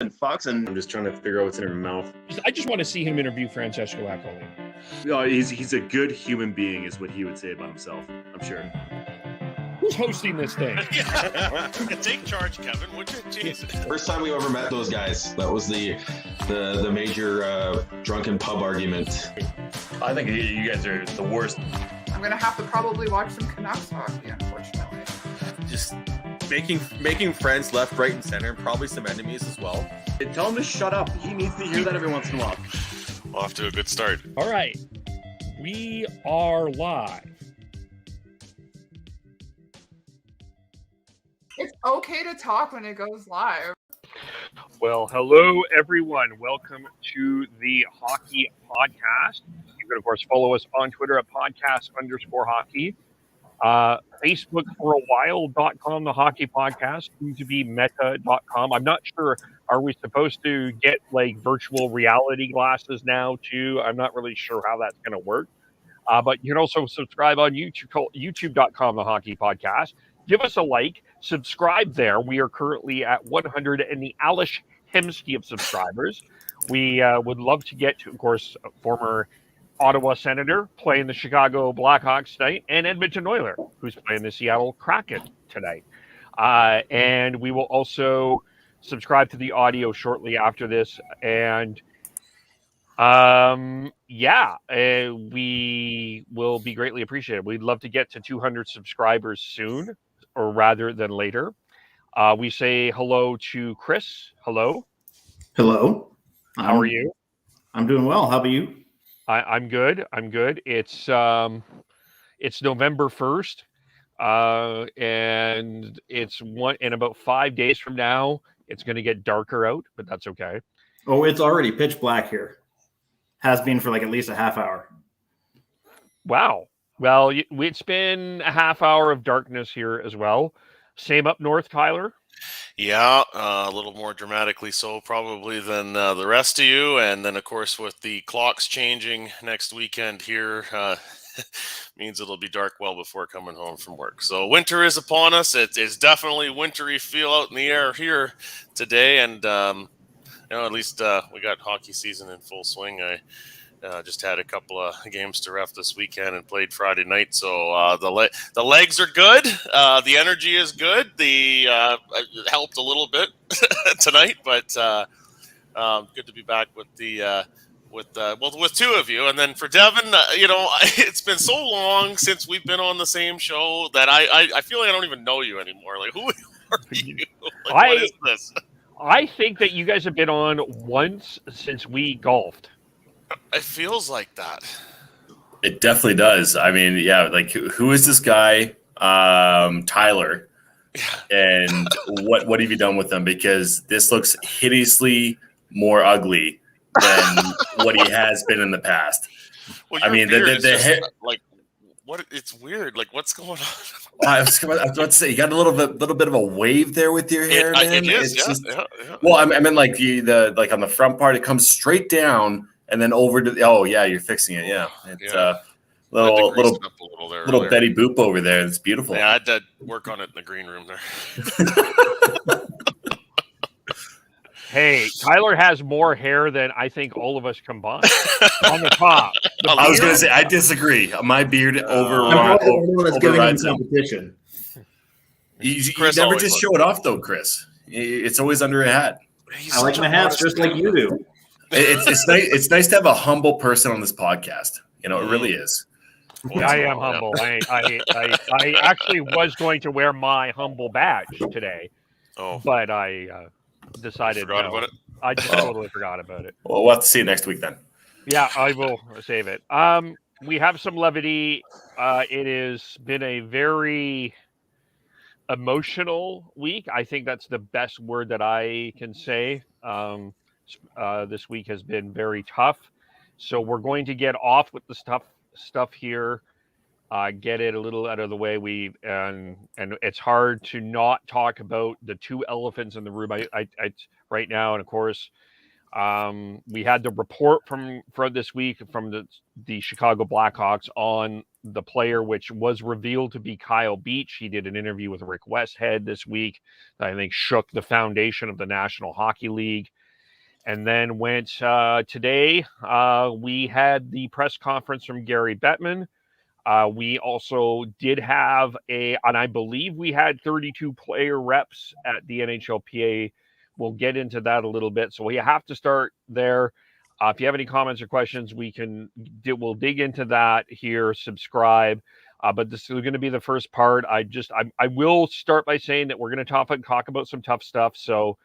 and Fox, and I'm just trying to figure out what's in her mouth. I just want to see him interview Francesco Eichel. No, he's a good human being, is what he would say about himself. I'm sure. Who's hosting this thing? Take charge, Kevin. Would you? Jesus. First time we ever met those guys. That was the major drunken pub argument. I think you guys are the worst. I'm gonna have to probably watch some Canucks hockey, unfortunately. Just making friends left, right, and center, and probably some enemies as well. Tell him to shut up. He needs to hear that every once in a while. Off to a good start. All right. We are live. It's okay to talk when it goes live. Well, hello, everyone. Welcome to the Hockey Podcast. You can, of course, follow us on Twitter at podcast_hockey. Facebook for a while.com, the Hockey Podcast, soon to be meta.com. I'm not sure. Are we supposed to get like virtual reality glasses now too? I'm not really sure how that's going to work. But you can also subscribe on youtube.com, the Hockey Podcast. Give us a like, subscribe there. We are currently at 100 and the Alish Hemsky of subscribers. We would love to get to, of course, former Ottawa Senator playing the Chicago Blackhawks tonight, and Edmonton Oiler, who's playing the Seattle Kraken tonight. And we will also subscribe to the audio shortly after this. And we will be greatly appreciated. We'd love to get to 200 subscribers soon, or rather than later. We say hello to Chris. Hello. Hello. How are you? I'm doing well. How about you? I'm good. It's November 1st, and it's in about 5 days from now. It's going to get darker out, but that's okay. Oh, it's already pitch black here. Has been for like at least a half hour. Wow. Well, it's been a half hour of darkness here as well. Same up north, Tyler? Yeah, a little more dramatically so probably than the rest of you. And then, of course, with the clocks changing next weekend here, means it'll be dark well before coming home from work. So winter is upon us. It's definitely wintry feel out in the air here today. And, at least we got hockey season in full swing. I just had a couple of games to ref this weekend and played Friday night. So the legs are good. The energy is good. It helped a little bit tonight, but good to be back with with two of you. And then for Devin, it's been so long since we've been on the same show that I feel like I don't even know you anymore. Like, who are you? Like, what is this? I think that you guys have been on once since we golfed. It feels like that. It definitely does. I mean, yeah, like who is this guy, Tyler? And what have you done with him? Because this looks hideously more ugly than what he has been in the past. Well, I mean, the hair, like what? It's weird. Like, what's going on? I was about to say, you got a little bit of a wave there with your hair, man. It is, yeah. Well, I mean, like the on the front part, it comes straight down. And then over to you're fixing it. Yeah, it's little Betty Boop over there. It's beautiful. Yeah, I had to work on it in the green room there. Hey, Tyler has more hair than I think all of us combined on the top. I was going to say I disagree. My beard overrides competition. You never just show it off though, Chris. It's always under a hat. I like my hats just like you do. It's nice to have a humble person on this podcast. It really is. I am humble. I actually was going to wear my humble badge today, but I decided no. I just totally forgot about it. Well, we'll have to see you next week then. Yeah, I will save it. We have some levity. It has been a very emotional week. I think that's the best word that I can say. This week has been very tough, so we're going to get off with the stuff here, get it a little out of the way. And it's hard to not talk about the two elephants in the room I right now. And of course, we had the report from this week from the Chicago Blackhawks on the player, which was revealed to be Kyle Beach. He did an interview with Rick Westhead this week that I think shook the foundation of the National Hockey League. And then went today, we had the press conference from Gary Bettman. We also did have and I believe we had 32 player reps at the NHLPA. We'll get into that a little bit. So we have to start there. If you have any comments or questions, we'll dig into that here. Subscribe. But this is going to be the first part. I will start by saying that we're going to talk about some tough stuff. So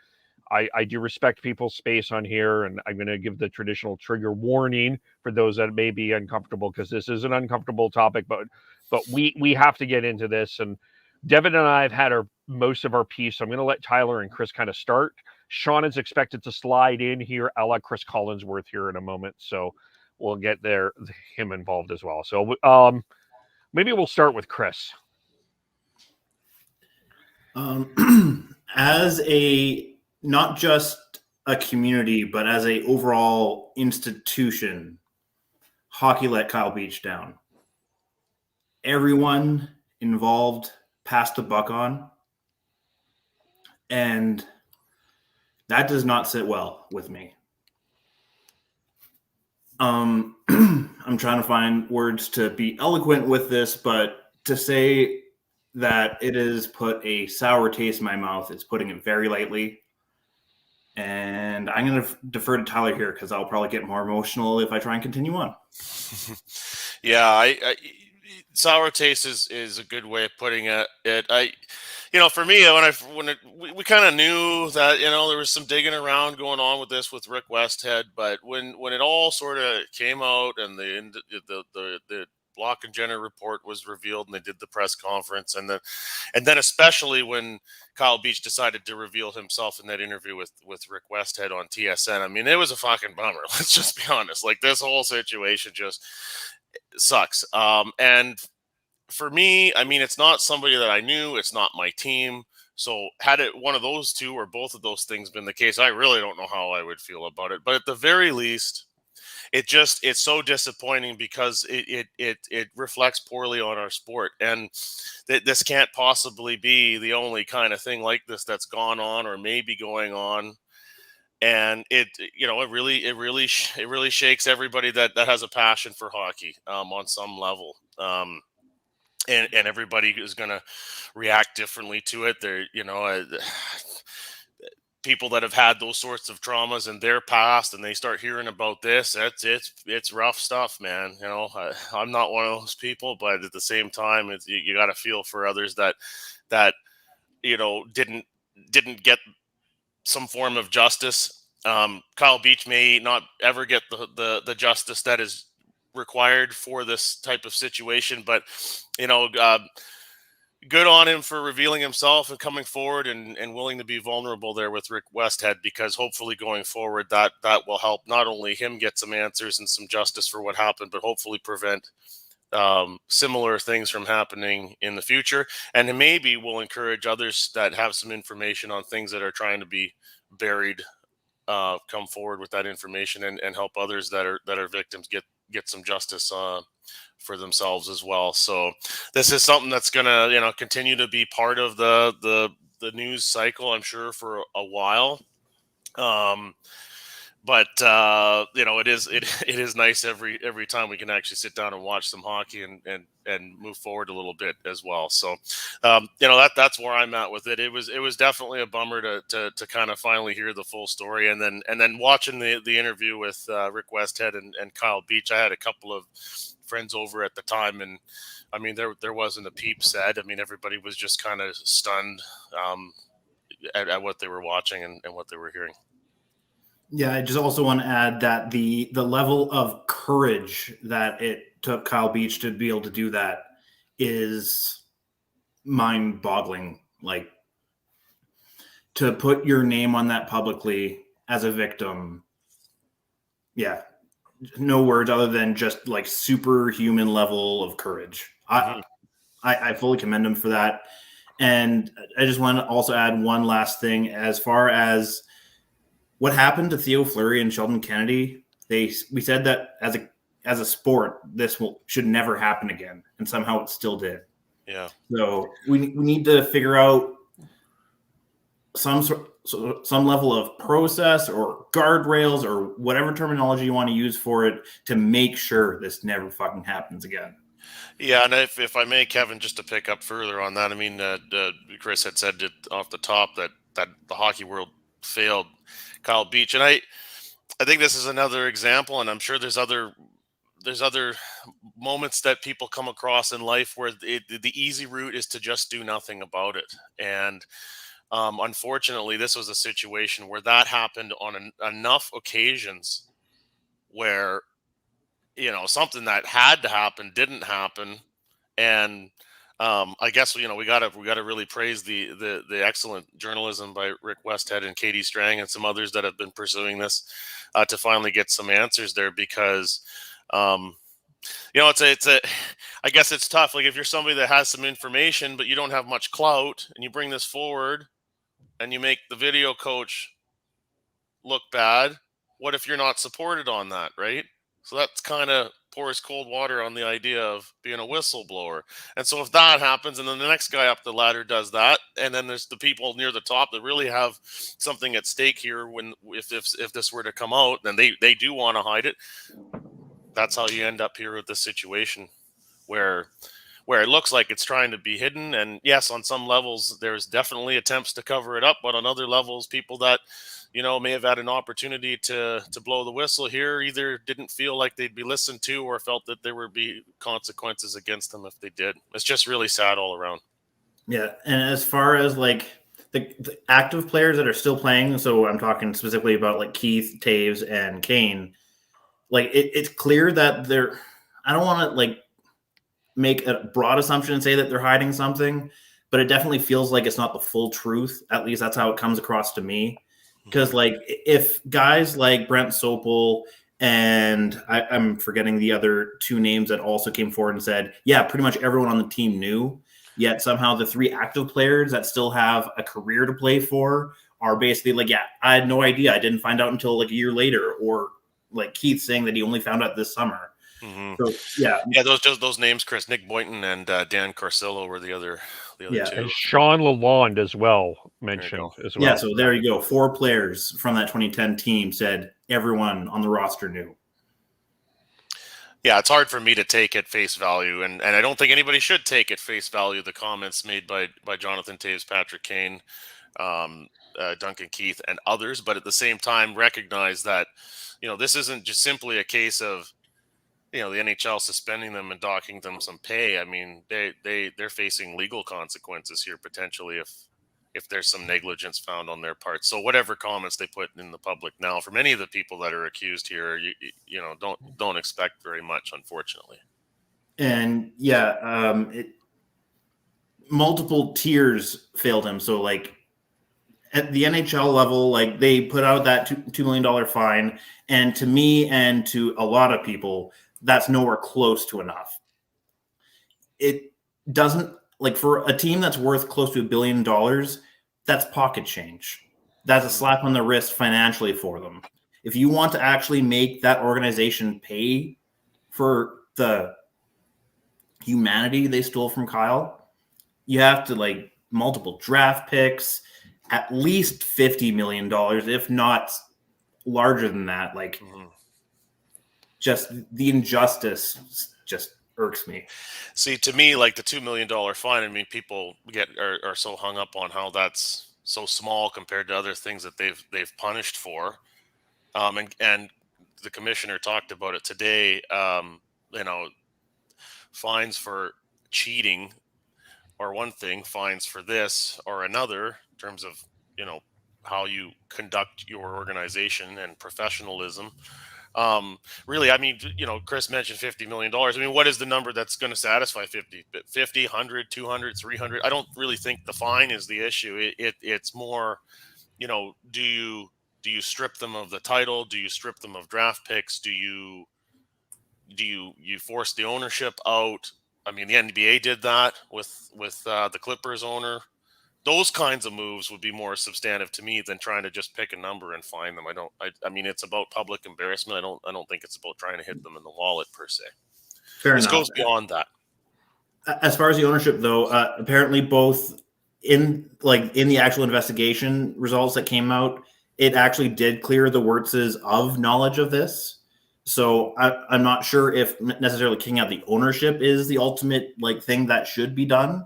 I do respect people's space on here, and I'm going to give the traditional trigger warning for those that may be uncomfortable, because this is an uncomfortable topic, but we have to get into this. And Devin and I have had most of our piece, so I'm going to let Tyler and Chris kind of start. Sean is expected to slide in here, a la Chris Collinsworth here in a moment, so we'll get him involved as well. So maybe we'll start with Chris. As not just a community, but as a overall institution, hockey let Kyle Beach down. Everyone involved passed the buck on, and that does not sit well with me. I'm trying to find words to be eloquent with this, but to say that it has put a sour taste in my mouth is putting it very lightly. And I'm going to defer to Tyler here, because I'll probably get more emotional if I try and continue on. Yeah, I sour taste is a good way of putting it. For me, we kind of knew that, there was some digging around going on with this with Rick Westhead, but when it all sort of came out and the Block and Jenner report was revealed and they did the press conference, and then especially when Kyle Beach decided to reveal himself in that interview with Rick Westhead on TSN, I mean, it was a fucking bummer. Let's just be honest. Like, this whole situation just sucks. And for me, I mean, it's not somebody that I knew. It's not my team. So had it one of those two or both of those things been the case, I really don't know how I would feel about it. But at the very least, it's so disappointing, because it reflects poorly on our sport, and this can't possibly be the only kind of thing like this that's gone on or maybe going on. And it really shakes everybody that has a passion for hockey on some level. And everybody is going to react differently to it. People that have had those sorts of traumas in their past, and they start hearing about this, it's rough stuff, man. I'm not one of those people, but at the same time, you got to feel for others that didn't get some form of justice. Kyle Beach may not ever get the justice that is required for this type of situation, but good on him for revealing himself and coming forward and willing to be vulnerable there with Rick Westhead, because hopefully going forward that will help not only him get some answers and some justice for what happened, but hopefully prevent similar things from happening in the future. And maybe will encourage others that have some information on things that are trying to be buried come forward with that information and help others that are victims get some justice for themselves as well. So this is something that's going to, continue to be part of the news cycle, I'm sure, for a while. But it is nice every time we can actually sit down and watch some hockey and move forward a little bit as well. So, that's where I'm at with it. It was definitely a bummer to kind of finally hear the full story, and then watching the interview with Rick Westhead and Kyle Beach. I had a couple of friends over at the time, and I mean, there wasn't a peep said. I mean, everybody was just kind of stunned at what they were watching and what they were hearing. Yeah, I just also want to add that the level of courage that it took Kyle Beach to be able to do that is mind-boggling. Like, to put your name on that publicly as a victim, yeah, no words other than just like superhuman level of courage. I fully commend him for that. And I just want to also add one last thing as far as what happened to Theo Fleury and Sheldon Kennedy. We said that as as a sport, this should never happen again, and somehow it still did. Yeah. So we need to figure out some level of process or guardrails or whatever terminology you want to use for it to make sure this never fucking happens again. Yeah, and if I may, Kevin, just to pick up further on that, I mean, Chris had said it off the top that the hockey world failed Kyle Beach, and I think this is another example, and I'm sure there's other moments that people come across in life where the easy route is to just do nothing about it, and unfortunately, this was a situation where that happened on enough occasions where something that had to happen didn't happen, and I guess we gotta really praise the excellent journalism by Rick Westhead and Katie Strang and some others that have been pursuing this to finally get some answers there, because it's I guess it's tough. Like, if you're somebody that has some information but you don't have much clout and you bring this forward and you make the video coach look bad, what if you're not supported on that, right? So that's kind of pours cold water on the idea of being a whistleblower. And so if that happens, and then the next guy up the ladder does that, and then there's the people near the top that really have something at stake here, when if this were to come out, then they do want to hide it. That's how you end up here with this situation where it looks like it's trying to be hidden. And yes, on some levels, there's definitely attempts to cover it up, but on other levels, people that may have had an opportunity to blow the whistle here either didn't feel like they'd be listened to or felt that there would be consequences against them if they did. It's just really sad all around. Yeah, and as far as like the active players that are still playing, so I'm talking specifically about like Keith, Taves, and Kane, like it's clear that they're, I don't want to like make a broad assumption and say that they're hiding something, but it definitely feels like it's not the full truth. At least that's how it comes across to me. Because like if guys like Brent Sopel and I'm forgetting the other two names that also came forward and said, yeah, pretty much everyone on the team knew, yet somehow the three active players that still have a career to play for are basically like, yeah, I had no idea. I didn't find out until like a year later, or like Keith saying that he only found out this summer. Mm-hmm. So yeah, those names, Chris, Nick Boynton and Dan Carcillo were the other two. And Sean Lalonde as well mentioned as well. Yeah, so there you go. 4 players from that 2010 team said everyone on the roster knew. Yeah, it's hard for me to take at face value, and I don't think anybody should take at face value the comments made by Jonathan Taves, Patrick Kane, Duncan Keith, and others. But at the same time, recognize that this isn't just simply a case of the NHL suspending them and docking them some pay. I mean, they're facing legal consequences here potentially if there's some negligence found on their part. So whatever comments they put in the public now from any of the people that are accused here, don't expect very much, unfortunately. And yeah, multiple tiers failed him. So like at the NHL level, like they put out that $2 million fine, and to me and to a lot of people, that's nowhere close to enough. It doesn't, like, for a team that's worth close to $1 billion, that's pocket change. That's a slap on the wrist financially for them. If you want to actually make that organization pay for the humanity they stole from Kyle, you have to like multiple draft picks, at least $50 million, if not larger than that. Like, just the injustice just irks me. See, to me, like the $2 million fine, I mean, people are so hung up on how that's so small compared to other things that they've punished for. And the commissioner talked about it today. Fines for cheating are one thing, fines for this are another, in terms of how you conduct your organization and professionalism. Really, I mean, Chris mentioned $50 million. I mean, what is the number that's going to satisfy 50, 100, 200, 300? I don't really think the fine is the issue. It's more, do you strip them of the title? Do you strip them of draft picks? Do you force the ownership out? I mean, the NBA did that with the Clippers owner. those kinds of moves would be more substantive to me than trying to just pick a number and find them. I mean, it's about public embarrassment. I don't think it's about trying to hit them in the wallet per se. Fair This enough. goes beyond that. As far as the ownership, though, apparently both in the actual investigation results that came out, it actually did clear the Wirtzes of knowledge of this. So I'm not sure if necessarily kicking out the ownership is the ultimate thing that should be done.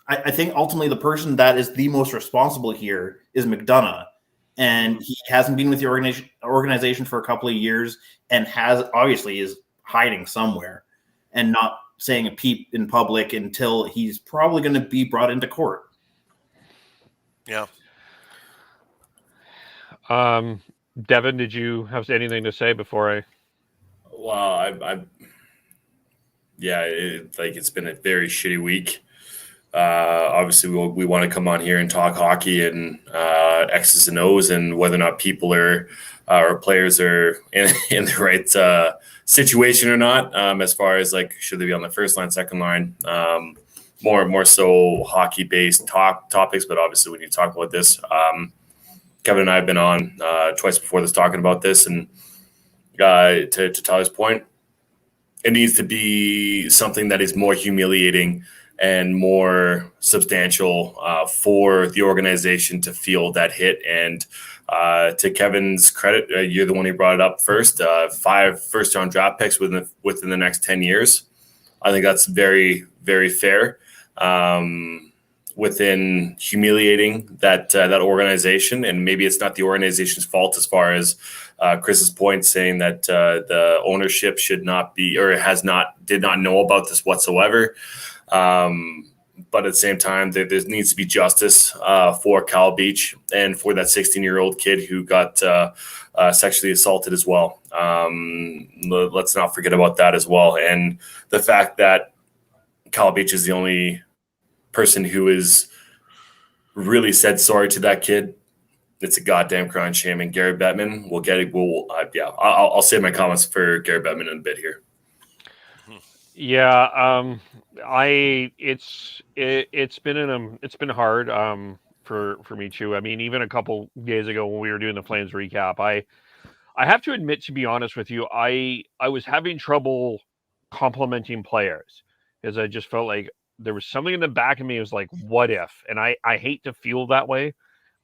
I think ultimately the person that is the most responsible here is McDonough, and he hasn't been with the organization for a couple of years, and obviously is hiding somewhere and not saying a peep in public until he's probably going to be brought into court. Yeah. Devin, did you have anything to say before I? Well, it's been a very shitty week. Obviously, we want to come on here and talk hockey and X's and O's and whether or not people or players are in the right situation or not. As far as should they be on the first line, second line, more so hockey based topics. But obviously, we need to talk about this. Kevin and I have been on twice before this talking about this, and to Tyler's point, it needs to be something that is more humiliating and more substantial for the organization to feel that hit. And to Kevin's credit, you're the one who brought it up first. 5 first-round draft picks within the next 10 years. I think that's very, very fair. Within humiliating that organization, and maybe it's not the organization's fault as far as Chris's point, saying that the ownership should not be or did not know about this whatsoever. But at the same time, there needs to be justice for Kyle Beach and for that 16-year-old kid who got sexually assaulted as well. Let's not forget about that as well. And the fact that Kyle Beach is the only person who has really said sorry to that kid, it's a goddamn crying shame. And Gary Bettman will get it. I'll save my comments for Gary Bettman in a bit here. Yeah, it's been hard for me too. I mean, even a couple days ago when we were doing the Flames recap, I have to admit, to be honest with you, I was having trouble complimenting players because I just felt like there was something in the back of me. It was like, what if? And I hate to feel that way,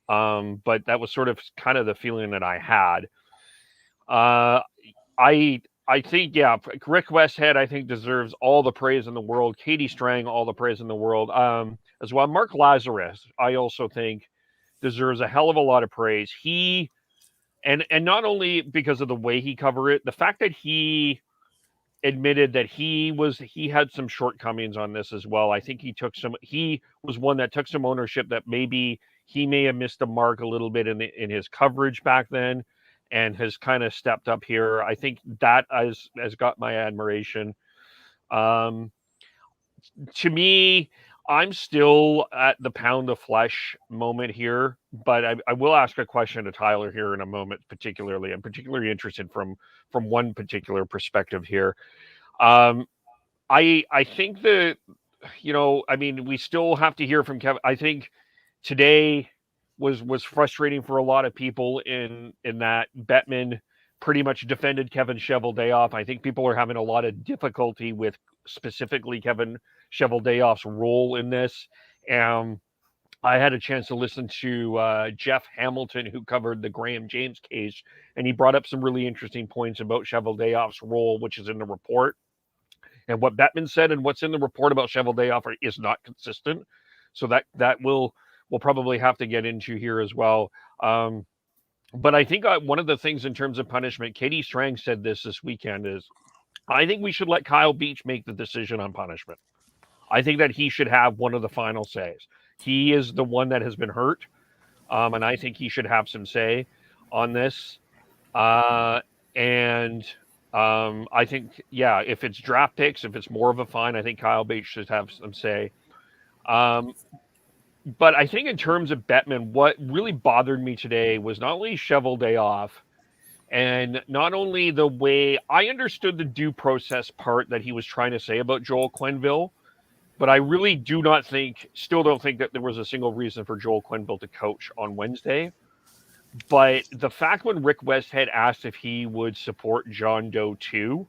but that was sort of kind of the feeling that I had. I think, yeah, Rick Westhead, I think, deserves all the praise in the world. Katie Strang, all the praise in the world as well. Mark Lazarus, I also think, deserves a hell of a lot of praise. He, and not only because of the way he covered it, the fact that he admitted that he had some shortcomings on this as well. I think he was one that took some ownership that maybe he may have missed the mark a little bit in his coverage back then, and has kind of stepped up here. I think that has got my admiration. To me, I'm still at the pound of flesh moment here, but I will ask a question to Tyler here in a moment, particularly. I'm particularly interested from one particular perspective here. I think that, I mean, we still have to hear from Kevin. I think today was frustrating for a lot of people in that Bettman pretty much defended Kevin Cheveldayoff. I think people are having a lot of difficulty with specifically Kevin Cheveldayoff's role in this. I had a chance to listen to Jeff Hamilton, who covered the Graham James case, and he brought up some really interesting points about Cheveldayoff's role, which is in the report. And what Bettman said and what's in the report about Cheveldayoff is not consistent. So that we'll probably have to get into here as well. But I think one of the things in terms of punishment, Katie Strang said this weekend, is I think we should let Kyle Beach make the decision on punishment. I think that he should have one of the final says. He is the one that has been hurt, and I think he should have some say on this. I think, yeah, if it's draft picks, if it's more of a fine, I think Kyle Beach should have some say. But I think in terms of Bettman, what really bothered me today was not only Cheveldayoff, and not only the way I understood the due process part that he was trying to say about Joel Quenneville, But I really don't think that there was a single reason for Joel Quenneville to coach on Wednesday. But the fact when Rick Westhead asked if he would support John Doe too,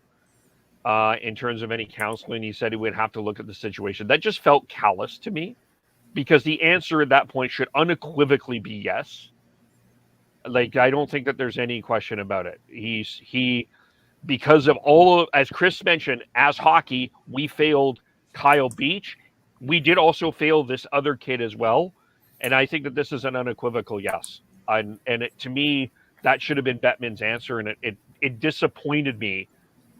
in terms of any counseling, he said he would have to look at the situation. That just felt callous to me, because the answer at that point should unequivocally be yes. Like, I don't think that there's any question about it. Because of as Chris mentioned, as hockey, we failed Kyle Beach. We did also fail this other kid as well. And I think that this is an unequivocal yes. To me, that should have been Bettman's answer. And it disappointed me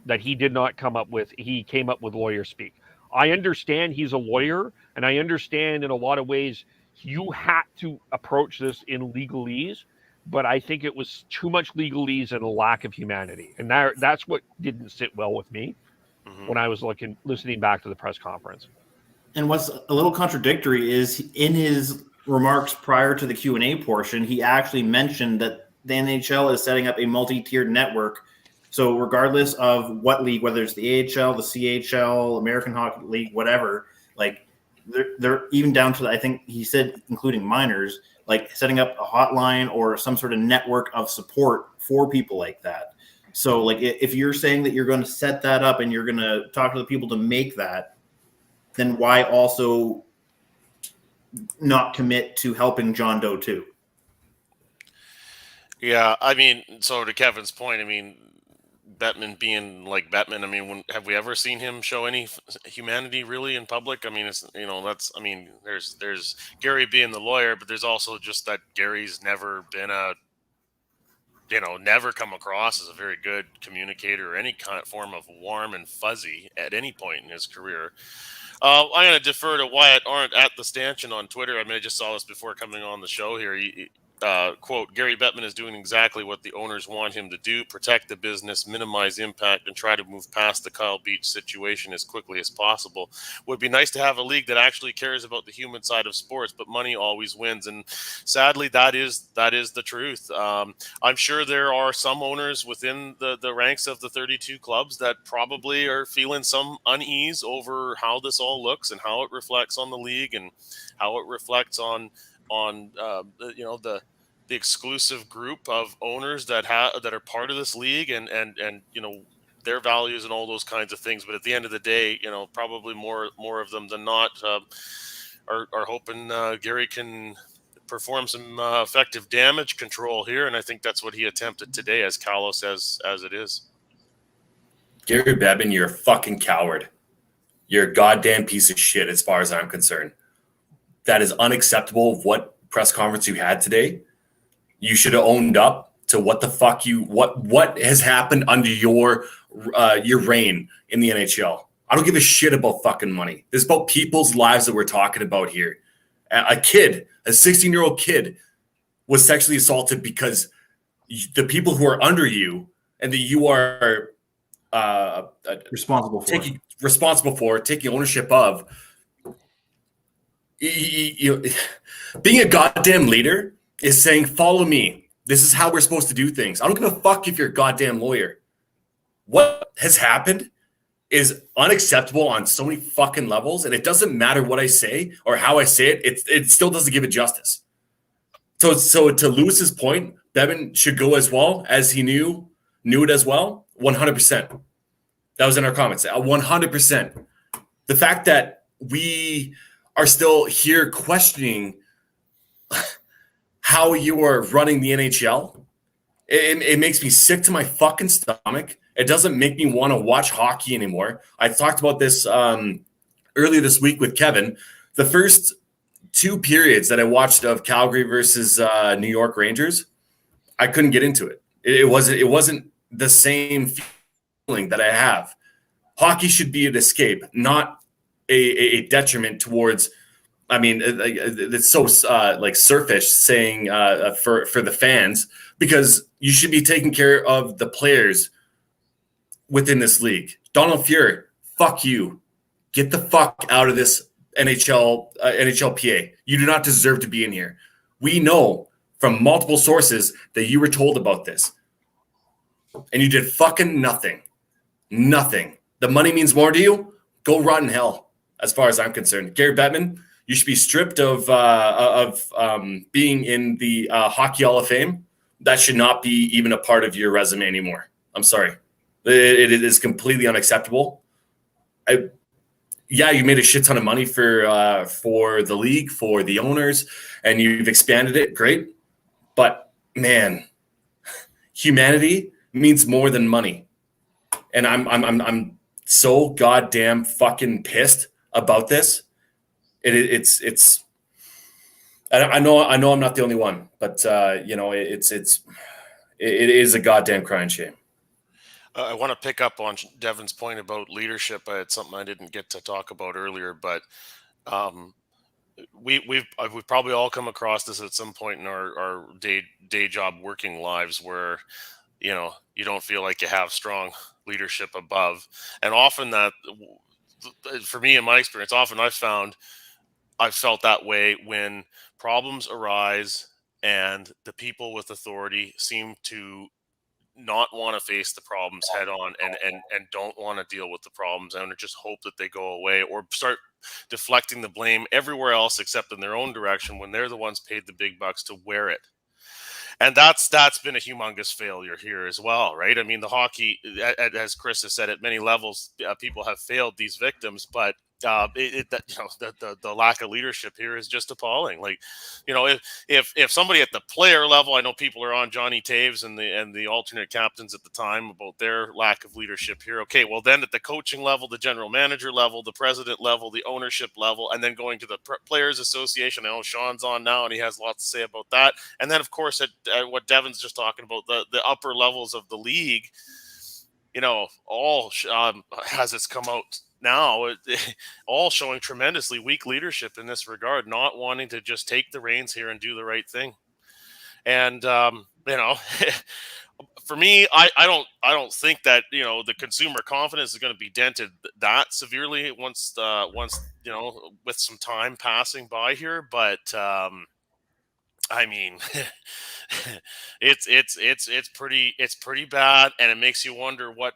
that he came up with lawyer speak. I understand he's a lawyer, and I understand in a lot of ways you had to approach this in legalese, but I think it was too much legalese and a lack of humanity. And that's what didn't sit well with me when I was listening back to the press conference. And what's a little contradictory is in his remarks prior to the Q&A portion, he actually mentioned that the NHL is setting up a multi-tiered network. So regardless of what league, whether it's the AHL, the CHL, American Hockey League, whatever, like they're even down to, I think he said, including minors, like setting up a hotline or some sort of network of support for people like that. So like if you're saying that you're going to set that up and you're going to talk to the people to make that, then why also not commit to helping John Doe too? Yeah, I mean, so to Kevin's point, I mean, Bettman being like Bettman, I mean, have we ever seen him show any humanity really in public? I mean, it's, there's Gary being the lawyer, but there's also just that Gary's never been never come across as a very good communicator or any kind of form of warm and fuzzy at any point in his career. I'm going to defer to Wyatt Arndt at the stanchion on Twitter. I mean, I just saw this before coming on the show here. Quote, Gary Bettman is doing exactly what the owners want him to do: protect the business, minimize impact, and try to move past the Kyle Beach situation as quickly as possible. Would be nice to have a league that actually cares about the human side of sports, but money always wins. And sadly, that is the truth. I'm sure there are some owners within the ranks of the 32 clubs that probably are feeling some unease over how this all looks and how it reflects on the league and how it reflects on the exclusive group of owners that are part of this league and their values and all those kinds of things. But at the end of the day, probably more of them than not are hoping Gary can perform some effective damage control here, and I think that's what he attempted today, as callous as it is. Gary Bettman, you're a fucking coward. You're a goddamn piece of shit as far as I'm concerned. That is unacceptable of what press conference you had today. You should have owned up to what the fuck what has happened under your reign in the NHL. I don't give a shit about fucking money. This is about people's lives that we're talking about here. A 16-year-old kid was sexually assaulted because the people who are under you and that you are Responsible for, taking ownership of, being a goddamn leader is saying, follow me. This is how we're supposed to do things. I don't give a fuck if you're a goddamn lawyer. What has happened is unacceptable on so many fucking levels, and it doesn't matter what I say or how I say it. It still doesn't give it justice. So to Lewis's point, Bettman should go as well, as he knew it as well. 100%. That was in our comments. 100%. The fact that we are still here questioning how you are running the NHL, it makes me sick to my fucking stomach. It doesn't make me want to watch hockey anymore. I talked about this earlier this week with Kevin. The first two periods that I watched of Calgary versus New York Rangers, I couldn't get into it. It wasn't the same feeling that I have. Hockey should be an escape, not a detriment towards. I mean, it's so surfish saying for the fans, because you should be taking care of the players within this league. Donald Fuhr, fuck you. Get the fuck out of this NHLPA. You do not deserve to be in here. We know from multiple sources that you were told about this, and you did fucking nothing. Nothing. The money means more to you? Go rot in hell. as far as I'm concerned. Gary Bettman, you should be stripped of being in the Hockey Hall of Fame. That should not be even a part of your resume anymore. I'm sorry. It is completely unacceptable. You made a shit ton of money for the league, for the owners, and you've expanded it. Great. But, man, humanity means more than money. And I'm so goddamn fucking pissed about this. It's I know I'm not the only one, but it is a goddamn crying shame. I want to pick up on Devin's point about leadership. It's something I didn't get to talk about earlier, but we've probably all come across this at some point in our day job working lives where you don't feel like you have strong leadership above, and often that, for me in my experience, often I've felt that way when problems arise and the people with authority seem to not want to face the problems head on and don't want to deal with the problems and just hope that they go away, or start deflecting the blame everywhere else except in their own direction when they're the ones paid the big bucks to wear it. And that's been a humongous failure here as well, right? I mean, the hockey, as Chris has said, at many levels, people have failed these victims, but the lack of leadership here is just appalling. Like, if somebody at the player level, I know people are on Johnny Taves and the alternate captains at the time about their lack of leadership here. Okay, well then at the coaching level, the general manager level, the president level, the ownership level, and then going to the Players Association. I know Sean's on now and he has lots to say about that. And then of course at what Devin's just talking about, the upper levels of the league, all as it's come out now, all showing tremendously weak leadership in this regard, not wanting to just take the reins here and do the right thing. And for me, I don't think that the consumer confidence is going to be dented that severely once with some time passing by here. But I mean, it's pretty bad, and it makes you wonder what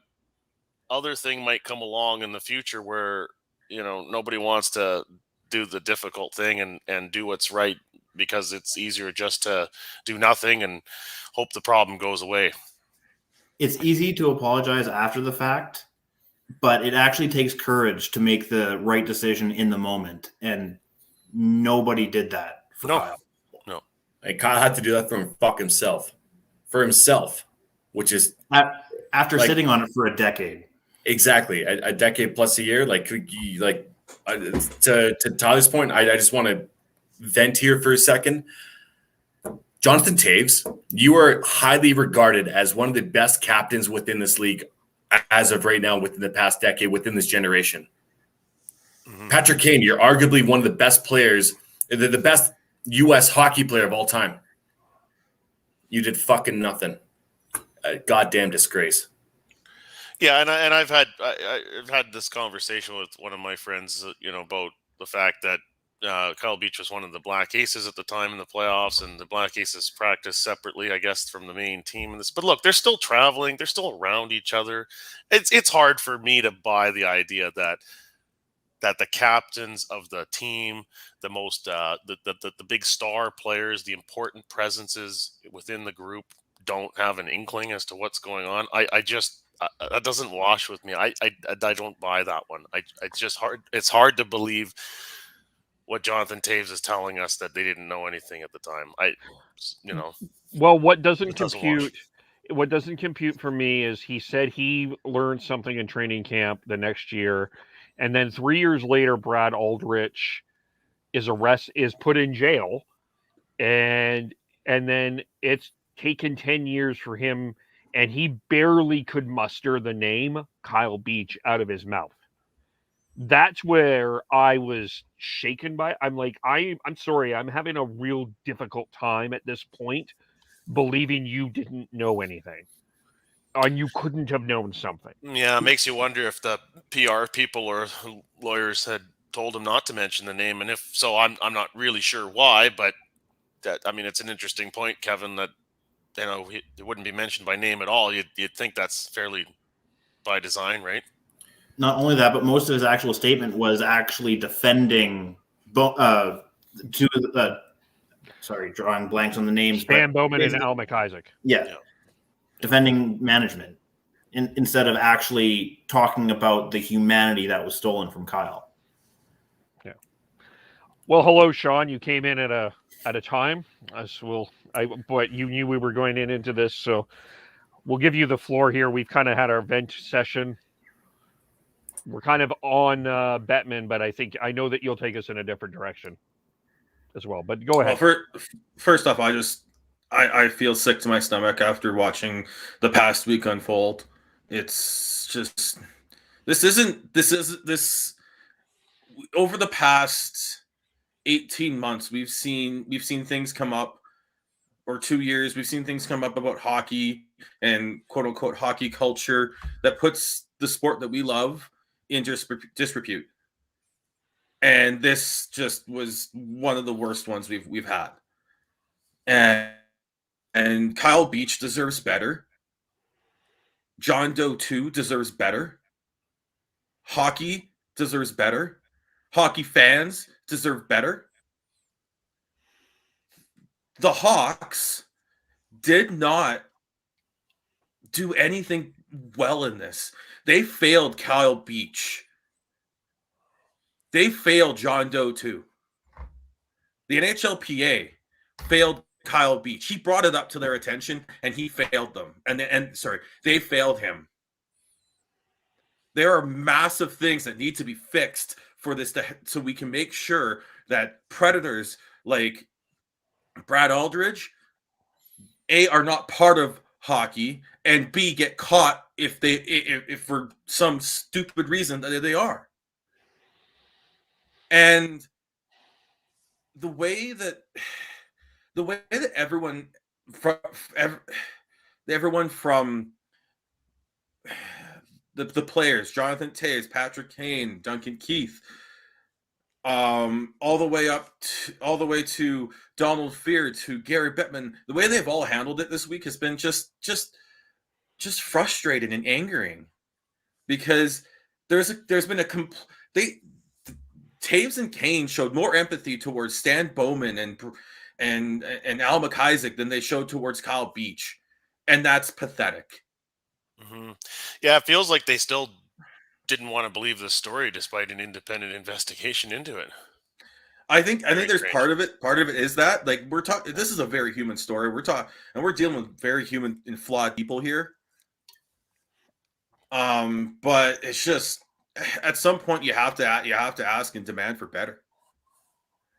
other thing might come along in the future where nobody wants to do the difficult thing and do what's right, because it's easier just to do nothing and hope the problem goes away. It's easy to apologize after the fact, but it actually takes courage to make the right decision in the moment, and nobody did that for Kyle. No. And Kyle had to do that for himself, which is after sitting on it for a decade. Exactly, a decade plus a year. To Tyler's point, I just want to vent here for a second. Jonathan Taves, you are highly regarded as one of the best captains within this league as of right now, within the past decade, within this generation. Mm-hmm. Patrick Kane, you're arguably one of the best players, the best U.S. hockey player of all time. You did fucking nothing. A goddamn disgrace. Yeah, and I've had this conversation with one of my friends, about the fact that Kyle Beach was one of the Black Aces at the time in the playoffs, and the Black Aces practiced separately, I guess, from the main team in this. But look, they're still traveling, they're still around each other. It's hard for me to buy the idea that the captains of the team, the most the big star players, the important presences within the group, don't have an inkling as to what's going on. That doesn't wash with me. I don't buy that one. It's just hard. It's hard to believe what Jonathan Taves is telling us, that they didn't know anything at the time. Well, what doesn't wash. What doesn't compute for me is he said he learned something in training camp the next year, and then 3 years later, Brad Aldrich is put in jail, and then it's taken 10 years for him, and he barely could muster the name Kyle Beach out of his mouth. That's where I was shaken by. I'm like, I'm sorry, I'm having a real difficult time at this point believing you didn't know anything, and you couldn't have known something. Yeah, it makes you wonder if the PR people or lawyers had told him not to mention the name, and if so, I'm not really sure why. But it's an interesting point, Kevin, that it wouldn't be mentioned by name at all. You'd think that's fairly by design, right? not only that, but most of his actual statement was actually defending drawing blanks on the names. Stan Bowman and Al McIsaac. Yeah. Defending management instead of actually talking about the humanity that was stolen from Kyle. Yeah. Well, hello, Sean. You came in at a time, but you knew we were going into this, so we'll give you the floor here. We've kind of had our vent session. We're kind of on Bettman, but I know that you'll take us in a different direction as well. But go ahead. Well, first off, I feel sick to my stomach after watching the past week unfold. It's just this over the past 18 months we've seen things come up, or 2 years we've seen things come up about hockey and quote unquote hockey culture that puts the sport that we love in disrepute. And this just was one of the worst ones we've had. And Kyle Beach deserves better. John Doe 2 deserves better. Hockey deserves better. Hockey fans deserve better. The Hawks did not do anything well in this. They failed Kyle Beach. They failed John Doe 2. The NHLPA failed Kyle Beach. He brought it up to their attention, and he failed them. They failed him. There are massive things that need to be fixed for this, so we can make sure that predators like Brad Aldridge, A, are not part of hockey, and B, get caught if for some stupid reason that they are. And the way that everyone from the players, Jonathan Toews, Patrick Kane, Duncan Keith, all the way to Donald Fear, to Gary Bettman, the way they've all handled it this week has been just frustrating and angering, because there's been Taves and Kane showed more empathy towards Stan Bowman and Al McIsaac than they showed towards Kyle Beach, and that's pathetic. Mm-hmm. Yeah, it feels like they still didn't want to believe the story despite an independent investigation into it. I think there's part of it. Part of it is that, like, we're talking. This is a very human story. We're dealing with very human and flawed people here. But it's just, at some point you have to ask and demand for better.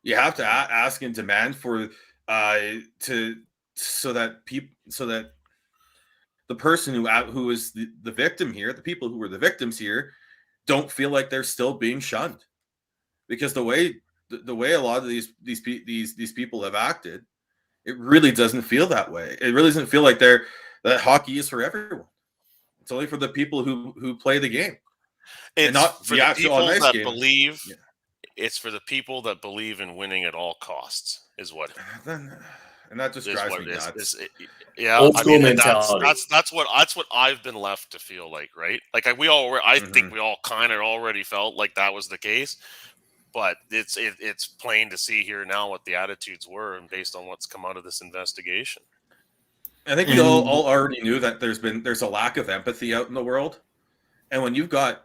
You have to ask and demand for so that the person who is the victim here, the people who were the victims here, don't feel like they're still being shunned, because the way a lot of these people have acted, it really doesn't feel that way. It really doesn't feel like that hockey is for everyone. It's only for the people who play the game. It's not for the people that believe. Yeah. It's for the people that believe in winning at all costs, is what. And that just drives me nuts. Yeah, old school mentality. That's what I've been left to feel like, right? Like I think we all kind of already felt like that was the case, but it's plain to see here now what the attitudes were, and based on what's come out of this investigation. I think we all already knew that there's a lack of empathy out in the world, and when you've got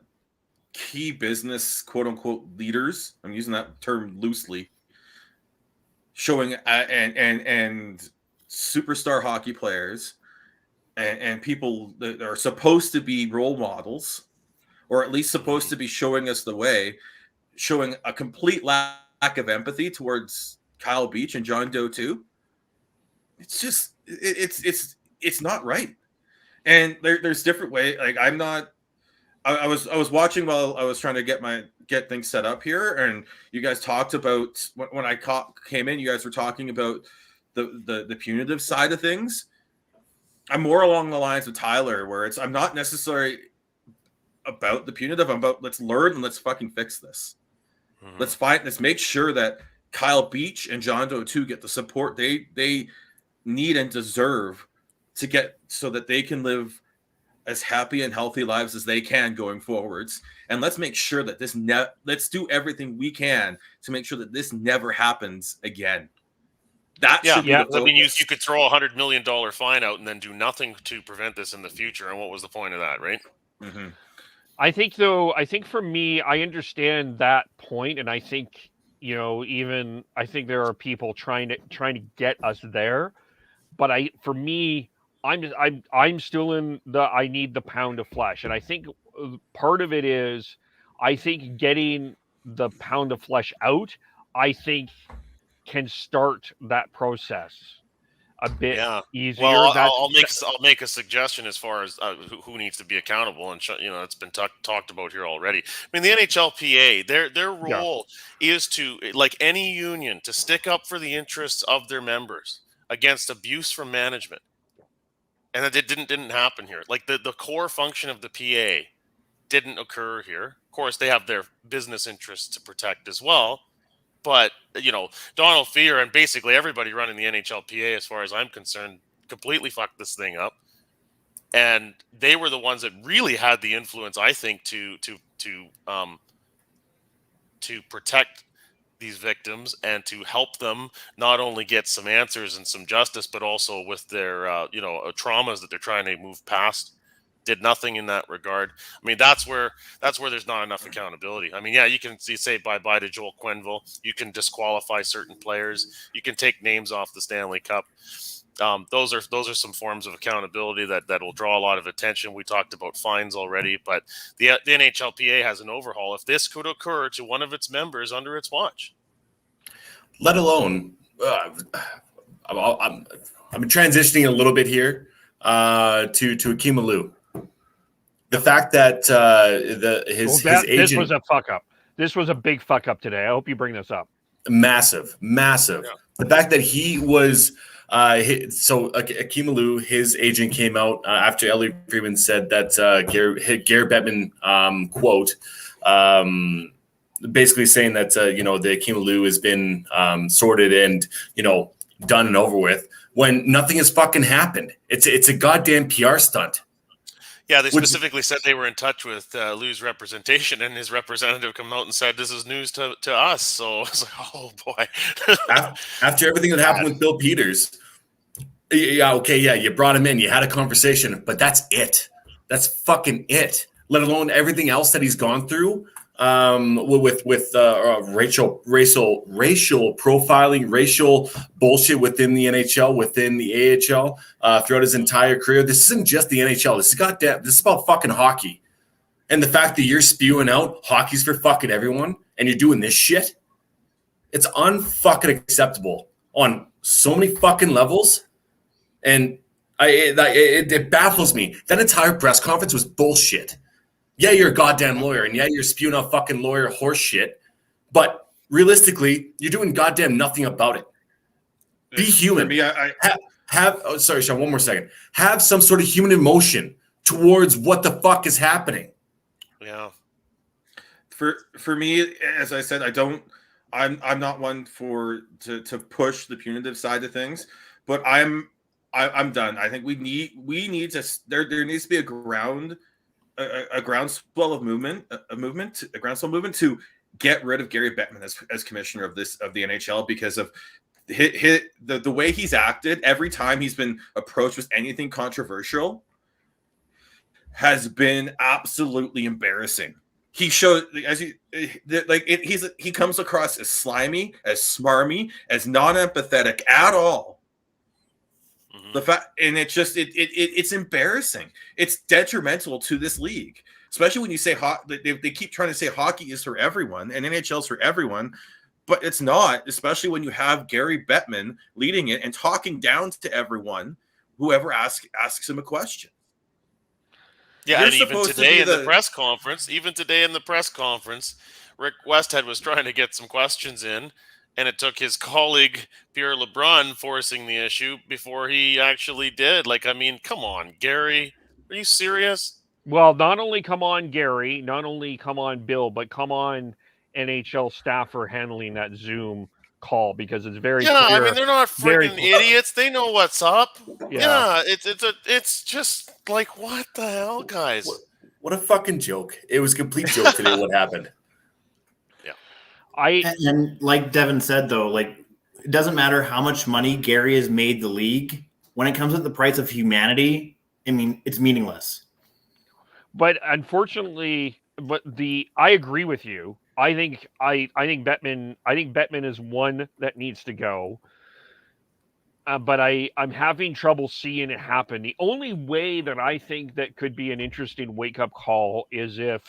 key business quote unquote leaders, I'm using that term loosely, showing and superstar hockey players and people that are supposed to be role models, or at least supposed to be showing us the way, showing a complete lack of empathy towards Kyle Beach and John Doe 2. It's just it's not right. And there's different ways. Like, I was watching while I was trying to get things set up here, and you guys talked about, when I came in, you guys were talking about the punitive side of things. I'm more along the lines of Tyler, where I'm not necessarily about the punitive. I'm about, let's learn and let's fucking fix this. Mm-hmm. Let's make sure that Kyle Beach and John Doe 2 get the support they need and deserve to get, so that they can live as happy and healthy lives as they can going forwards. And let's make sure that let's do everything we can to make sure that this never happens again. That should be the focus. I mean, you could throw $100 million fine out and then do nothing to prevent this in the future. And what was the point of that, right? Mm-hmm. I think for me, I understand that point, and I think, I think there are people trying to get us there. But for me, I'm still in I need the pound of flesh, and I think part of it is, I think getting the pound of flesh out, I think, can start that process a bit easier. Well, I'll make a suggestion as far as who needs to be accountable, and it's been talked about here already. I mean, the NHLPA, their role is to, like any union, to stick up for the interests of their members against abuse from management, and that didn't happen here. Like the core function of the PA didn't occur here. Of course, they have their business interests to protect as well. But, Donald Fear and basically everybody running the NHLPA, as far as I'm concerned, completely fucked this thing up. And they were the ones that really had the influence, I think, to protect these victims and to help them not only get some answers and some justice, but also with their, traumas that they're trying to move past. Did nothing in that regard. I mean, that's where there's not enough accountability. I mean, you can say bye-bye to Joel Quenneville. You can disqualify certain players. You can take names off the Stanley Cup. Those are some forms of accountability that will draw a lot of attention. We talked about fines already, but the NHLPA has an overhaul if this could occur to one of its members under its watch. Let alone, I'm transitioning a little bit here to Akim Aliu. The fact that his agent... This was a fuck up. This was a big fuck up today. I hope you bring this up. Massive. Yeah. The fact that he was... so Akim Aliu, his agent came out after Elliot Friedman said that Gary Bettman quote, basically saying that, the Akim Aliu has been sorted and, done and over with, when nothing has fucking happened. It's a goddamn PR stunt. Yeah, they specifically said they were in touch with Lou's representation, and his representative came out and said, this is news to us. So I was like, oh, boy. After everything that happened with Bill Peters, you brought him in, you had a conversation, but that's it. That's fucking it. Let alone everything else that he's gone through with racial profiling, racial bullshit within the NHL, within the AHL, throughout his entire career. This isn't just the NHL. This is about fucking hockey. And the fact that you're spewing out hockey's for fucking everyone and you're doing this shit, it's unfucking acceptable on so many fucking levels. And it baffles me. That entire press conference was bullshit. Yeah, you're a goddamn lawyer, and yeah, you're spewing out fucking lawyer horse shit, but realistically, you're doing goddamn nothing about it. Be human. Sorry, Sean, one more second. Have some sort of human emotion towards what the fuck is happening. Yeah. For me, as I said, I'm not one to push the punitive side of things, but I'm done. I think we need to there needs to be a groundswell of movement to get rid of Gary Bettman as commissioner of the NHL, because of the way he's acted every time he's been approached with anything controversial has been absolutely embarrassing. He showed he comes across as slimy, as smarmy, as non-empathetic at all. The fact, and it's embarrassing. It's detrimental to this league, especially when you say they keep trying to say hockey is for everyone and NHL is for everyone, but it's not. Especially when you have Gary Bettman leading it and talking down to everyone, whoever asks him a question. Yeah, and even today in the press conference, Rick Westhead was trying to get some questions in. And it took his colleague, Pierre LeBrun, forcing the issue before he actually did. Come on, Gary. Are you serious? Well, not only come on, Gary, not only come on, Bill, but come on, NHL staffer handling that Zoom call because it's very Yeah, clear. I mean they're not very freaking idiots. They know what's up. Yeah. Yeah, it's just like what the hell, guys. What a fucking joke! It was a complete joke today. What happened? And like Devin said, though, like it doesn't matter how much money Gary has made the league. When it comes at the price of humanity, I mean, it's meaningless. But unfortunately, I agree with you. I think Bettman is one that needs to go. But I'm having trouble seeing it happen. The only way that I think that could be an interesting wake-up call is if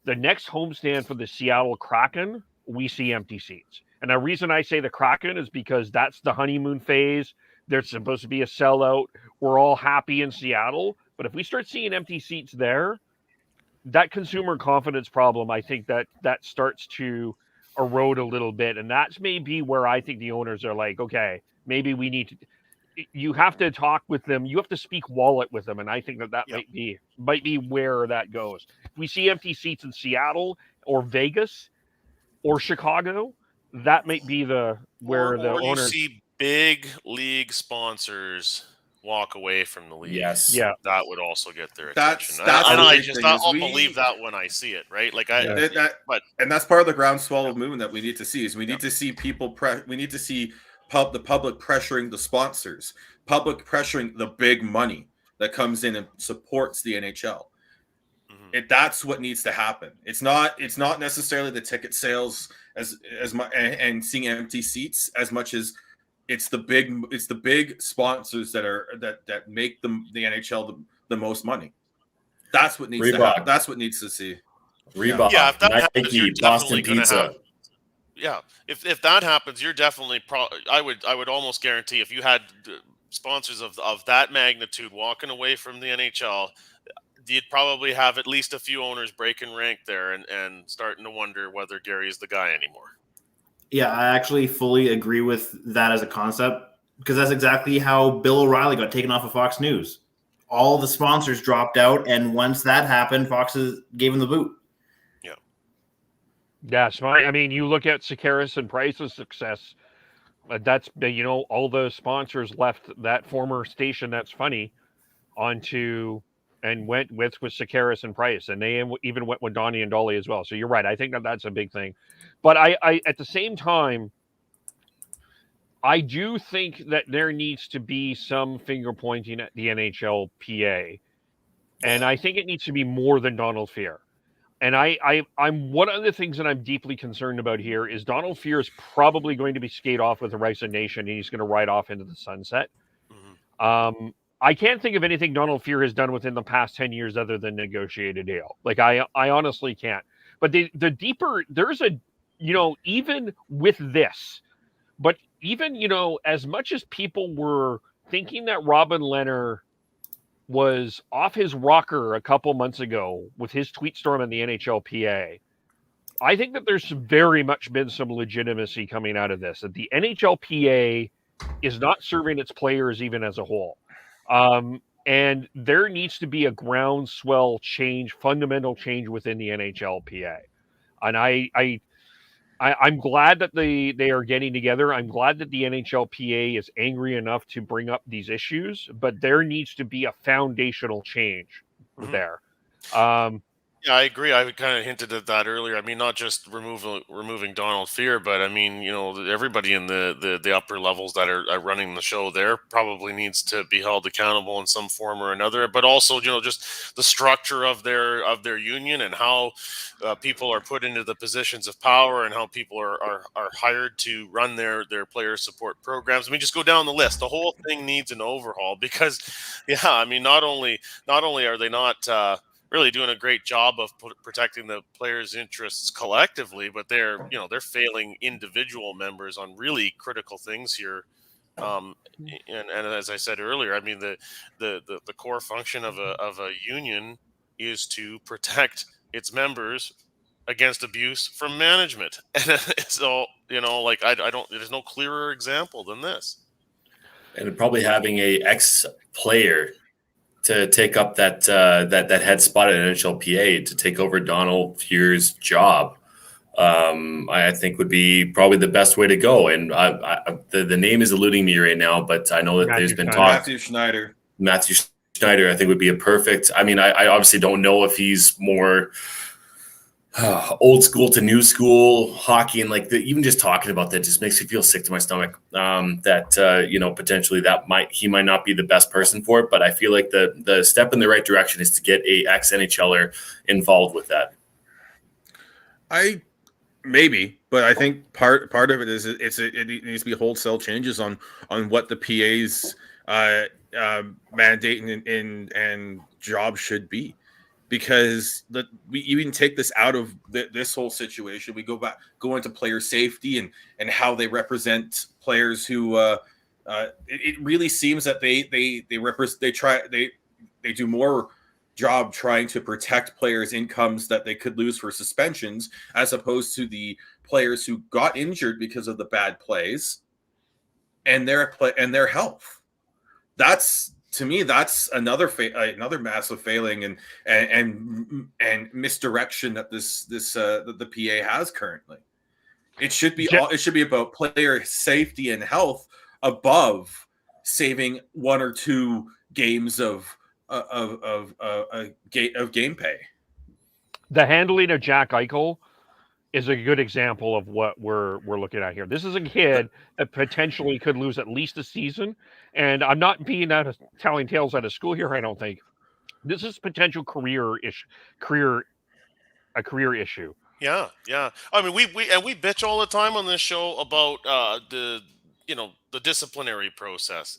the next homestand for the Seattle Kraken, we see empty seats. And the reason I say the Kraken is because that's the honeymoon phase. There's supposed to be a sellout. We're all happy in Seattle. But if we start seeing empty seats there, that consumer confidence problem, I think that starts to erode a little bit. And that's maybe where I think the owners are like, okay, maybe we need to, you have to talk with them. You have to speak wallet with them. And I think that might be where that goes. If we see empty seats in Seattle or Vegas or Chicago, that might be where the owners you see big league sponsors walk away from the league. Yes. Yeah. That would also get their That's attention. the I'll big thing believe that when I see it, right? Like and that's part of the groundswell of movement that we need to see is we need to see we need to see the public pressuring the sponsors, public pressuring the big money that comes in and supports the NHL. That's what needs to happen. It's not necessarily the ticket sales as much and seeing empty seats as much as it's the big sponsors that make the NHL the most that That's what needs to happen. That's what needs to see. Reebok, if that happens, Nike, Boston Pizza. If that happens, you're definitely I would almost guarantee if you had sponsors of that magnitude walking away from the NHL, you'd probably have at least a few owners breaking rank there and starting to wonder whether Gary's the guy anymore. Yeah, I actually fully agree with that as a concept because that's exactly how Bill O'Reilly got taken off of Fox News. All the sponsors dropped out, and once that happened, Fox gave him the boot. Yeah. That's fine. I mean, you look at Sakaris and Price's success. That's all the sponsors left that former station. That's funny onto. And went with Sakaris and Price, and they even went with Donnie and Dolly as well. So you're right. I think that's a big thing. But I at the same time, I do think that there needs to be some finger pointing at the NHLPA, and I think it needs to be more than Donald Fehr. And I'm one of the things that I'm deeply concerned about here is Donald Fehr is probably going to be skate off with the Rice Nation, and he's going to ride off into the sunset. I can't think of anything Donald Fehr has done within the past 10 years other than negotiate a deal. Like I honestly can't. But the deeper there's even with this, but even as much as people were thinking that Robin Lehner was off his rocker a couple months ago with his tweet storm in the NHLPA, I think that there's very much been some legitimacy coming out of this. That the NHLPA is not serving its players even as a whole. And there needs to be a groundswell change, fundamental change within the NHLPA. And I'm glad that they are getting together. I'm glad that the NHLPA is angry enough to bring up these issues, but there needs to be a foundational change there. Yeah, I agree. I kind of hinted at that earlier. I mean, not just removing Donald Fehr, but I mean, everybody in the upper levels that are running the show there probably needs to be held accountable in some form or another. But also, just the structure of their union and how people are put into the positions of power and how people are hired to run their player support programs. I mean, just go down the list. The whole thing needs an overhaul because, I mean, not only are they not really doing a great job of protecting the players' interests collectively, but they're failing individual members on really critical things here. And as I said earlier, I mean the core function of a union is to protect its members against abuse from management. And so there's no clearer example than this. And probably having a ex-player to take up that head spot at NHLPA to take over Donald Fehr's job I think would be probably the best way to go. And the name is eluding me right now, but I know that there's been talk. Matthew Schneider. Matthew Schneider, I think, would be a perfect. I mean, I obviously don't know if he's more old school to new school hockey, and like even just talking about that just makes me feel sick to my stomach. Potentially he might not be the best person for it, but I feel like the step in the right direction is to get a ex-NHLer involved with that. Maybe, but I think part of it is it needs to be wholesale changes on what the PA's mandate and job should be, because we even take this out of this whole situation. We go into player safety and how they represent players who it really seems that they do more job trying to protect players' incomes that they could lose for suspensions, as opposed to the players who got injured because of the bad plays and their health. That's, to me, that's another massive failing and misdirection that the PA has currently. It should be about player safety and health above saving one or two games of game pay. The handling of Jack Eichel is a good example of what we're looking at here. This is a kid that potentially could lose at least a season, and I'm not telling tales out of school here. I don't think this is potential career issue. Yeah. I mean, we bitch all the time on this show about the disciplinary process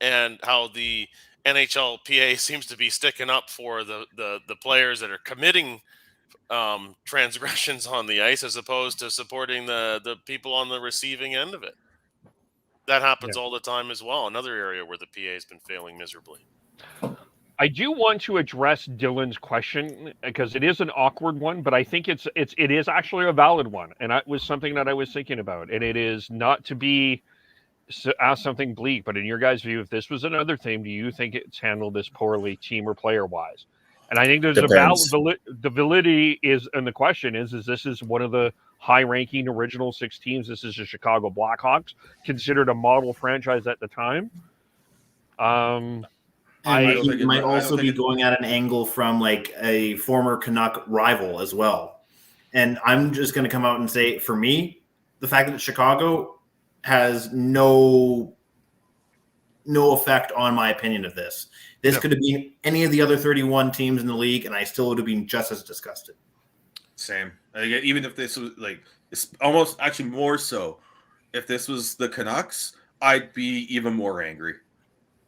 and how the NHLPA seems to be sticking up for the players that are committing transgressions on the ice, as opposed to supporting the people on the receiving end of it. That happens all the time as well. Another area where the PA has been failing miserably. I do want to address Dylan's question because it is an awkward one, but I think it is actually a valid one, and that was something that I was thinking about. And it is not to be ask something bleak, but in your guys' view, if this was another thing, do you think it's handled this poorly, team or player wise? And I think there's the validity is, and the question is this is one of the high-ranking original six teams. This is the Chicago Blackhawks, considered a model franchise at the time. He might also be going at an angle from like a former Canuck rival as well. And I'm just going to come out and say, for me, the fact that Chicago has no effect on my opinion of this. This could have been any of the other 31 teams in the league, and I still would have been just as disgusted. Same. Even if this was it's almost actually more so. If this was the Canucks, I'd be even more angry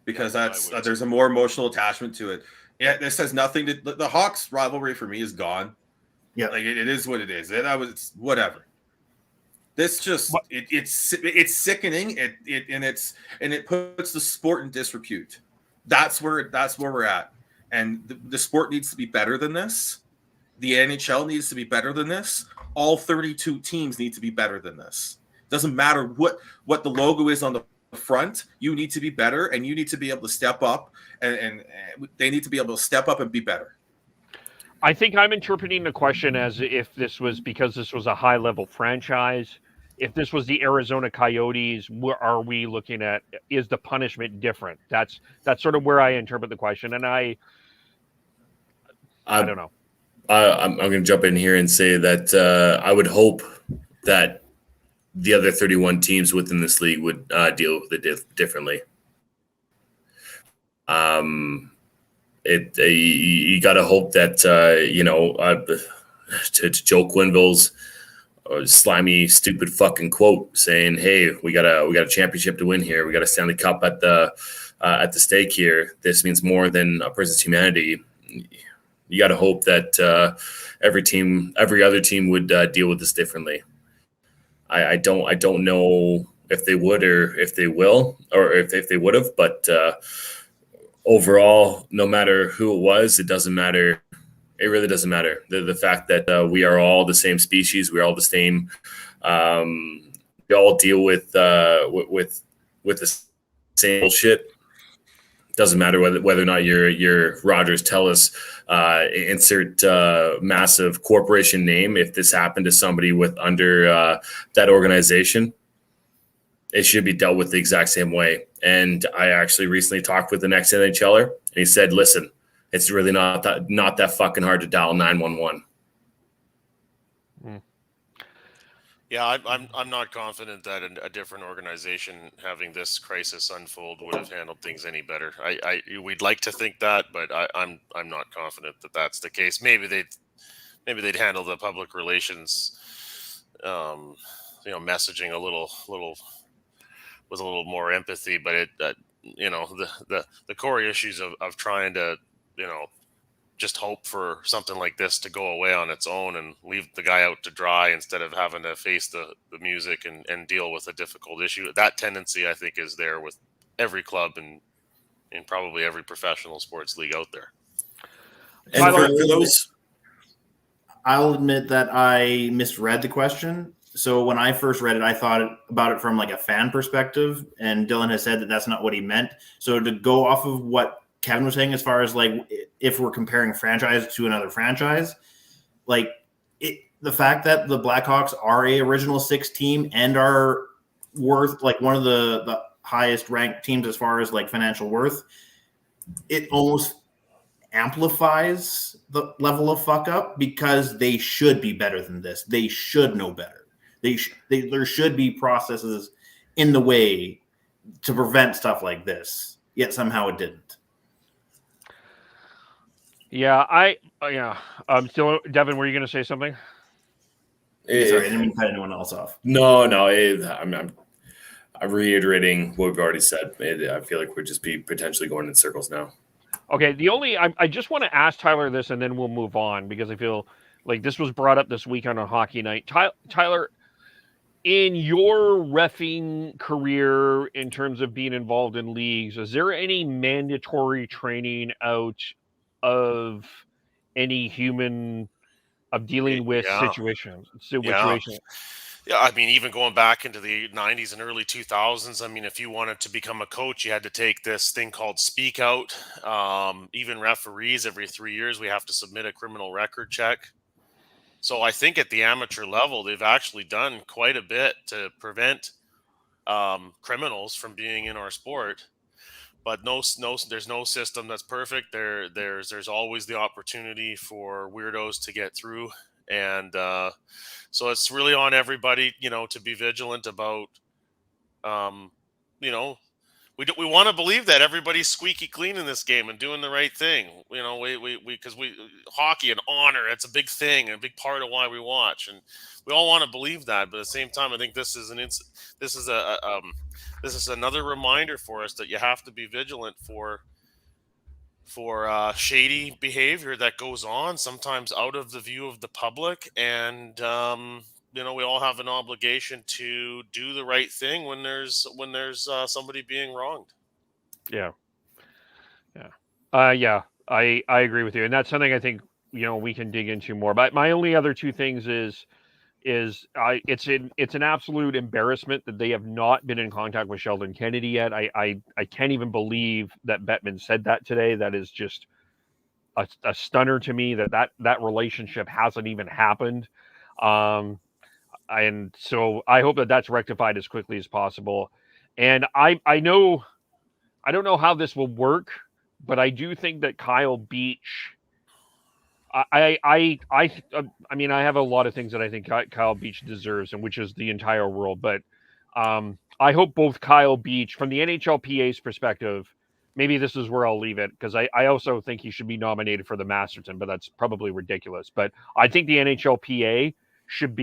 because there's a more emotional attachment to it. Yeah, this has nothing to. The Hawks rivalry for me is gone. Yeah, it is what it is. It's whatever. This just it's sickening. It puts the sport in disrepute. That's where we're at, and the sport needs to be better than this. The NHL needs to be better than this. All 32 teams need to be better than this. Doesn't matter what the logo is on the front. You need to be better, and you need to be able to step up, and they need to be able to step up and be better. I think I'm interpreting the question as if this was because this was a high-level franchise. If this was the Arizona Coyotes, what are we looking at? Is the punishment different? That's sort of where I interpret the question, and I don't know. I'm going to jump in here and say that I would hope that the other 31 teams within this league would deal with it differently. You got to hope that to Joe Quenneville's slimy, stupid fucking quote saying, "Hey, we got a championship to win here. We got a Stanley Cup at the stake here. This means more than a person's humanity." You got to hope that every other team would deal with this differently. I don't know if they would or if they will or if they would have, but overall, no matter who it was, it doesn't matter. It really doesn't matter. The fact that we are all the same species, we're all the same. We all deal with the same bullshit. Doesn't matter whether or not you're Rogers, Telus, insert massive corporation name. If this happened to somebody with under that organization, it should be dealt with the exact same way. And I actually recently talked with the next NHLer, and he said, "Listen, it's really not that fucking hard to dial 911." Yeah, I'm not confident that a different organization having this crisis unfold would have handled things any better. We'd like to think that, but I'm not confident that that's the case. Maybe they'd handle the public relations, messaging a little with a little more empathy. But the core issues of trying to just hope for something like this to go away on its own and leave the guy out to dry instead of having to face the music and deal with a difficult issue. That tendency, I think, is there with every club and probably every professional sports league out there. And for those, I'll admit that I misread the question. So when I first read it, I thought about it from like a fan perspective, and Dylan has said that that's not what he meant. So to go off of what Kevin was saying, as far as like if we're comparing franchise to another franchise, like the fact that the Blackhawks are a original six team and are worth like one of the highest ranked teams as far as like financial worth, it almost amplifies the level of fuck up because they should be better than this. They should know better. There should be processes in the way to prevent stuff like this, yet somehow it didn't. Yeah, still, Devin, were you going to say something? Sorry, I didn't mean to cut anyone else off. No, I'm reiterating what we've already said. I feel like we'd just be potentially going in circles now. Okay, I just want to ask Tyler this, and then we'll move on, because I feel like this was brought up this weekend on Hockey Night. Tyler, in your reffing career, in terms of being involved in leagues, is there any mandatory training out of any human of dealing with situations? Yeah, I mean, even going back into the 90s and early 2000s, I mean, if you wanted to become a coach, you had to take this thing called Speak Out. Even referees, every 3 years, we have to submit a criminal record check. So I think at the amateur level, they've actually done quite a bit to prevent criminals from being in our sport. But there's no system that's perfect. There's always the opportunity for weirdos to get through, and so it's really on everybody, to be vigilant about, we want to believe that everybody's squeaky clean in this game and doing the right thing. Because hockey and honor, it's a big thing and a big part of why we watch, and we all want to believe that. But at the same time, I think this is another reminder for us that you have to be vigilant for shady behavior that goes on, sometimes out of the view of the public, and we all have an obligation to do the right thing when there's somebody being wronged. I agree with you, and that's something I think we can dig into more. But my only other two things is it's an absolute embarrassment that they have not been in contact with Sheldon Kennedy yet. I can't even believe that Bettman said that today. That is just a stunner to me that relationship hasn't even happened. And so I hope that that's rectified as quickly as possible. And I don't know how this will work, but I do think that Kyle Beach, I mean, I have a lot of things that I think Kyle Beach deserves, and which is the entire world. But I hope both Kyle Beach, from the NHLPA's perspective, maybe this is where I'll leave it, because I also think he should be nominated for the Masterton, but that's probably ridiculous. But I think the NHLPA should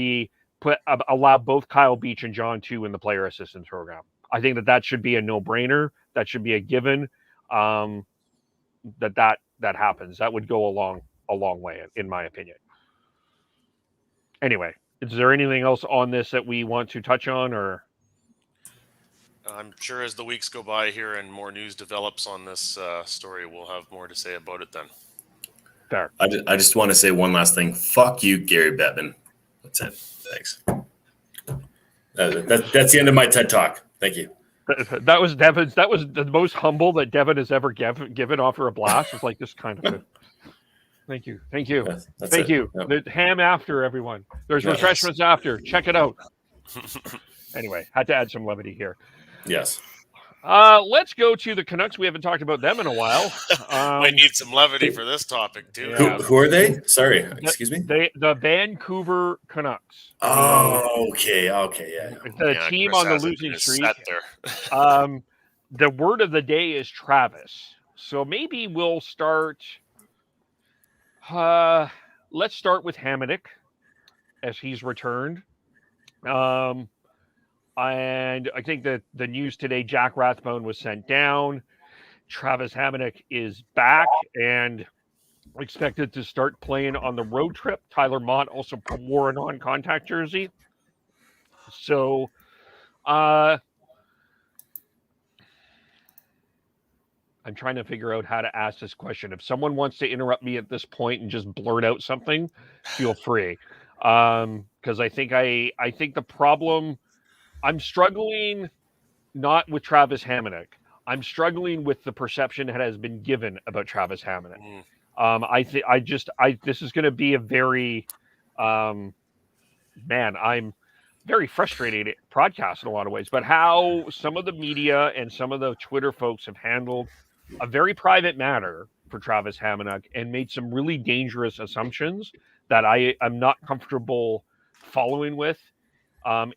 allow both Kyle Beach and John Tu in the player assistance program. I think that should be a no-brainer. That should be a given. That happens. That would go a long way, in my opinion. Anyway, is there anything else on this that we want to touch on, or? I'm sure as the weeks go by here and more news develops on this story, we'll have more to say about it then. Fair. I just want to say one last thing. Fuck you, Gary Bettman. That's it. Thanks. That's the end of my TED Talk. Thank you. That was Devin's. That was the most humble that Devin has ever given off for a blast. It's like this kind of. Thank you. Thank It. you. Yep. The ham after, everyone. There's Yes. refreshments after. Check it out. Anyway, had to add some levity here. Yes. Let's go to the Canucks. We haven't talked about them in a while. Might need some levity for this topic too. Yeah. Who are they? Sorry, excuse me. The Vancouver Canucks. Oh, okay, yeah. The Yeah, team Chris on the has it losing in his streak. set there. The word of the day is Travis. So maybe we'll start. Let's start with Hamonic as he's returned. And I think that the news today, Jack Rathbone was sent down. Travis Hamonic is back and expected to start playing on the road trip. Tyler Mott also wore a non-contact jersey. So, I'm trying to figure out how to ask this question. If someone wants to interrupt me at this point and just blurt out something, feel free. Because I think the problem, I'm struggling not with Travis Hamonic. I'm struggling with the perception that has been given about Travis Hamonic. This is going to be a very, I'm very frustrated podcast in a lot of ways, but how some of the media and some of the Twitter folks have handled a very private matter for Travis Hamonic and made some really dangerous assumptions that I'm not comfortable following with.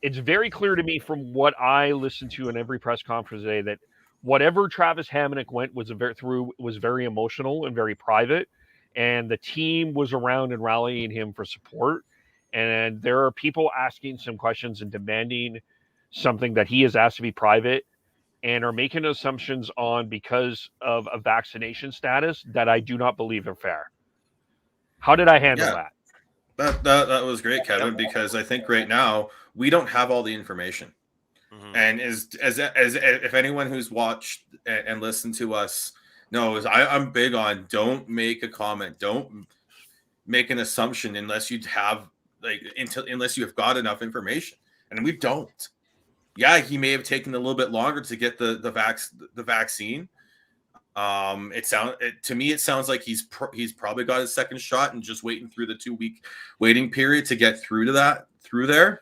It's very clear to me from what I listened to in every press conference today that whatever Travis Hamonic went was very emotional and very private, and the team was around and rallying him for support. And there are people asking some questions and demanding something that he has asked to be private and are making assumptions on because of a vaccination status that I do not believe are fair. How did I handle that? That was great, Kevin, because I think right now we don't have all the information. Mm-hmm. And as if anyone who's watched and listened to us knows, I'm big on don't make a comment, don't make an assumption unless you have unless you have got enough information, and we don't. Yeah, he may have taken a little bit longer to get the vaccine. To me it sounds like he's probably got his second shot and just waiting through the 2-week waiting period to get through there.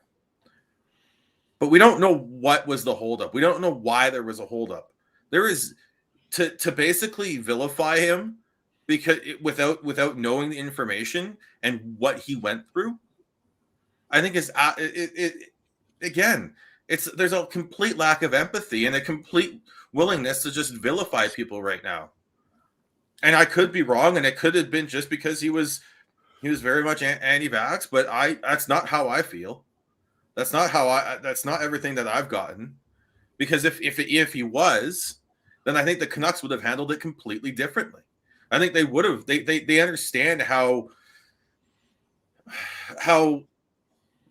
But we don't know what was the holdup. We don't know why there was a holdup. There is to basically vilify him because without knowing the information and what he went through. I think there's a complete lack of empathy and a complete willingness to just vilify people right now. And I could be wrong, and it could have been just because he was very much anti-vax, but that's not how I feel. That's not everything that I've gotten. Because if he was, then I think the Canucks would have handled it completely differently. I think they would have. They understand how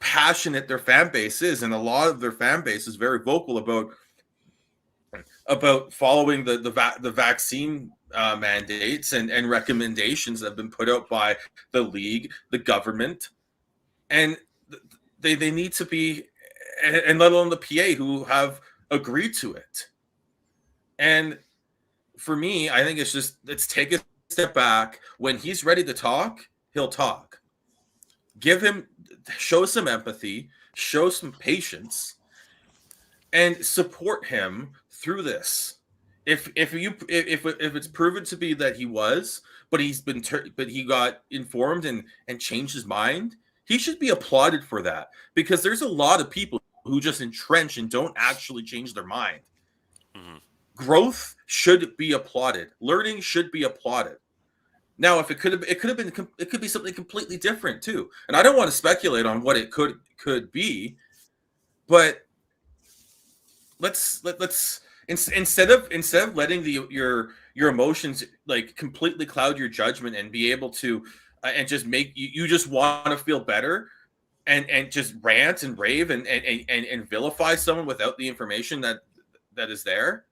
passionate their fan base is, and a lot of their fan base is very vocal about following the vaccine mandates and recommendations that have been put out by the league, the government, and they need to be, and let alone the PA who have agreed to it. And for me, I think let's take a step back. When he's ready to talk, he'll talk. Show some empathy, show some patience, and support him through this. If it's proven to be that he was, but he got informed and changed his mind, he should be applauded for that, because there's a lot of people who just entrench and don't actually change their mind. Mm-hmm. Growth should be applauded. Learning should be applauded. Now, if it could be something completely different too. And I don't want to speculate on what it could be, but let's instead of letting your emotions like completely cloud your judgment and be able to and just make you just want to feel better and just rant and rave and vilify someone without the information that is there.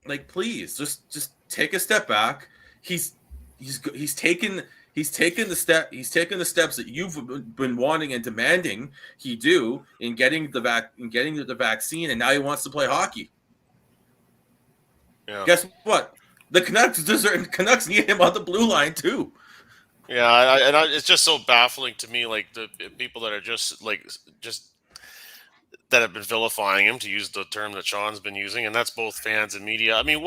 Like, please just take a step back. He's taken the steps that you've been wanting and demanding he do in getting the vaccine, and now he wants to play hockey. Yeah. Guess what? The Canucks need him on the blue line too. Yeah, it's just so baffling to me, like the people that are just that have been vilifying him, to use the term that Sean's been using, and that's both fans and media. I mean,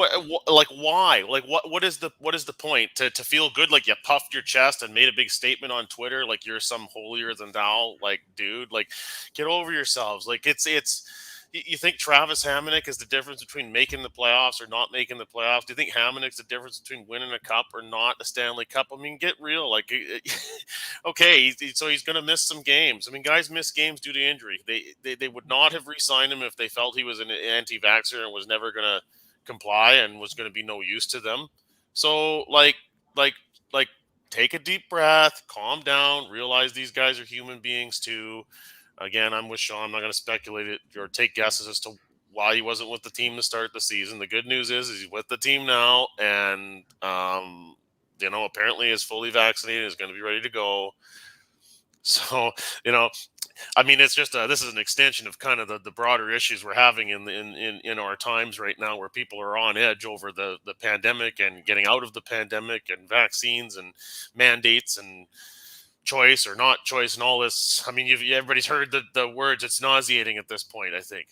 like why? Like what is the point to feel good? Like you puffed your chest and made a big statement on Twitter, like you're some holier than thou, like dude, like get over yourselves. Like it's. You think Travis Hamonic is the difference between making the playoffs or not making the playoffs? Do you think Hamonic's the difference between winning a cup or not a Stanley Cup? I mean, get real. Like, okay, so he's going to miss some games. I mean, guys miss games due to injury. They would not have re-signed him if they felt he was an anti-vaxxer and was never going to comply and was going to be no use to them. So, like, take a deep breath, calm down, realize these guys are human beings too. Again, I'm with Sean. I'm not going to speculate it or take guesses as to why he wasn't with the team to start the season. The good news is he's with the team now, and apparently is fully vaccinated, is going to be ready to go. So, I mean, it's just this is an extension of kind of the broader issues we're having in our times right now, where people are on edge over the pandemic and getting out of the pandemic and vaccines and mandates and choice or not choice and all this. I mean, everybody's heard the words. It's nauseating at this point, I think.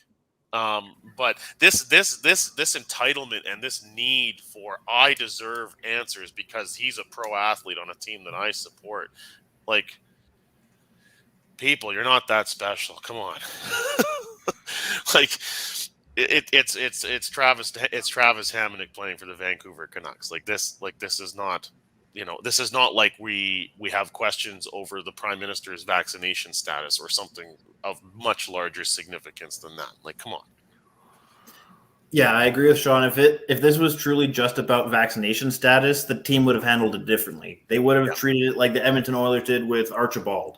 But this entitlement and this need for I deserve answers because he's a pro athlete on a team that I support. Like, people, you're not that special. Come on. Like, it's Travis Hamonic playing for the Vancouver Canucks. This is not. This is not like we have questions over the Prime Minister's vaccination status or something of much larger significance than that. Like, come on. Yeah, I agree with Sean. If this was truly just about vaccination status, the team would have handled it differently. They would have treated it like the Edmonton Oilers did with Archibald.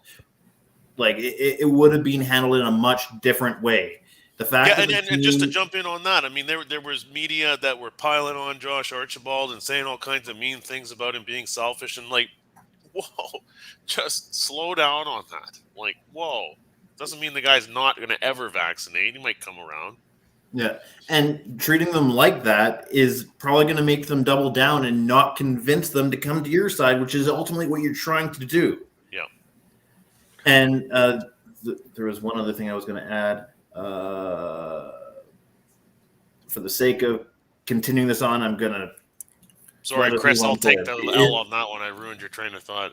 Like, it would have been handled in a much different way. The fact and just to jump in on that, I mean, there was media that were piling on Josh Archibald and saying all kinds of mean things about him being selfish, and like, whoa, just slow down on that. Like, whoa, doesn't mean the guy's not going to ever vaccinate. He might come around. Yeah, and treating them like that is probably going to make them double down and not convince them to come to your side, which is ultimately what you're trying to do. Yeah. And there was one other thing I was going to add. For the sake of continuing this on, I'm gonna. Sorry, Chris. I'll take the L on that one. I ruined your train of thought.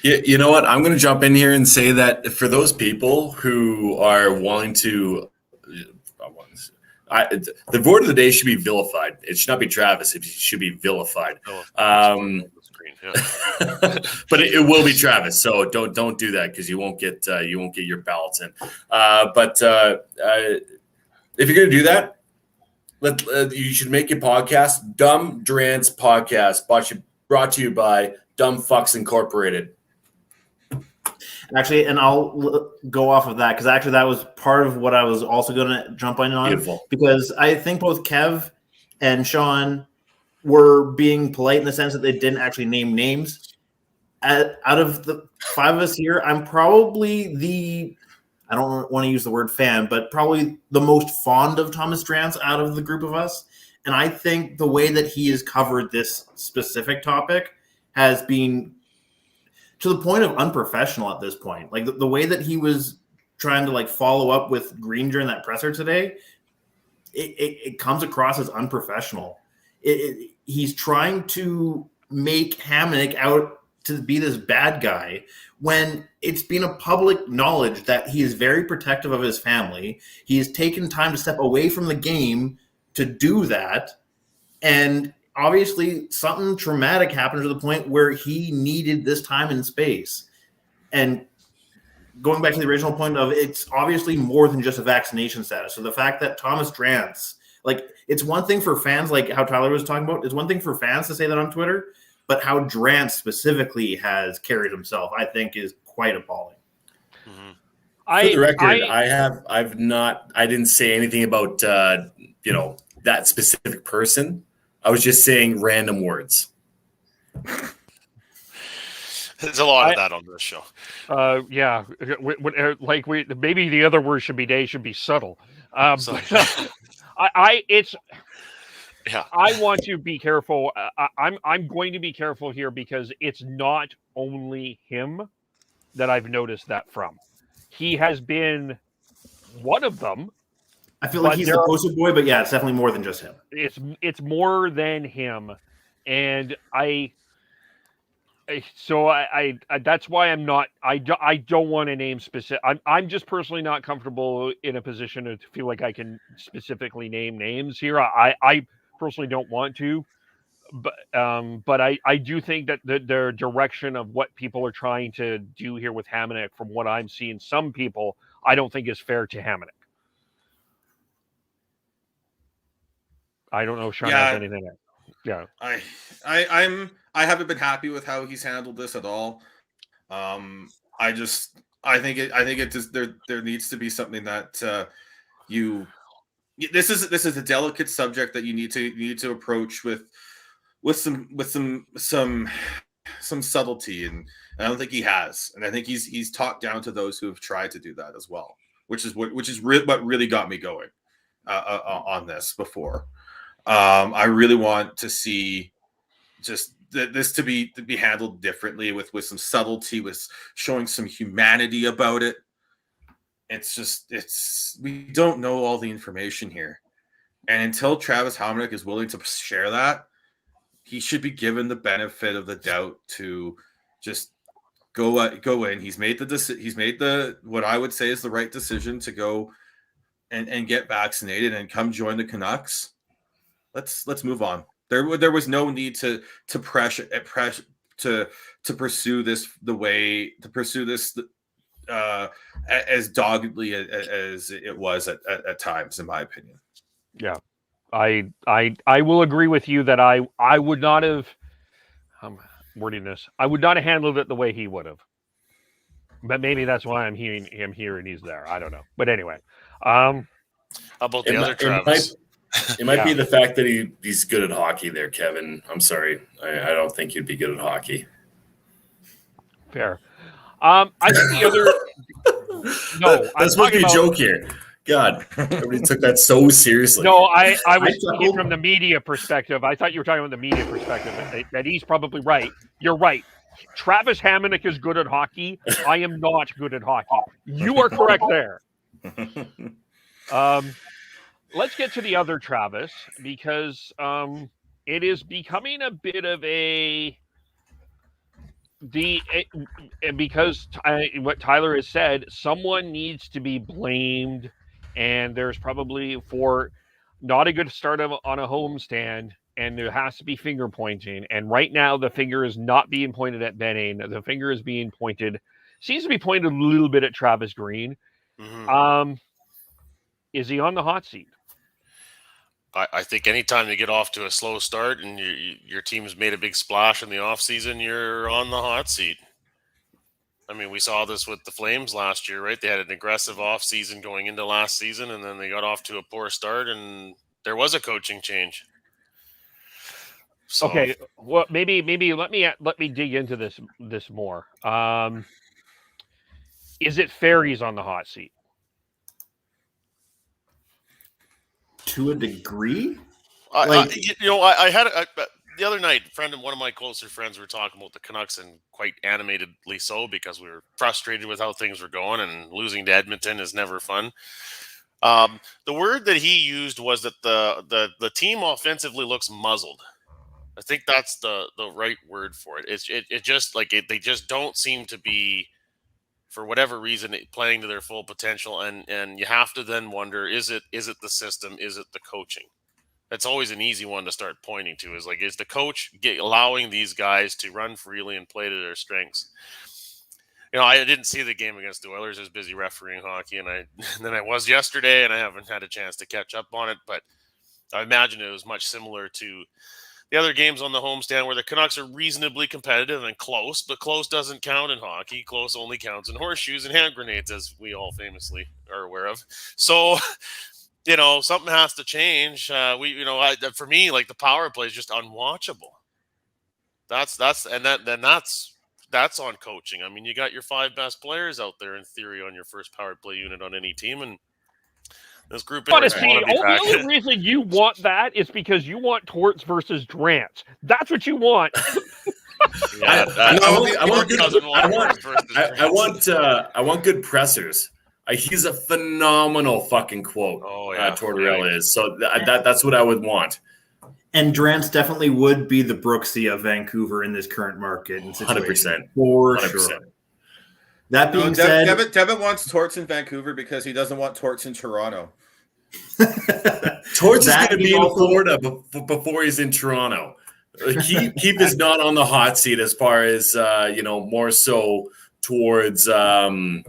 You know what? I'm going to jump in here and say that for those people who are wanting to, the word of the day should be vilified. It should not be Travis. It should be vilified. But it will be Travis. So don't do that because you won't get your ballots in. But if you're going to do that, you should make your podcast Dumb Drance Podcast, brought to you by Dumb Fucks Incorporated. Actually, and I'll go off of that because actually that was part of what I was also going to jump on. Beautiful. Because I think both Kev and Sean were being polite in the sense that they didn't actually name names. Out of the five of us here, I'm probably I don't want to use the word fan, but probably the most fond of Thomas Drance out of the group of us. And I think the way that he has covered this specific topic has been to the point of unprofessional at this point. Like the way that he was trying to follow up with Green during that presser today, it comes across as unprofessional. He's trying to make Hamonic out to be this bad guy when it's been a public knowledge that he is very protective of his family. He has taken time to step away from the game to do that. And obviously something traumatic happened to the point where he needed this time and space. And going back to the original point of it's obviously more than just a vaccination status. So the fact that Thomas Drance, it's one thing for fans, like how Tyler was talking about, it's one thing for fans to say that on Twitter, but how Drance specifically has carried himself, I think, is quite appalling. Mm-hmm. For the record, I didn't say anything about, that specific person. I was just saying random words. There's a lot of that on this show. Yeah. Maybe the other word should be subtle. Yeah. I want to be careful. I'm going to be careful here because it's not only him that I've noticed that from. He has been one of them. I feel like he's the poster boy, but yeah, it's definitely more than just him. It's more than him, and that's why I'm not. I don't want to name specific. I'm just personally not comfortable in a position to feel like I can specifically name names here. I personally don't want to, but I do think that the direction of what people are trying to do here with Hamonic, from what I'm seeing, some people I don't think is fair to Hamonic. I don't know if Sean has anything else. Yeah. I haven't been happy with how he's handled this at all. I think it just there needs to be something that this is a delicate subject that you need to approach with some subtlety, and I don't think he has, and I think he's talked down to those who have tried to do that as well, which is what really got me going on this before. I really want to see just this to be handled differently with some subtlety, with showing some humanity about it. We don't know all the information here, and until Travis Hamonic is willing to share that, he should be given the benefit of the doubt to just go in. He's made the what I would say is the right decision to go and get vaccinated and come join the Canucks. Let's move on. There was no need to pursue this as doggedly as it was at times, in my opinion. Yeah, I will agree with you that I would not have. Wording this, I would not have handled it the way he would have. But maybe that's why I'm hearing him here and he's there. I don't know. But anyway, how about the other Travis? It might be the fact that he's good at hockey there, Kevin. I'm sorry. I don't think you'd be good at hockey. Fair. I think the other... No. That's supposed to be a joke here. God, everybody took that so seriously. No, I was thinking from the media perspective. I thought you were talking about the media perspective, that he's probably right. You're right. Travis Hamonic is good at hockey. I am not good at hockey. You are correct there. Let's get to the other Travis, because it is becoming a bit of because what Tyler has said, someone needs to be blamed, and there's probably for not a good start on a homestand, and there has to be finger pointing. And right now, the finger is not being pointed at Benning. The finger is being seems to be pointed a little bit at Travis Green. Mm-hmm. Is he on the hot seat? I think anytime you get off to a slow start and your team's made a big splash in the offseason, you're on the hot seat. I mean, we saw this with the Flames last year, right? They had an aggressive offseason going into last season, and then they got off to a poor start, and there was a coaching change. So, okay, well, maybe let me dig into this more. Is it fair he's on the hot seat? To a degree? I had the other night, one of my closer friends were talking about the Canucks, and quite animatedly so, because we were frustrated with how things were going, and losing to Edmonton is never fun. The word that he used was that the team offensively looks muzzled. I think that's the right word for it. It just like they just don't seem to be, for whatever reason, playing to their full potential, and you have to then wonder, is it the system, is it the coaching? That's always an easy one to start pointing to, is the coach allowing these guys to run freely and play to their strengths? I didn't see the game against the Oilers. I was busy refereeing hockey, and then I was yesterday, and I haven't had a chance to catch up on it, but I imagine it was much similar to the other games on the homestand, where the Canucks are reasonably competitive and close, but close doesn't count in hockey. Close only counts in horseshoes and hand grenades, as we all famously are aware of. So, something has to change. For me, the power play is just unwatchable. That's on coaching. I mean, you got your 5 best players out there in theory on your first power play unit on any team, and This group Honestly, want to be the back. only reason you want that is because you want Torts versus Drance. That's what you want. Yeah, I want good pressers. He's a phenomenal fucking quote. Oh yeah, Tortorella is. So that's what I would want. And Drance definitely would be the Brooksy of Vancouver in this current market and situation. 100%. For 100%. sure. That being said, Devin wants Torts in Vancouver because he doesn't want Torts in Toronto. Torts is going to be in Florida before he's in Toronto. Keep is not on the hot seat as far as more so towards Green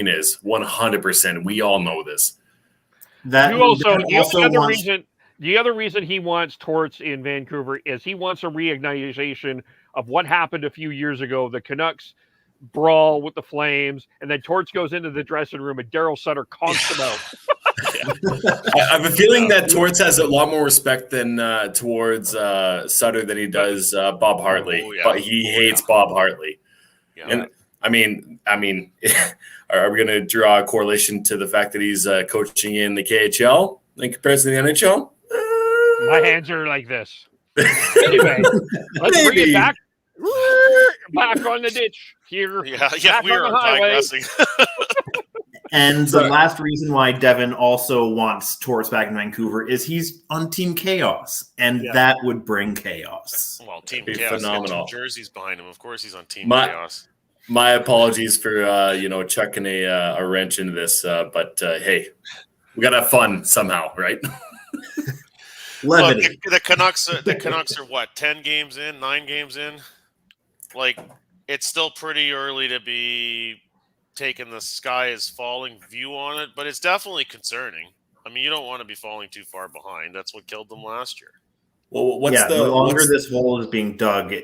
is 100%. We all know this. The other reason he wants Torts in Vancouver is he wants a reignition of what happened a few years ago. The Canucks brawl with the Flames, and then Torts goes into the dressing room and Daryl Sutter conks him out. I have a feeling that Torts has a lot more respect than towards Sutter than he does Bob Hartley. Oh, yeah. But he hates Bob Hartley. Yeah. And I mean, are we going to draw a correlation to the fact that he's coaching in the KHL in comparison to the NHL? My hands are like this. Anyway, let's bring it back on the ditch here. Yeah, we are digressing. And the last reason why Devin also wants Torts back in Vancouver is he's on Team Chaos, and that would bring chaos. Well, Team Chaos, phenomenal. Jerseys behind him. Of course, he's on Team Chaos. My apologies for chucking a wrench into this, but hey, we gotta have fun somehow, right? Look, the Canucks are what, 10 games in, 9 games in? Like, it's still pretty early to be taking the sky is falling view on it, but it's definitely concerning. I mean, you don't want to be falling too far behind. That's what killed them last year. Well, the longer this hole is being dug,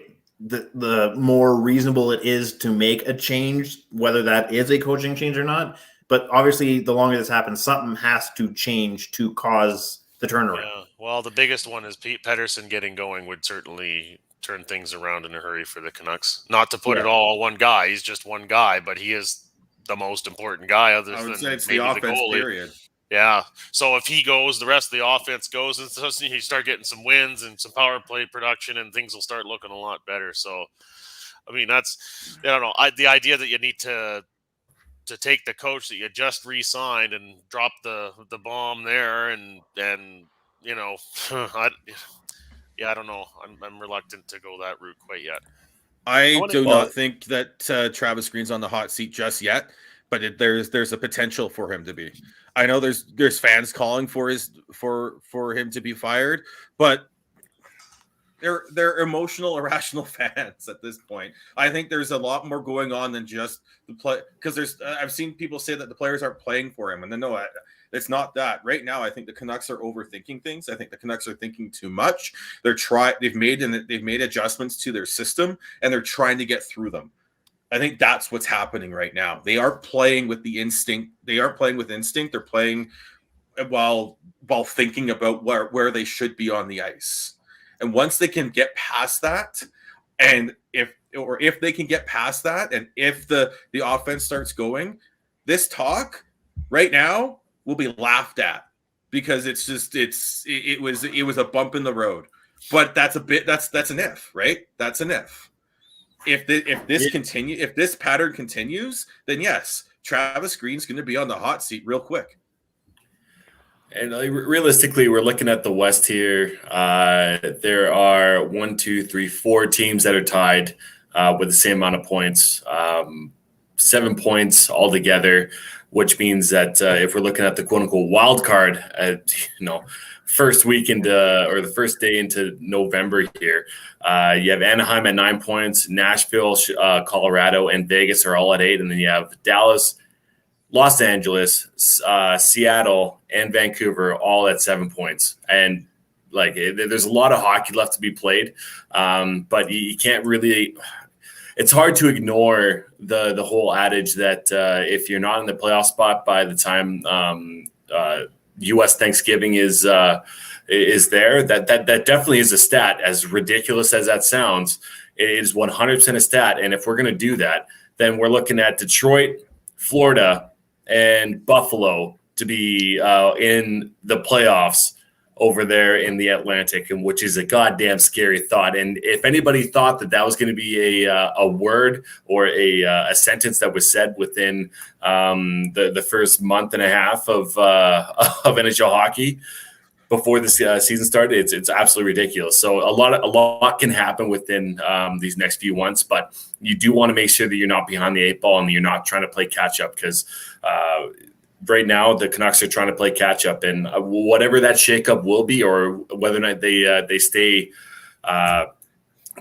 the more reasonable it is to make a change, whether that is a coaching change or not. But obviously, the longer this happens, something has to change to cause the turnaround. Yeah. Well, the biggest one is Pete Pedersen getting going would certainly turn things around in a hurry for the Canucks. Not to put it all on one guy. He's just one guy, but he is the most important guy other than it's maybe the offense, goalie. period. Yeah. So if he goes, the rest of the offense goes, and so you start getting some wins and some power play production, and things will start looking a lot better. So, I mean, that's, I don't know. The idea that you need to take the coach that you just re-signed and drop the bomb there, and I don't know. I'm reluctant to go that route quite yet. I do not think that Travis Green's on the hot seat just yet, but there's a potential for him to be. I know there's fans calling for him to be fired, but they're emotional, irrational fans at this point. I think there's a lot more going on than just the play, because I've seen people say that the players aren't playing for him, and then no, it's not that. Right now, I think the Canucks are overthinking things. I think the Canucks are thinking too much. They've made adjustments to their system, and they're trying to get through them. I think that's what's happening right now. They aren't playing with the instinct. They aren't playing with instinct. They're playing while thinking about where they should be on the ice. And once they can get past that, and if they can get past that, and if the offense starts going, this talk right now will be laughed at, because it was a bump in the road. But that's an if, right? That's an if. If this pattern continues, then yes, Travis Green's going to be on the hot seat real quick. And realistically, we're looking at the West here. There are 4 teams that are tied with the same amount of points, 7 points altogether, which means that if we're looking at the quote unquote wild card, first week or the first day into November here, you have Anaheim at 9 points, Nashville, Colorado, and Vegas are all at 8, and then you have Dallas, Los Angeles, Seattle, and Vancouver all at 7 points. And there's a lot of hockey left to be played, but you can't really. It's hard to ignore the whole adage that if you're not in the playoff spot by the time U.S. Thanksgiving is there, that definitely is a stat. As ridiculous as that sounds, it is 100% a stat. And if we're going to do that, then we're looking at Detroit, Florida, and Buffalo to be in the playoffs over there in the Atlantic, and which is a goddamn scary thought. And if anybody thought that was going to be a word or a sentence that was said within the first month and a half of NHL hockey before the season started, it's absolutely ridiculous. So a lot can happen within these next few months, but you do want to make sure that you're not behind the eight ball and you're not trying to play catch up, because right now the Canucks are trying to play catch up, and whatever that shakeup will be, or whether or not they stay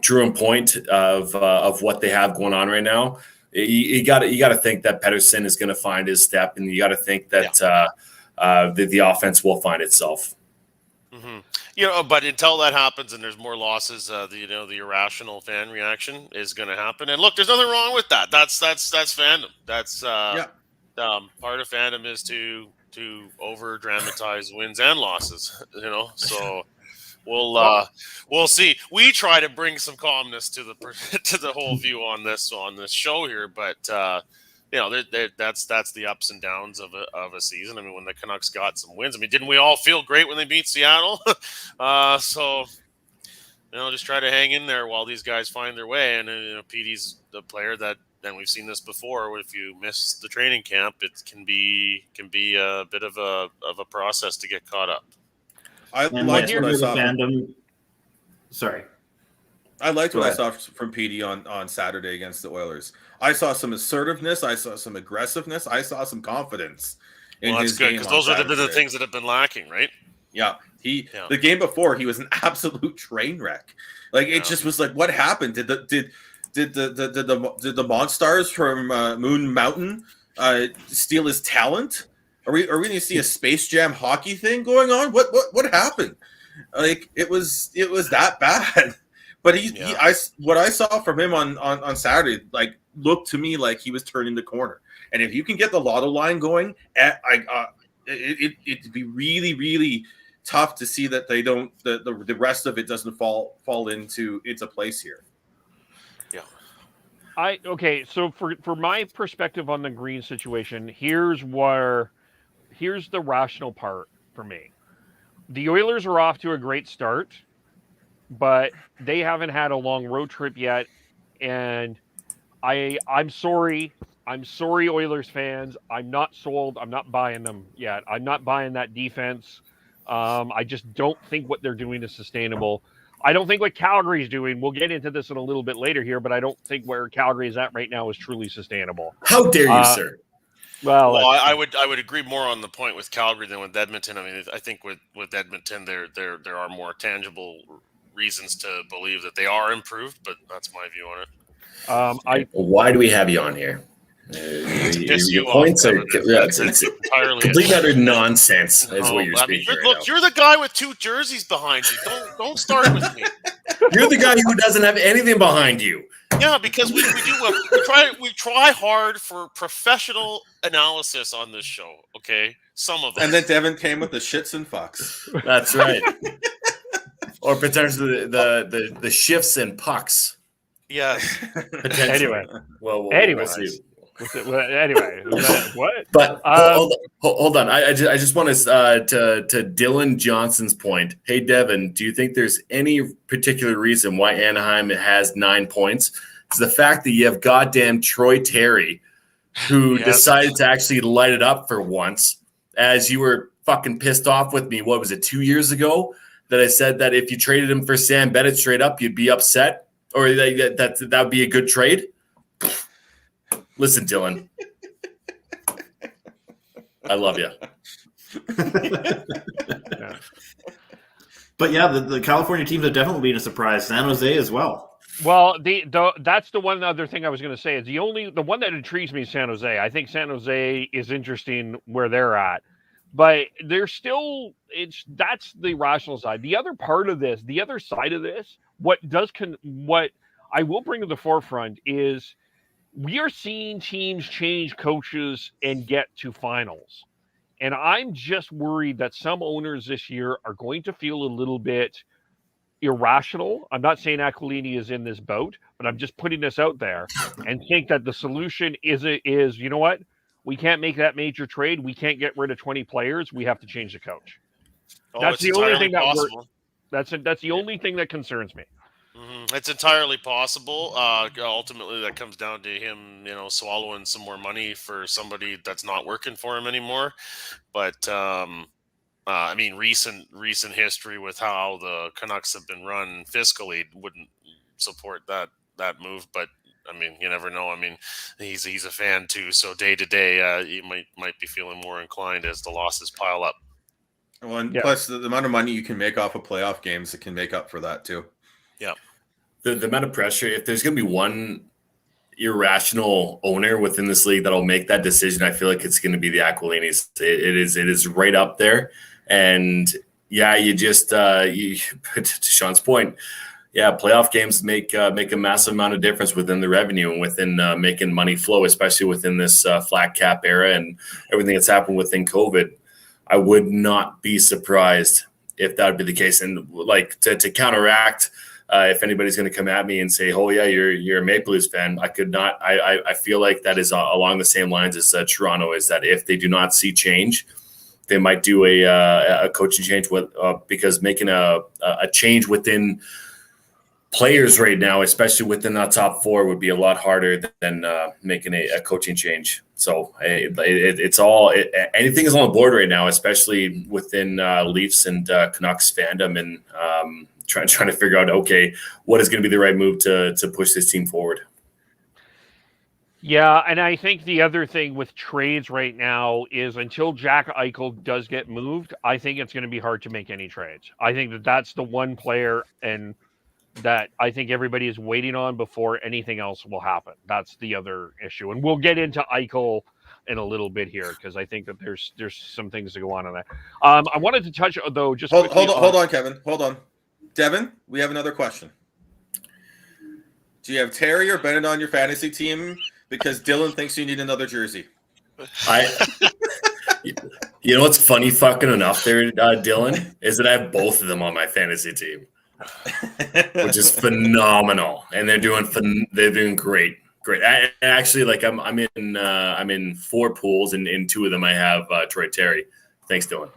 true in point of what they have going on right now, you got to think that Pettersson is going to find his step, and you got to think that the offense will find itself. Mm-hmm. But until that happens and there's more losses, the irrational fan reaction is going to happen. And look, there's nothing wrong with that. That's fandom. That's part of fandom is to over dramatize wins and losses. So we'll see. We try to bring some calmness to the whole view on this show here, but that's the ups and downs of a season. I mean, when the Canucks got some wins, I mean, didn't we all feel great when they beat Seattle? So just try to hang in there while these guys find their way. And Petey's the player that. And we've seen this before. If you miss the training camp, it can be a bit of a process to get caught up. I liked what I saw. I liked what I saw from Petey on Saturday against the Oilers. I saw some assertiveness. I saw some aggressiveness. I saw some confidence. That's good, because those are the things that have been lacking, right? Yeah. The game before, he was an absolute train wreck. Like it just was like, what happened? Did the Monstars from Moon Mountain steal his talent? Are we going to see a Space Jam hockey thing going on? What happened? Like it was that bad. But what I saw from him on Saturday, like looked to me like he was turning the corner. And if you can get the lotto line going, it'd be really, really tough to see that they don't the rest of it doesn't fall into place here. So for my perspective on the Green situation, here's the rational part for me. The Oilers are off to a great start, but they haven't had a long road trip yet, and I'm sorry, Oilers fans. I'm not sold. I'm not buying them yet. I'm not buying that defense. I just don't think what they're doing is sustainable. I don't think what Calgary's doing, we'll get into this in a little bit later here, but I don't think where Calgary is at right now is truly sustainable. How dare you, sir? Well, I would agree more on the point with Calgary than with Edmonton. I mean, I think with Edmonton, there are more tangible reasons to believe that they are improved, but that's my view on it. Why do we have you on here? Your points are it's entirely complete utter nonsense. Is what you're speaking. Look, you're the guy with two jerseys behind you. Don't start with me. You're the guy who doesn't have anything behind you. Yeah, because we try hard for professional analysis on this show. Okay, some of them. And then Devin came with the shits and fucks. That's right. Or potentially the shifts and pucks. Yeah. Anyway. We'll see. Anyway, what? But hold on. I just want to Dylan Johnson's point. Hey, Devin, do you think there's any particular reason why Anaheim has 9 points? It's the fact that you have goddamn Troy Terry, who decided to actually light it up for once, as you were fucking pissed off with me. What was it, 2 years ago, that I said that if you traded him for Sam Bennett straight up, you'd be upset, or that would be a good trade? Listen, Dylan, I love you. But yeah, the California teams have definitely been a surprise. San Jose as well. Well, that's the one other thing I was going to say is the one that intrigues me is San Jose. I think San Jose is interesting where they're at, but they're still that's the rational side. The other part of this, the other side of this, what I will bring to the forefront is we are seeing teams change coaches and get to finals. And I'm just worried that some owners this year are going to feel a little bit irrational. I'm not saying Aquilini is in this boat, but I'm just putting this out there and think that the solution is you know what? we can't make that major trade. We can't get rid of 20 players. We have to change the coach. Oh, That's it's the only entirely thing that possible. that's the only thing that concerns me. It's entirely possible. Ultimately, that comes down to him, swallowing some more money for somebody that's not working for him anymore. But I mean, recent history with how the Canucks have been run fiscally wouldn't support that move. But I mean, you never know. I mean, he's a fan too, so day to day, you might be feeling more inclined as the losses pile up. Well, and plus the amount of money you can make off of playoff games, it can make up for that too. Yeah. The amount of pressure, if there's going to be one irrational owner within this league that'll make that decision, I feel like it's going to be the Aquilinis. It is right up there. And yeah, you just, to Sean's point, yeah, playoff games make a massive amount of difference within the revenue and within making money flow, especially within this flat cap era and everything that's happened within COVID. I would not be surprised if that would be the case. And like to counteract, if anybody's going to come at me and say, "Oh yeah, you're a Maple Leafs fan," I could not. I feel like that is along the same lines as Toronto. Is that if they do not see change, they might do a coaching change with because making a change within players right now, especially within that top four, would be a lot harder than making a coaching change. So it's all anything is on the board right now, especially within Leafs and Canucks fandom, and trying to figure out, okay, what is going to be the right move to push this team forward. Yeah, and I think the other thing with trades right now is until Jack Eichel does get moved, I think it's going to be hard to make any trades. I think that's the one player and that I think everybody is waiting on before anything else will happen. That's the other issue. And we'll get into Eichel in a little bit here because I think that there's some things to go on that. I wanted to touch, though, just hold on, Kevin. Hold on. Devin, we have another question. Do you have Terry or Bennett on your fantasy team because Dylan thinks you need another jersey? You know what's funny fucking enough there, Dylan, is that I have both of them on my fantasy team. Which is phenomenal, and they're doing great. Actually, like I'm in 4 pools, and in 2 of them I have Troy Terry. Thanks, Dylan.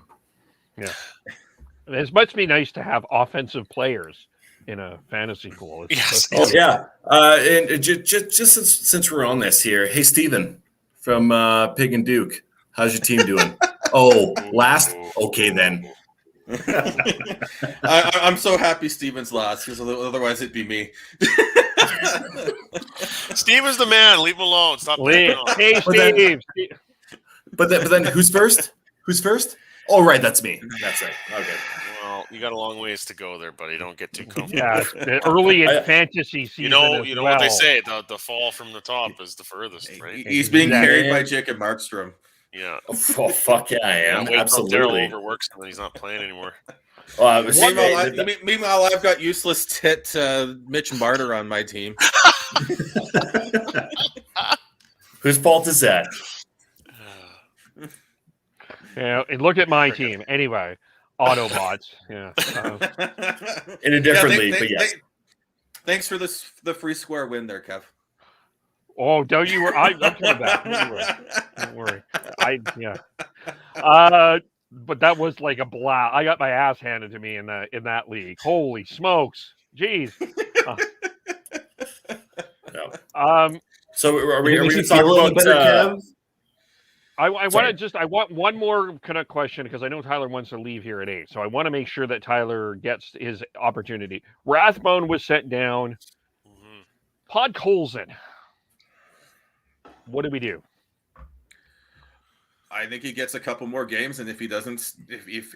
Yeah, it must be nice to have offensive players in a fantasy pool. Yes. Oh yeah. And just since we're on this here, hey Steven from Pig and Duke, how's your team doing? Oh, last. Okay then. I'm so happy Steven's last because otherwise it'd be me. Steven's the man. Leave him alone. Stop. Hey, Steve. But then who's first? Who's first? Oh, right, that's me. That's it. Okay. Well, you got a long ways to go there, buddy. Don't get too comfortable. Yeah, early in fantasy season. You know what they say. The fall from the top is the furthest, right? He's being carried by Jacob Markstrom. Yeah. Oh fuck yeah, I am. Absolutely. Overworks and he's not playing anymore. Meanwhile, I've got useless tit Mitch Martyr on my team. Whose fault is that? Yeah, and look at my team. Anyway, Autobots. Yeah. In a different league, but yes. Thanks for the free square win there, Kev. Oh, don't you worry. I'm coming back. Don't worry. But that was like a blast. I got my ass handed to me in that league. Holy smokes. Jeez. No. So are we going to talk about Kev? I want one more kind of question because I know Tyler wants to leave here at 8. So I want to make sure that Tyler gets his opportunity. Rathbone was sent down. Podkolzin. What do we do? I think he gets a couple more games, and if he doesn't, if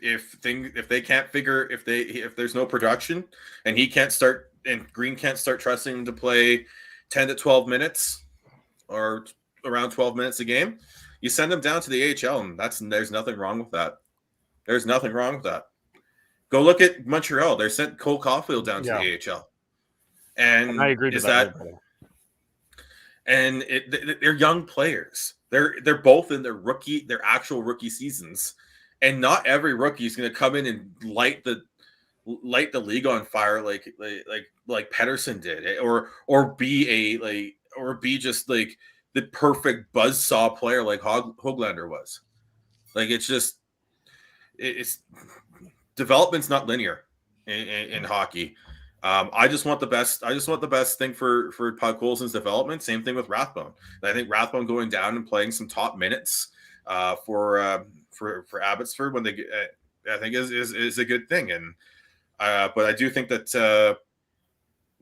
there's no production, and he can't start, and Green can't start trusting him to play 10 to 12 minutes, or around 12 minutes a game, you send him down to the AHL, and there's nothing wrong with that. There's nothing wrong with that. Go look at Montreal. They sent Cole Caulfield down to the AHL, and I agree with that. And they're young players. They're both in their actual rookie seasons, and not every rookie is going to come in and light the league on fire like Pedersen did, or be just like the perfect buzzsaw player like Höglander was. Like it's development's not linear in hockey. I just want the best. I just want the best thing for Podkolzin's development. Same thing with Rathbone. I think Rathbone going down and playing some top minutes for Abbotsford when they get, I think is a good thing. And but I do think that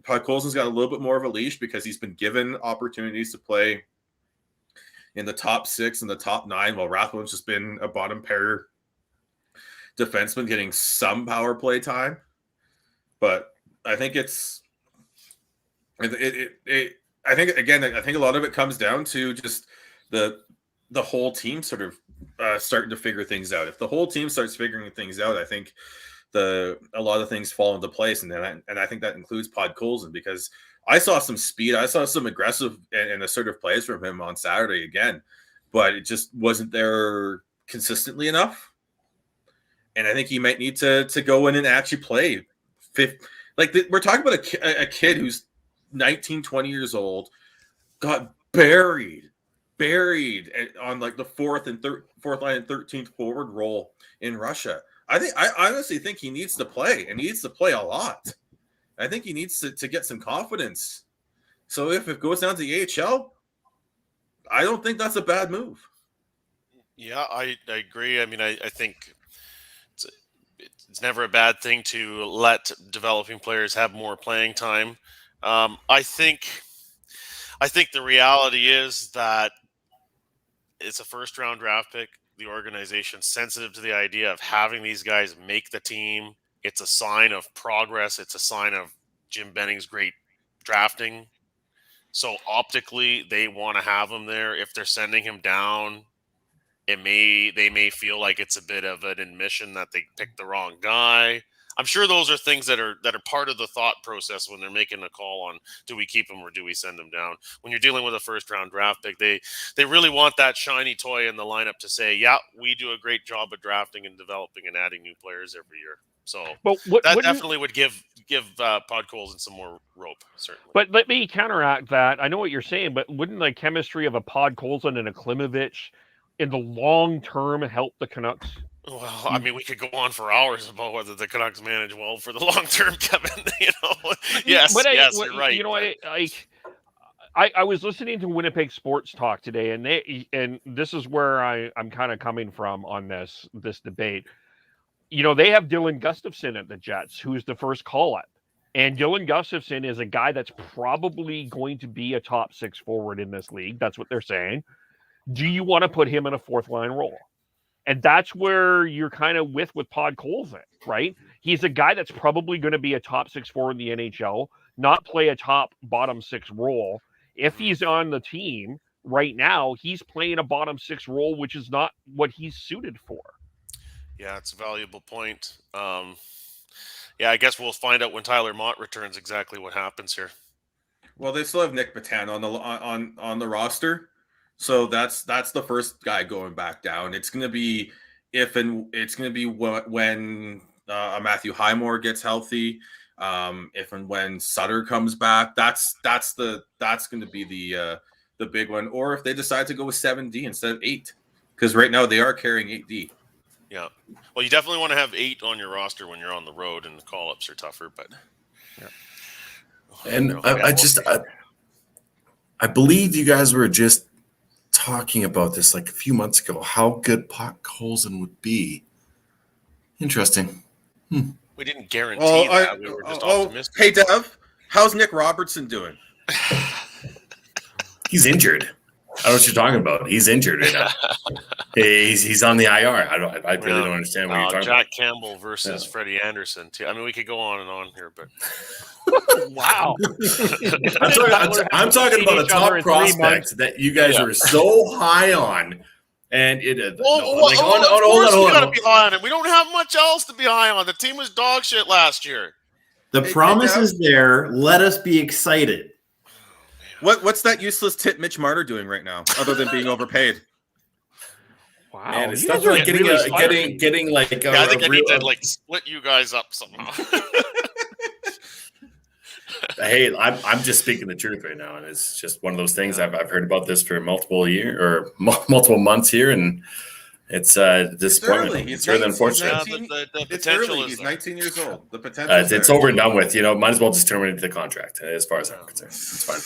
Podkolzin's got a little bit more of a leash because he's been given opportunities to play in the top 6 and the top 9, while Rathbone's just been a bottom pair defenseman getting some power play time. But I think I think a lot of it comes down to just the whole team sort of starting to figure things out. If the whole team starts figuring things out, I think a lot of things fall into place, and I think that includes Podkolzin, because I saw some speed, I saw some aggressive and assertive plays from him on Saturday again, but it just wasn't there consistently enough. And I think he might need to go in and actually play. We're talking about a kid who's 19, 20 years old, got buried on like the fourth line and 13th forward role in Russia. I honestly think he needs to play, and he needs to play a lot. I think he needs to get some confidence. So if it goes down to the AHL, I don't think that's a bad move. Yeah, I agree. I mean, I think it's never a bad thing to let developing players have more playing time. I think the reality is that it's a first-round draft pick. The organization's sensitive to the idea of having these guys make the team. It's a sign of progress. It's a sign of Jim Benning's great drafting. So optically, they want to have him there. If they're sending him down, they may feel like it's a bit of an admission that they picked the wrong guy. I'm sure those are things that are part of the thought process when they're making a call on, do we keep him or do we send him down? When you're dealing with a first round draft pick, they really want that shiny toy in the lineup to say, yeah, we do a great job of drafting and developing and adding new players every year. So that definitely would give Podkolzin some more rope, certainly. But let me counteract that. I know what you're saying, but wouldn't the chemistry of a Podkolzin and a Klimovich in the long term help the Canucks? Well, I mean, we could go on for hours about whether the Canucks manage well for the long term, Kevin. Yes, you're right. You know, I was listening to Winnipeg Sports Talk today, and this is where I'm kind of coming from on this debate. You know, they have Dylan Gustafsson at the Jets, who's the first call-up. And Dylan Gustafsson is a guy that's probably going to be a top 6 forward in this league. That's what they're saying. Do you want to put him in a fourth-line role? And that's where you're kind of with Podkolzin, right? He's a guy that's probably going to be a top 6 forward in the NHL, not play a top bottom 6 role. If he's on the team right now, he's playing a bottom 6 role, which is not what he's suited for. Yeah, it's a valuable point. I guess we'll find out when Tyler Mott returns exactly what happens here. Well, they still have Nick Patan on the roster, so that's the first guy going back down. It's going to be when Matthew Highmore gets healthy, if and when Sutter comes back. That's going to be the big one, or if they decide to go with 7D instead of 8, because right now they are carrying 8D. Yeah. Well, you definitely want to have 8 on your roster when you're on the road and the call-ups are tougher, but And I believe you guys were just talking about this like a few months ago, how good Podkolzin would be. Interesting. We didn't guarantee that. We were just optimistic. Hey, Dev, how's Nick Robertson doing? He's injured. I don't know what you're talking about. He's injured right now. He's on the IR. I really don't understand what you're talking Jack Campbell versus Freddie Anderson, too. I mean, we could go on and on here, but wow. I'm talking about a top prospect that you guys were so high on. And of course we got to be high on it. We don't have much else to be high on. The team was dog shit last year. The promise is there. Let us be excited. What's that useless tit Mitch Marner doing right now, other than being overpaid? Wow, man, it's stuff like getting like. I think I need to like split you guys up somehow. Hey, I'm just speaking the truth right now, and it's just one of those things. I've heard about this for multiple months here, and it's disappointing. He's It's really unfortunate. 19, The it's potential early. is He's there. 19 years old. The potential. It's over and done with. Might as well just terminate the contract. As far as I'm concerned, it's fine.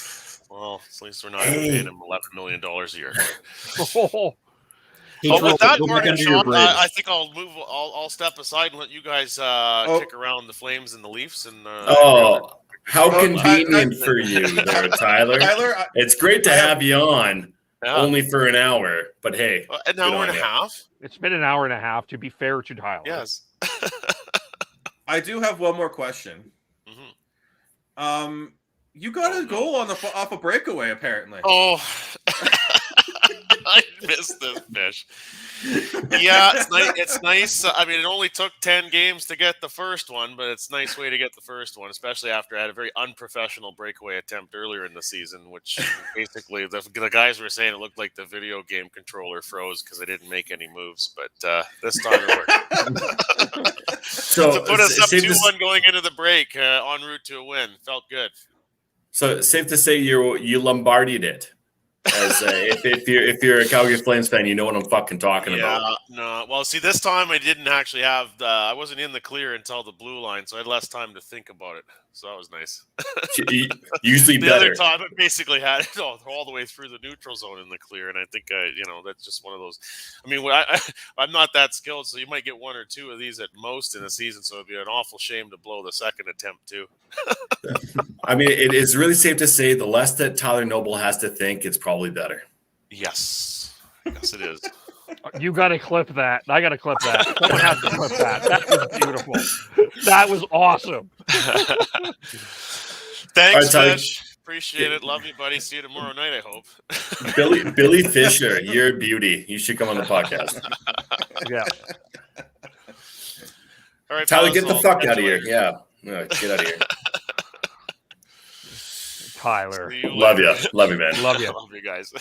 Well, at least we're not paying him $11 million a year. Hey, But Troll, with that, go back Martin, under your Sean, bridge. I think I'll move. I'll step aside and let you guys kick around the Flames and the Leafs. And how convenient for you there, Tyler. Tyler, It's great to have you on, Yeah. only for an hour. But hey, an hour and a half. It's been an hour and a half, to be fair to Tyler. Yes. I do have one more question. Mm-hmm. You got a goal off a breakaway, apparently. Oh, I missed this fish. Yeah, it's nice. I mean, it only took 10 games to get the first one, but it's a nice way to get the first one, especially after I had a very unprofessional breakaway attempt earlier in the season, which basically the guys were saying it looked like the video game controller froze because I didn't make any moves. But this time it worked. So to put us up safe 2-1 going into the break, en route to a win, felt good. So safe to say you Lombardied it. As if you're a Calgary Flames fan, you know what I'm fucking talking about. No. Well, see, this time I didn't actually have I wasn't in the clear until the blue line, so I had less time to think about it. So that was nice. Usually the better. other time I basically had it all the way through the neutral zone in the clear, and I think that's just one of those. I mean, I'm not that skilled, so you might get one or two of these at most in a season. So it'd be an awful shame to blow the second attempt too. I mean, it is really safe to say the less that Tyler Noble has to think, it's probably better. Yes, it is. You got to clip that. I got to clip that. Someone has to clip that. That was beautiful. That was awesome. Thanks, Tyler. Fish. Appreciate it. Love you, buddy. See you tomorrow night, I hope. Billy Fisher, you're a beauty. You should come on the podcast. Yeah. All right, Tyler, fellas, get the I'll fuck catch out of you here. later. Yeah. No, get out of here. Tyler. See you Love later. you. Love you, man. Love you. Love you guys.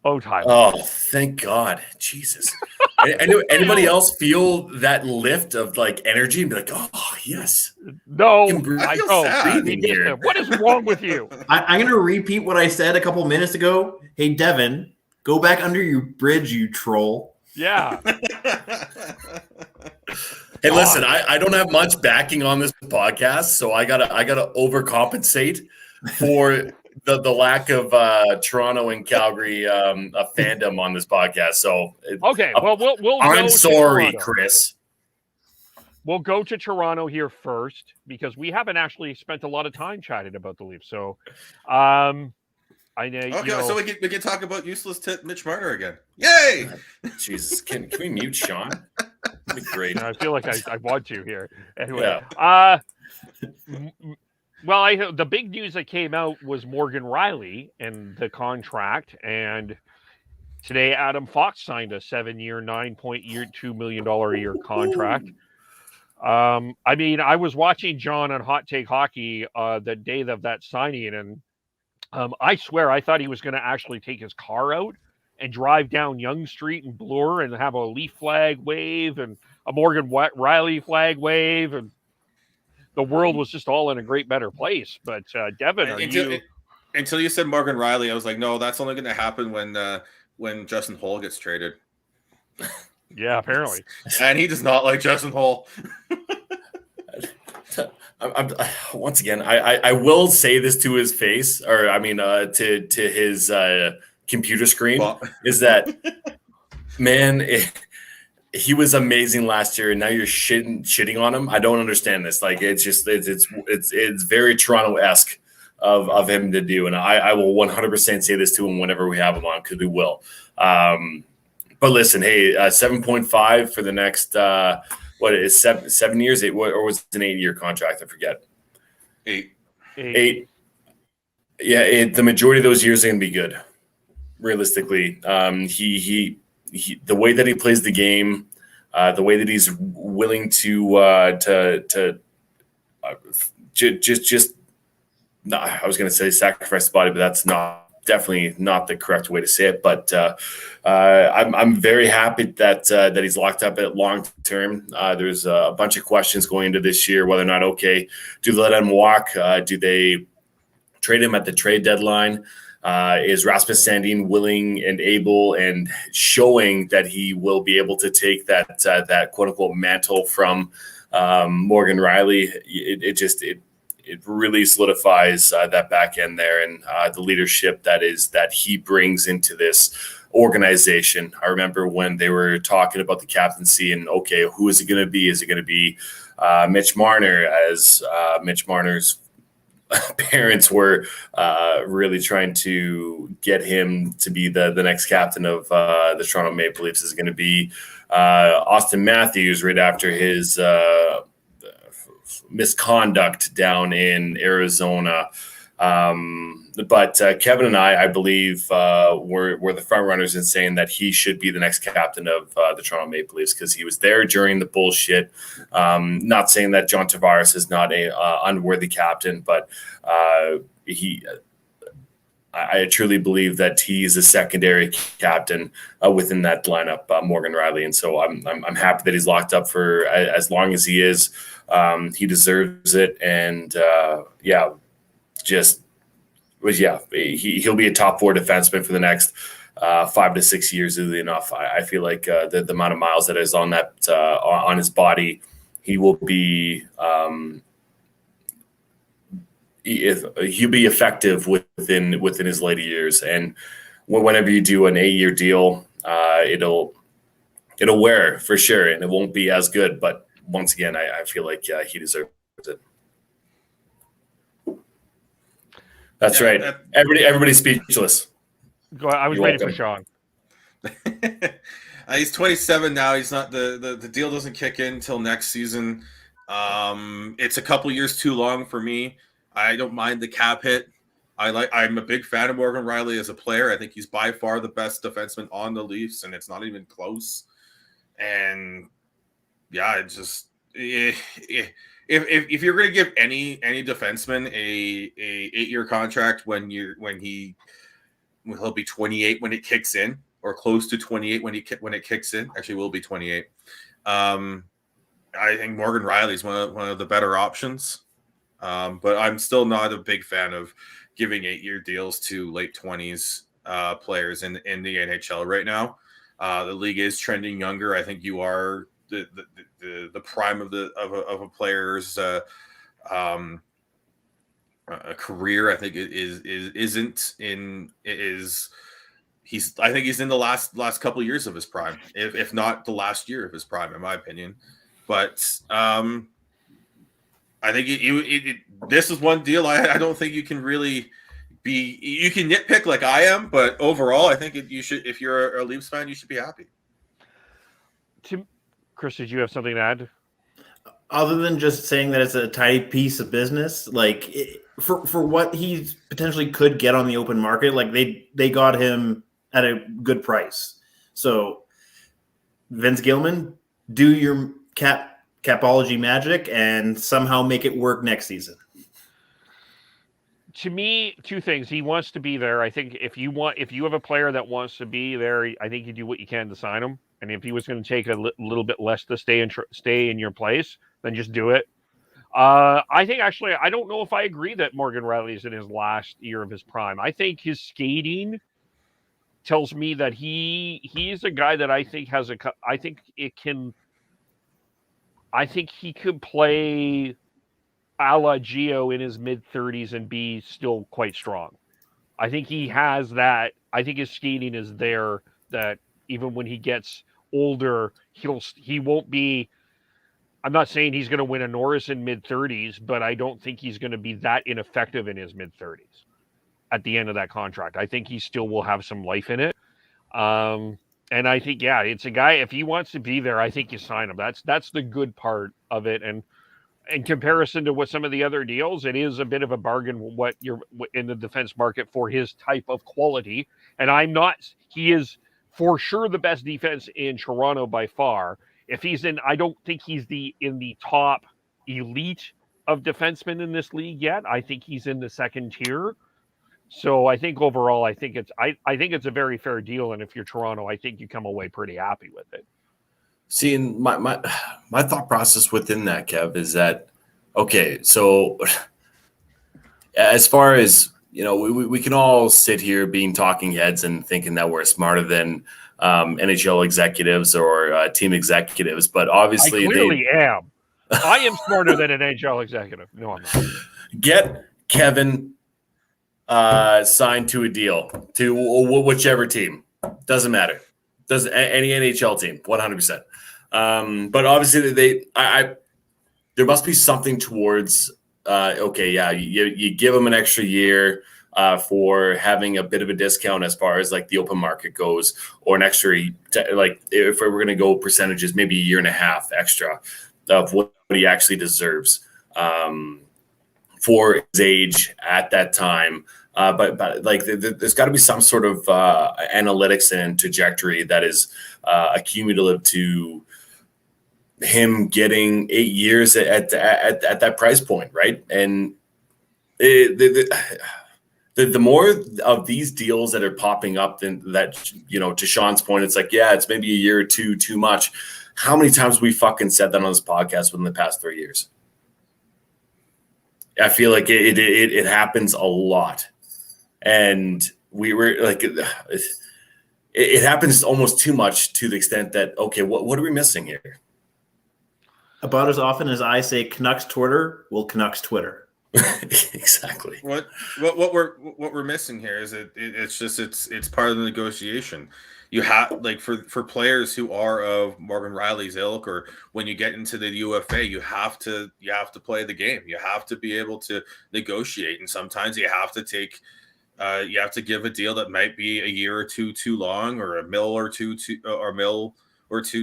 Oh, Tyler. Oh, thank God. Jesus. Anybody else feel that lift of like energy and be like, oh, yes. No, I feel don't. sad We in missed here. him. What is wrong with you? I'm going to repeat what I said a couple minutes ago. Hey, Devin, go back under your bridge, you troll. Yeah. Hey, listen, I don't have much backing on this podcast, so I gotta overcompensate for the lack of Toronto and Calgary fandom on this podcast. So Okay. Well, we'll I'm go sorry, to Toronto. Chris. We'll go to Toronto here first because we haven't actually spent a lot of time chatting about the Leafs. So, I know. Okay, so we can talk about useless tit Mitch Marner again. Yay! Jesus, can we mute Sean? That'd be great. I feel like I want to here. Anyway, Yeah. Well, the big news that came out was Morgan Riley and the contract, and today Adam Fox signed a 7-year, $9.2 million a year contract. I mean, I was watching John on Hot Take Hockey the day of that signing, and I swear I thought he was going to actually take his car out and drive down Yonge Street in Bloor and have a Leaf flag wave and a Morgan Riley flag wave, and the world was just all in a great, better place. But Devin, until you said Morgan Riley, I was like, no, that's only going to happen when Justin Holl gets traded. Yeah, apparently. And he does not like Justin Holl. Once again, I will say this to his face, or I mean, to his computer screen, is that man? He was amazing last year, and now you're shitting on him. I don't understand this. Like, it's just it's very Toronto-esque of him to do, and I will 100% say this to him whenever we have him on, because we will. But listen, hey, 7.5 for the next what is 7 years? Or was it an 8-year contract? I forget. 8. Yeah, the majority of those years are going to be good. Realistically, he the way that he plays the game, the way that he's willing to just no, I was going to say sacrifice the body, but that's not definitely not the correct way to say it, but I'm very happy that he's locked up at long term. There's a bunch of questions going into this year, whether or not, okay, do they let him walk? Do they trade him at the trade deadline? Is Rasmus Sandin willing and able and showing that he will be able to take that quote unquote mantle from Morgan Riley? It really solidifies that back end there, and the leadership that he brings into this organization. I remember when they were talking about the captaincy and, okay, who is it going to be? Is it going to be Mitch Marner, as Mitch Marner's parents were really trying to get him to be the next captain of the Toronto Maple Leafs? Is it going to be Austin Matthews right after his misconduct down in Arizona? But Kevin and I believe, were the front runners in saying that he should be the next captain of the Toronto Maple Leafs because he was there during the bullshit. Not saying that John Tavares is not a unworthy captain, but I truly believe that he's a secondary captain within that lineup, Morgan Riley, and so I'm happy that he's locked up for as long as he is. He deserves it, and he'll be a top 4 defenseman for the next 5 to 6 years. Easily enough, I feel like the amount of miles that is on that on his body, he will be. He'll be effective within his later years, and whenever you do an 8-year deal, it'll wear for sure, and it won't be as good. But once again, I feel like he deserves it. That's right. Everybody's speechless. Go ahead. I was waiting for Sean. He's 27 now. He's not the deal doesn't kick in until next season. It's a couple years too long for me. I don't mind the cap hit. I'm a big fan of Morgan Riley as a player. I think he's by far the best defenseman on the Leafs, and it's not even close. And yeah, it's just if you're going to give any defenseman a 8-year contract when he'll be 28 when it kicks in, or close to 28 when it kicks in. Actually, will be 28. I think Morgan Riley's one of the better options. But I'm still not a big fan of giving 8-year deals to late 20s players in the NHL right now. The league is trending younger. I think you are the prime of a player's a career. I think I think he's in the last couple of years of his prime, if not the last year of his prime, in my opinion. But I think this is one deal I don't think you can really be. You can nitpick like I am, but overall, I think you should. If you're a Leafs fan, you should be happy. Chris, did you have something to add? Other than just saying that it's a tight piece of business, like for what he potentially could get on the open market, like they got him at a good price. So Vince Gilman, do your capology magic and somehow make it work next season. To me, two things. He wants to be there. I think if you have a player that wants to be there, I think you do what you can to sign him. And if he was going to take a little bit less to stay in your place, then just do it. I think actually, I don't know if I agree that Morgan Riley is in his last year of his prime. I think his skating tells me that he's a guy that I think he could play a la Gio in his mid-30s and be still quite strong. I think he has that. I think his skating is there, that even when he gets older, he won't be. I'm not saying he's going to win a Norris in mid-30s, but I don't think he's going to be that ineffective in his mid-30s at the end of that contract. I think he still will have some life in it. And I think, yeah, it's a guy, if he wants to be there, I think you sign him. That's the good part of it. And in comparison to what some of the other deals, it is a bit of a bargain what you're in the defense market for his type of quality. And he is for sure the best defense in Toronto by far. If he's I don't think he's in the top elite of defensemen in this league yet. I think he's in the second tier. So I think overall, I think it's a very fair deal, and if you're Toronto, I think you come away pretty happy with it. See, and my thought process within that, Kev, is that okay? So as far as we can all sit here being talking heads and thinking that we're smarter than NHL executives or team executives, but obviously I clearly am. I am smarter than an NHL executive. No, I'm not. Get Kevin signed to a deal to whichever team. Doesn't matter. Doesn't any NHL team, 100%. But obviously there must be something towards you give them an extra year for having a bit of a discount as far as like the open market goes, or an extra like if we're going to go percentages, maybe a year and a half extra of what he actually deserves for his age at that time. But like there's got to be some sort of analytics and trajectory that is accumulative to him getting 8 years at that price point, right? And the more of these deals that are popping up, than that, to Sean's point, it's like, yeah, it's maybe a year or two too much. How many times we fucking said that on this podcast within the past 3 years? I feel like it happens a lot. And we were like, it happens almost too much, to the extent that, okay, what are we missing here? About as often as I say Canucks Twitter, will Canucks Twitter. Exactly. What we're missing here is it's part of the negotiation. You have, like, for players who are of Morgan Riley's ilk, or when you get into the UFA, you have to play the game. You have to be able to negotiate, and sometimes you have to take. You have to give a deal that might be a year or two too long, or a mil or two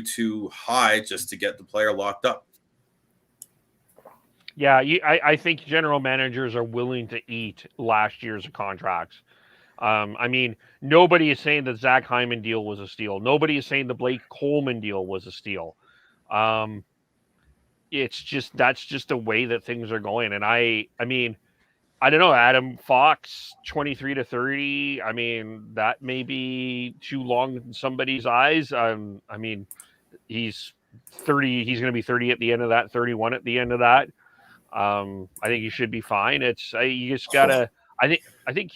too high, just to get the player locked up. Yeah, I think general managers are willing to eat last year's contracts. I mean, nobody is saying the Zach Hyman deal was a steal. Nobody is saying the Blake Coleman deal was a steal. It's just, that's just the way that things are going. And I mean, I don't know, Adam Fox, 23 to 30. I mean, that may be too long in somebody's eyes. I mean, he's 30. He's going to be 30 at the end of that, 31 at the end of that. I think you should be fine. You just gotta. I think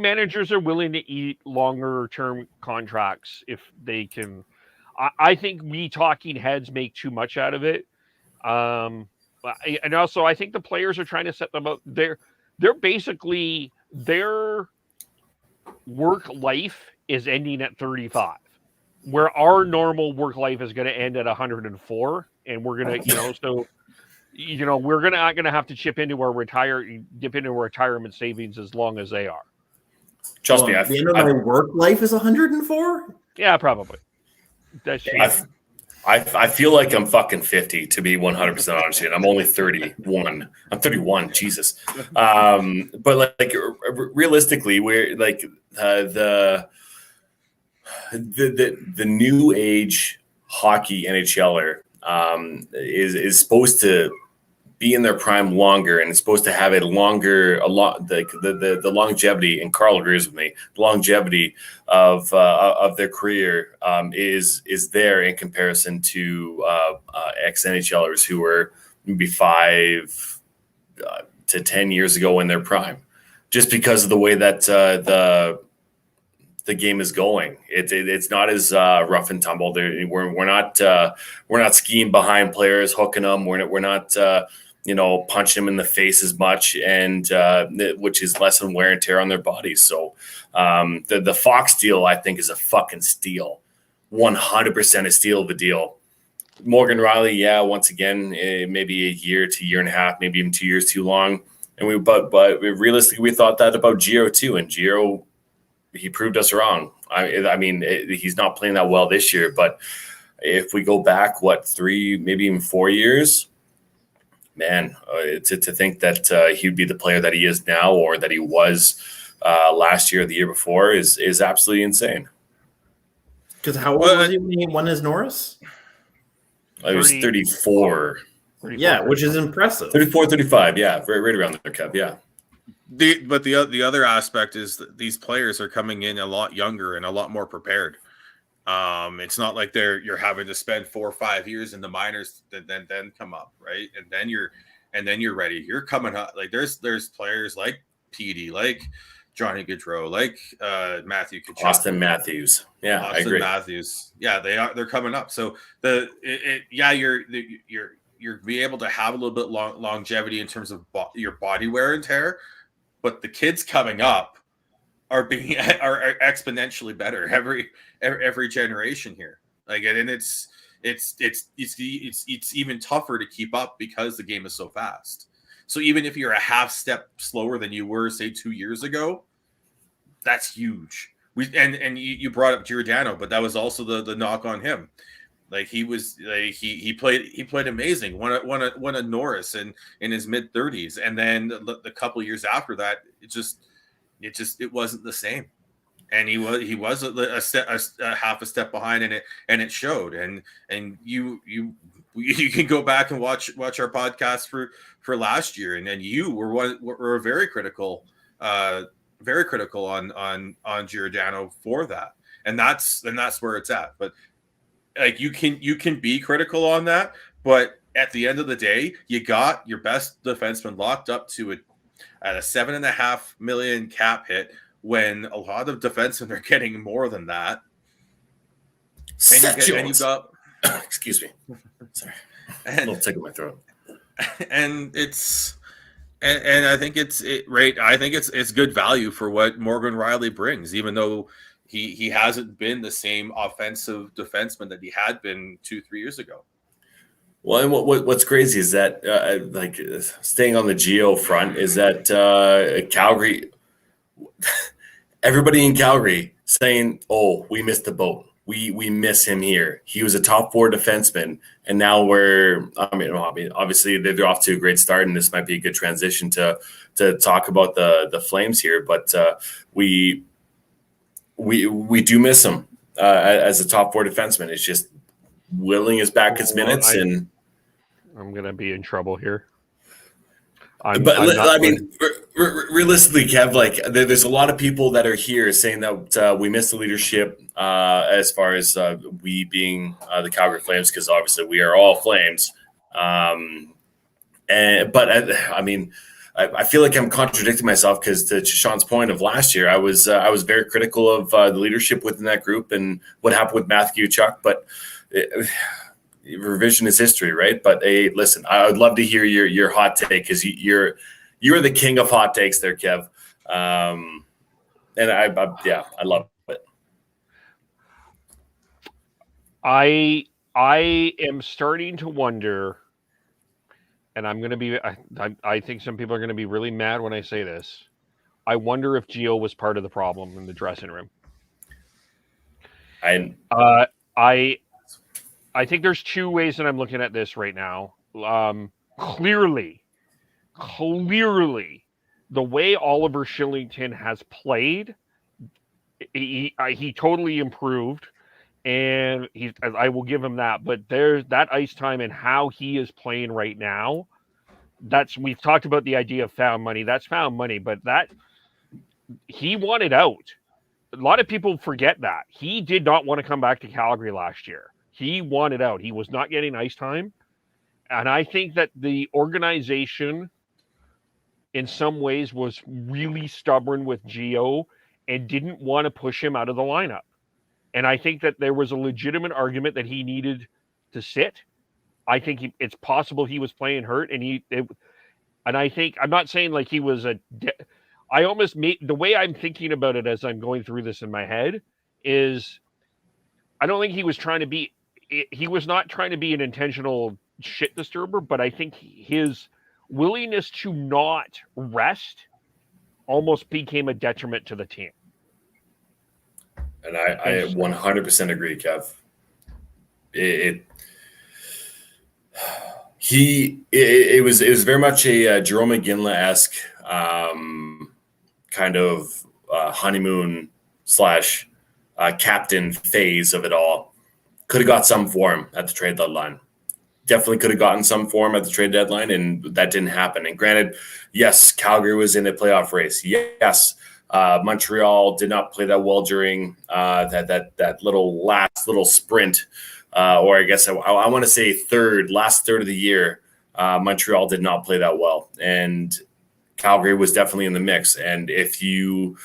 managers are willing to eat longer term contracts if they can. I think we talking heads make too much out of it. And also, I think the players are trying to set them up. They're basically, their work life is ending at 35, where our normal work life is going to end at 104, and we're going to, we're not going to have to dip into our retirement savings as long as they are. Trust me, the end of my work life is 104. Yeah, probably. That's I feel like I'm fucking 50, to be 100% honest, and I'm only 31. I'm 31, Jesus. But like realistically, we're like the new age hockey NHLer is supposed to be in their prime longer, and it's supposed to have the longevity. And Carl agrees with me. The longevity of their career is there in comparison to ex NHLers who were maybe 5 to 10 years ago in their prime, just because of the way that the game is going. It's not as rough and tumble. We're not skiing behind players, hooking them. We're not punching them in the face as much, and which is less than wear and tear on their bodies. So the Fox deal, I think, is a fucking steal, 100% a steal of a deal. Morgan Riley, yeah, once again, maybe a year to year and a half, maybe even 2 years too long. And but realistically, we thought that about Giro too, and Giro, he proved us wrong. I mean, he's not playing that well this year, but if we go back, 3, maybe even 4 years, man, to think that he'd be the player that he is now, or that he was last year or the year before, is absolutely insane. Because how old was he when he won his Norris? He was 34. 34. Yeah, which is impressive. 34, 35, yeah, right around there, Kev, yeah. the other aspect is that these players are coming in a lot younger and a lot more prepared. It's not like you're having to spend 4 or 5 years in the minors then come up, right? And then you're ready. You're coming up. Like there's players like Petey, like Johnny Gaudreau, like Matthew Tkachuk. Austin Matthews. Yeah, I agree. Matthews. Yeah, they're coming up. So you're be able to have a little bit longevity in terms of your body wear and tear, but the kids coming up are exponentially better every generation here. Like, and it's even tougher to keep up because the game is so fast. So even if you're a half step slower than you were, say, 2 years ago, that's huge. You brought up Giordano, but that was also the knock on him. Like he played amazing. Won a Norris in his mid-30s, and then the couple years after that, it wasn't the same. And he was a half a step behind, and it showed. And you can go back and watch our podcast for last year, and then you were very critical on Giordano for that, and that's where it's at. But like you can be critical on that, but at the end of the day, you got your best defenseman locked up to at a $7.5 million cap hit, when a lot of defensemen are getting more than that. And you got excuse me, sorry, a little tickle in my throat. And I think it's good value for what Morgan Rielly brings, even though he hasn't been the same offensive defenseman that he had been 2-3 years ago. Well, and what's crazy is that, like, staying on the Geo front, is that Calgary, everybody in Calgary saying, "Oh, we missed the boat. We miss him here. He was a top 4 defenseman, and now obviously they're off to a great start, and this might be a good transition to talk about the Flames here. But we do miss him as a top 4 defenseman. It's just willing his back his minutes, and I'm going to be in trouble here. Realistically, Kev, like there's a lot of people that are here saying that we miss the leadership as far as we being the Calgary Flames, because obviously we are all Flames. I feel like I'm contradicting myself, because to Sean's point of last year, I was very critical of the leadership within that group and what happened with Matthew Tkachuk, but revision is history, right? But hey, listen, I would love to hear your hot take, because you're the king of hot takes there, Kev. And I love it. I am starting to wonder, and I'm going to be, I think some people are going to be really mad when I say this. I wonder if Gio was part of the problem in the dressing room. I think there's 2 ways that I'm looking at this right now. Clearly, the way Oliver Shillington has played, he totally improved, and I will give him that. But there's that ice time and how he is playing right now. We've talked about the idea of found money. That's found money, but that he wanted out. A lot of people forget that he did not want to come back to Calgary last year. He wanted out. He was not getting ice time. And I think that the organization in some ways was really stubborn with Gio and didn't want to push him out of the lineup. And I think that there was a legitimate argument that he needed to sit. I think it's possible he was playing hurt, and I think, I'm not saying like he was I almost made, the way I'm thinking about it as I'm going through this in my head is, I don't think he was not trying to be an intentional shit disturber, but I think his willingness to not rest almost became a detriment to the team. And I 100% agree, Kev. It was very much a Jerome McGinley-esque kind of honeymoon / captain phase of it all. Could have got some for him at the trade deadline. definitely could have gotten some for him at the trade deadline, and that didn't happen. And granted, yes, Calgary was in a playoff race. Yes, Montreal did not play that well during that last little sprint, or I guess I want to say last third of the year. Montreal did not play that well, and Calgary was definitely in the mix. And if you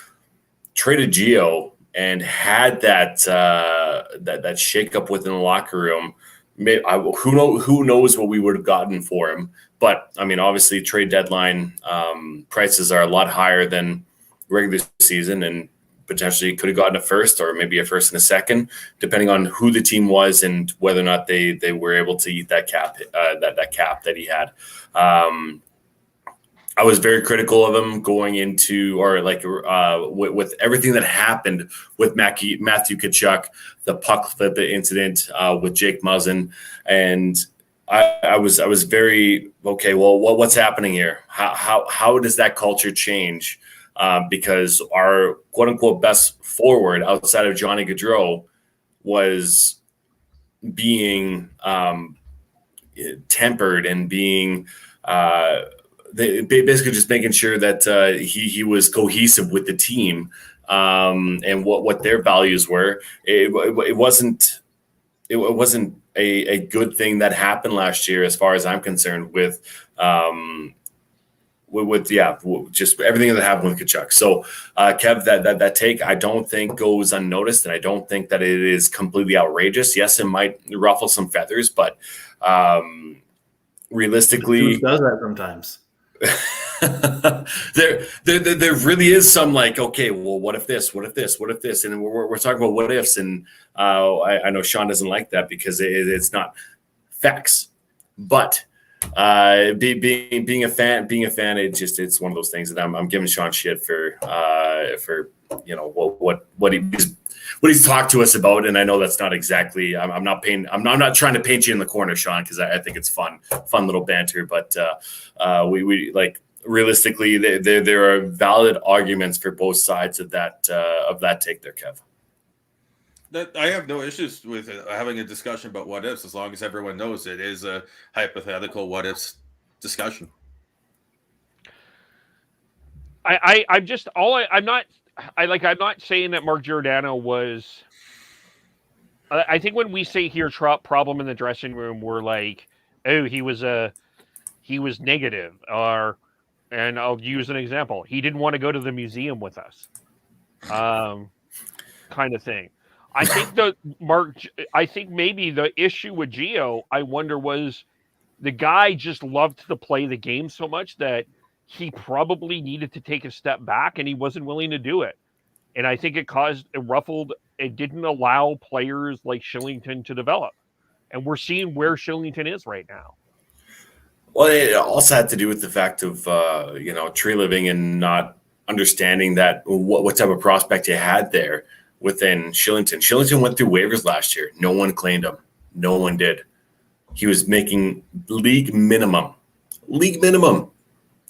traded Gio and had that shakeup within the locker room, who knows what we would have gotten for him. But I mean, obviously, trade deadline prices are a lot higher than regular season, and potentially could have gotten a first or maybe a first and a second, depending on who the team was and whether or not they were able to eat that cap that he had. I was very critical of him going into, or like with everything that happened with Matthew Tkachuk, the puck flip incident with Jake Muzzin, and I was very okay. Well, what's happening here? How does that culture change? Because our quote unquote best forward outside of Johnny Gaudreau was being tempered and being basically just making sure that he was cohesive with the team and what their values were. It wasn't a good thing that happened last year, as far as I'm concerned, with just everything that happened with Tkachuk. So Kev, that take I don't think goes unnoticed, and I don't think that it is completely outrageous. Yes, it might ruffle some feathers, but realistically, Who does that sometimes? there really is some like, okay, well, what if this, and we're talking about what ifs, and I know Sean doesn't like that because it's not facts, but being a fan, it's one of those things that I'm giving Sean shit for what he's talked to us about, and I know that's not exactly. I'm not trying to paint you in the corner, Sean, because I think it's fun little banter. But we like realistically, there are valid arguments for both sides of that take there, Kev. That I have no issues with having a discussion about what ifs, as long as everyone knows it is a hypothetical what ifs discussion. I'm not saying that Mark Giordano was. I think when we say here problem in the dressing room, we're like, oh, he was negative, and I'll use an example. He didn't want to go to the museum with us, kind of thing. I think maybe the issue with Gio, I wonder, was the guy just loved to play the game so much that he probably needed to take a step back, and he wasn't willing to do it. And I think it didn't allow players like Shillington to develop. And we're seeing where Shillington is right now. Well, it also had to do with the fact of, tree living and not understanding that what type of prospect you had there within Shillington. Shillington went through waivers last year. No one claimed him. No one did. He was making league minimum.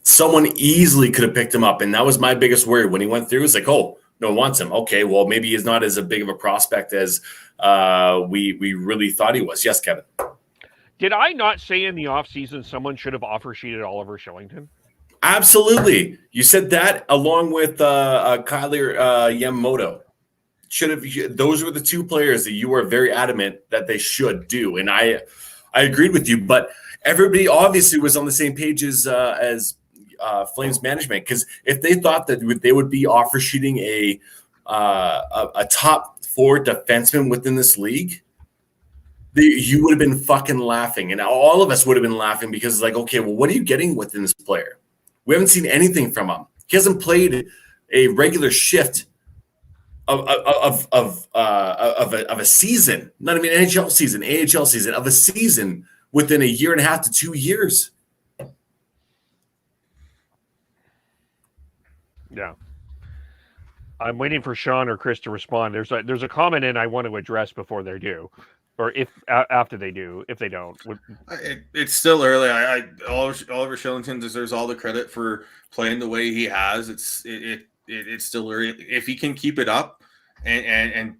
Someone easily could have picked him up, and that was my biggest worry when he went through. It's like, oh, no one wants him. Okay, well, maybe he's not as big of a prospect as we really thought he was. Yes, Kevin. Did I not say in the offseason someone should have offer sheeted Oliver Shillington? Absolutely. You said that along with Kyler Yamamoto. Those were the two players that you were very adamant that they should do, and I agreed with you. But everybody obviously was on the same page as Flames management, because if they thought that they would be offer sheeting a top 4 defenseman within this league, you would have been fucking laughing, and all of us would have been laughing, because it's like, okay, well, what are you getting within this player? We haven't seen anything from him. He hasn't played a regular shift of a season, not even NHL season, AHL season, of a season within a year and a half to 2 years. Yeah. I'm waiting for Sean or Chris to respond. There's a comment in I want to address before they do, or after they do, if they don't. It's still early. Oliver Shillington deserves all the credit for playing the way he has. It's still early. If he can keep it up and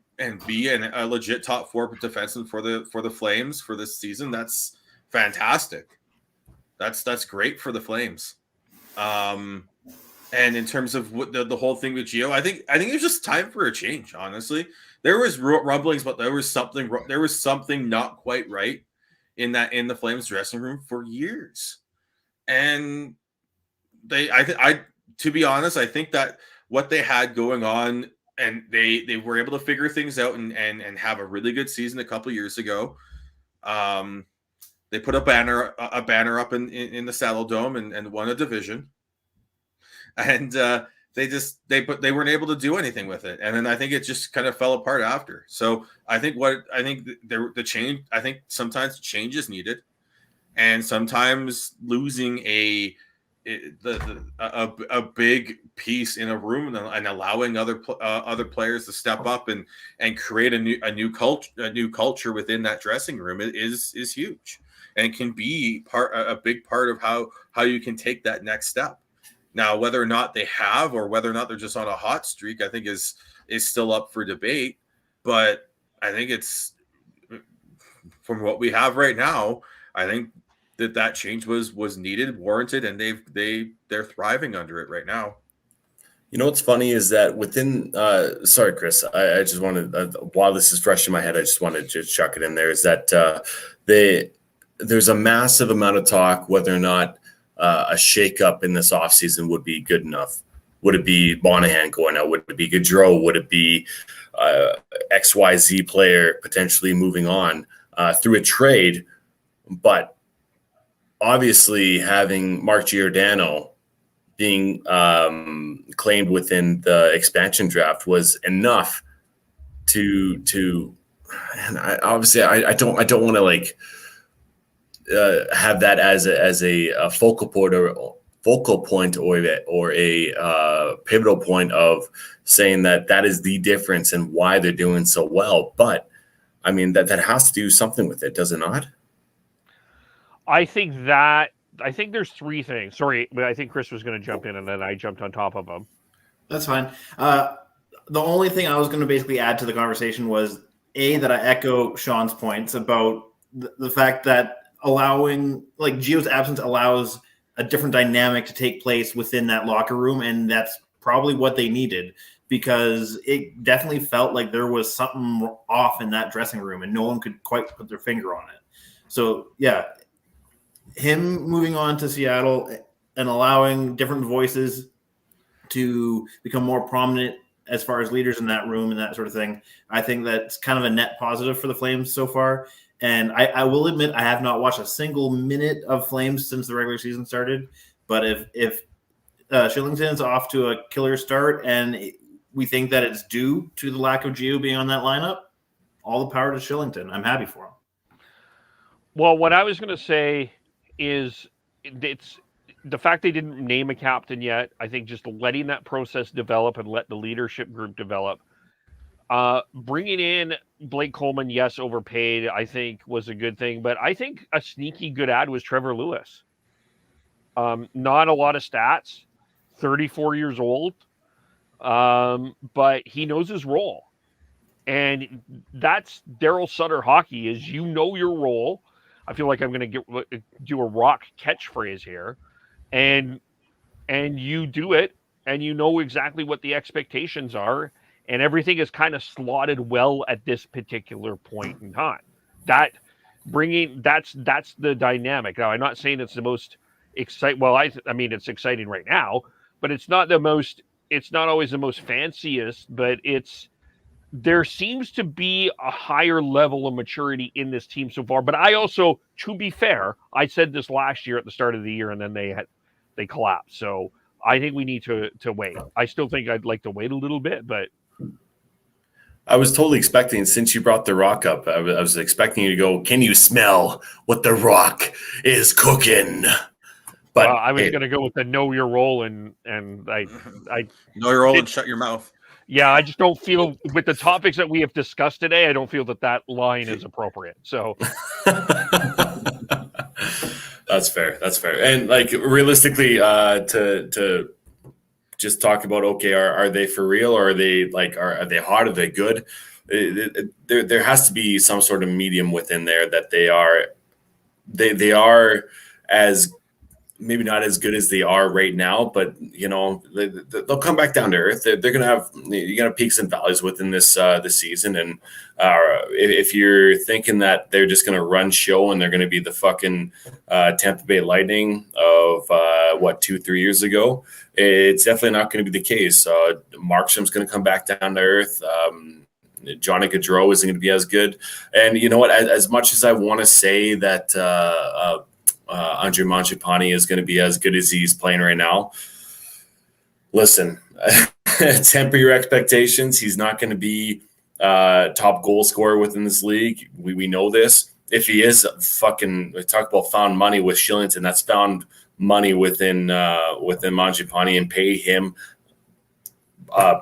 be a legit top 4 defenseman for the Flames for this season, that's fantastic. That's great for the Flames. And in terms of what the whole thing with Gio, I think it's just time for a change. Honestly, there was rumblings, but there was something not quite right in the Flames dressing room for years. And to be honest, I think that what they had going on, and they were able to figure things out and have a really good season a couple years ago. They put a banner up in the Saddle Dome and won a division. And they weren't able to do anything with it, and then I think it just kind of fell apart after. So I think the change. I think sometimes change is needed, and sometimes losing a big piece in a room and allowing other players to step up and create a new culture within that dressing room is huge, and can be a big part of how you can take that next step. Now, whether or not they have, or whether or not they're just on a hot streak, I think is still up for debate. But I think it's, from what we have right now, I think that change was needed, warranted, and they're thriving under it right now. You know what's funny is that within sorry, Chris, I just wanted, while this is fresh in my head, I just wanted to chuck it in there, is that there's a massive amount of talk whether or not a shakeup in this offseason would be good enough. Would it be Monahan going out? Would it be Gaudreau? Would it be XYZ player potentially moving on through a trade? But obviously having Mark Giordano being claimed within the expansion draft was enough to and I don't want to like have that as a focal point or a pivotal point of saying that is the difference and why they're doing so well. But I mean that has to do something with it, does it not? I think there's three things. Sorry, but I think Chris was going to jump in and then I jumped on top of him. That's fine. The only thing I was going to basically add to the conversation was that I echo Sean's points about the fact that allowing, like, Gio's absence allows a different dynamic to take place within that locker room, and that's probably what they needed, because it definitely felt like there was something off in that dressing room and no one could quite put their finger on it. So yeah, him moving on to Seattle and allowing different voices to become more prominent as far as leaders in that room and that sort of thing, I think that's kind of a net positive for the Flames so far. And I will admit I have not watched a single minute of Flames since the regular season started. But if Shillington's off to a killer start and we think that it's due to the lack of Gio being on that lineup, all the power to Shillington. I'm happy for him. Well, what I was going to say is it's the fact they didn't name a captain yet. I think just letting that process develop and let the leadership group develop. Bringing in Blake Coleman, yes, overpaid, I think was a good thing. But I think a sneaky good ad was Trevor Lewis. Not a lot of stats, 34 years old, but he knows his role. And that's Daryl Sutter hockey, is you know your role. I feel like I'm going to do a rock catchphrase here. And you do it, and you know exactly what the expectations are. And everything is kind of slotted well at this particular point in time. That's the dynamic. Now, I'm not saying it's the most exciting. Well, I mean, it's exciting right now, but it's not always the most fanciest, but there seems to be a higher level of maturity in this team so far. But I also, to be fair, I said this last year at the start of the year, and then they collapsed. So I think we need to wait. I still think I'd like to wait a little bit, but I was totally expecting, since you brought the Rock up, I was expecting you to go, can you smell what the Rock is cooking? But I was going to go with the know your role, and I know your role and shut your mouth. Yeah, I just don't feel, with the topics that we have discussed today, I don't feel that line is appropriate. So that's fair. That's fair. And like realistically, to just talk about, okay, are they for real, or are they are they hot? Are they good? There has to be some sort of medium within there that they are they are as maybe not as good as they are right now, but they'll come back down to earth. They're going to have peaks and valleys within this season. And if you're thinking that they're just going to run show and they're going to be the fucking Tampa Bay Lightning of 2-3 years ago, it's definitely not going to be the case. Markstrom's going to come back down to earth. Johnny Gaudreau isn't going to be as good. And you know what? As much as I want to say that Andre Mangiapane is going to be as good as he's playing right now, listen, temper your expectations. He's not going to be top goal scorer within this league. We know this. If he is talk about found money with Shillington, that's found money within Mangiapane, and pay him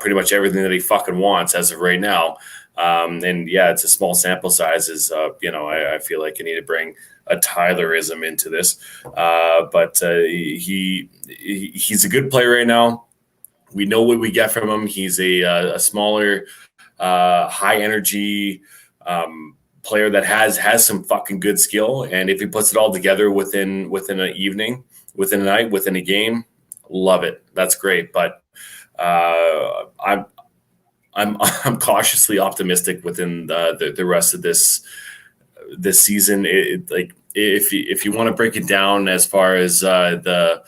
pretty much everything that he fucking wants as of right now. And yeah, it's a small sample size. I feel like I need to bring a Tylerism into this, but he's a good player right now. We know what we get from him. He's a smaller, high energy player that has some fucking good skill, and if he puts it all together within an evening, within a night, within a game, love it. That's great, but I'm cautiously optimistic within the rest of this season. If you want to break it down as far as the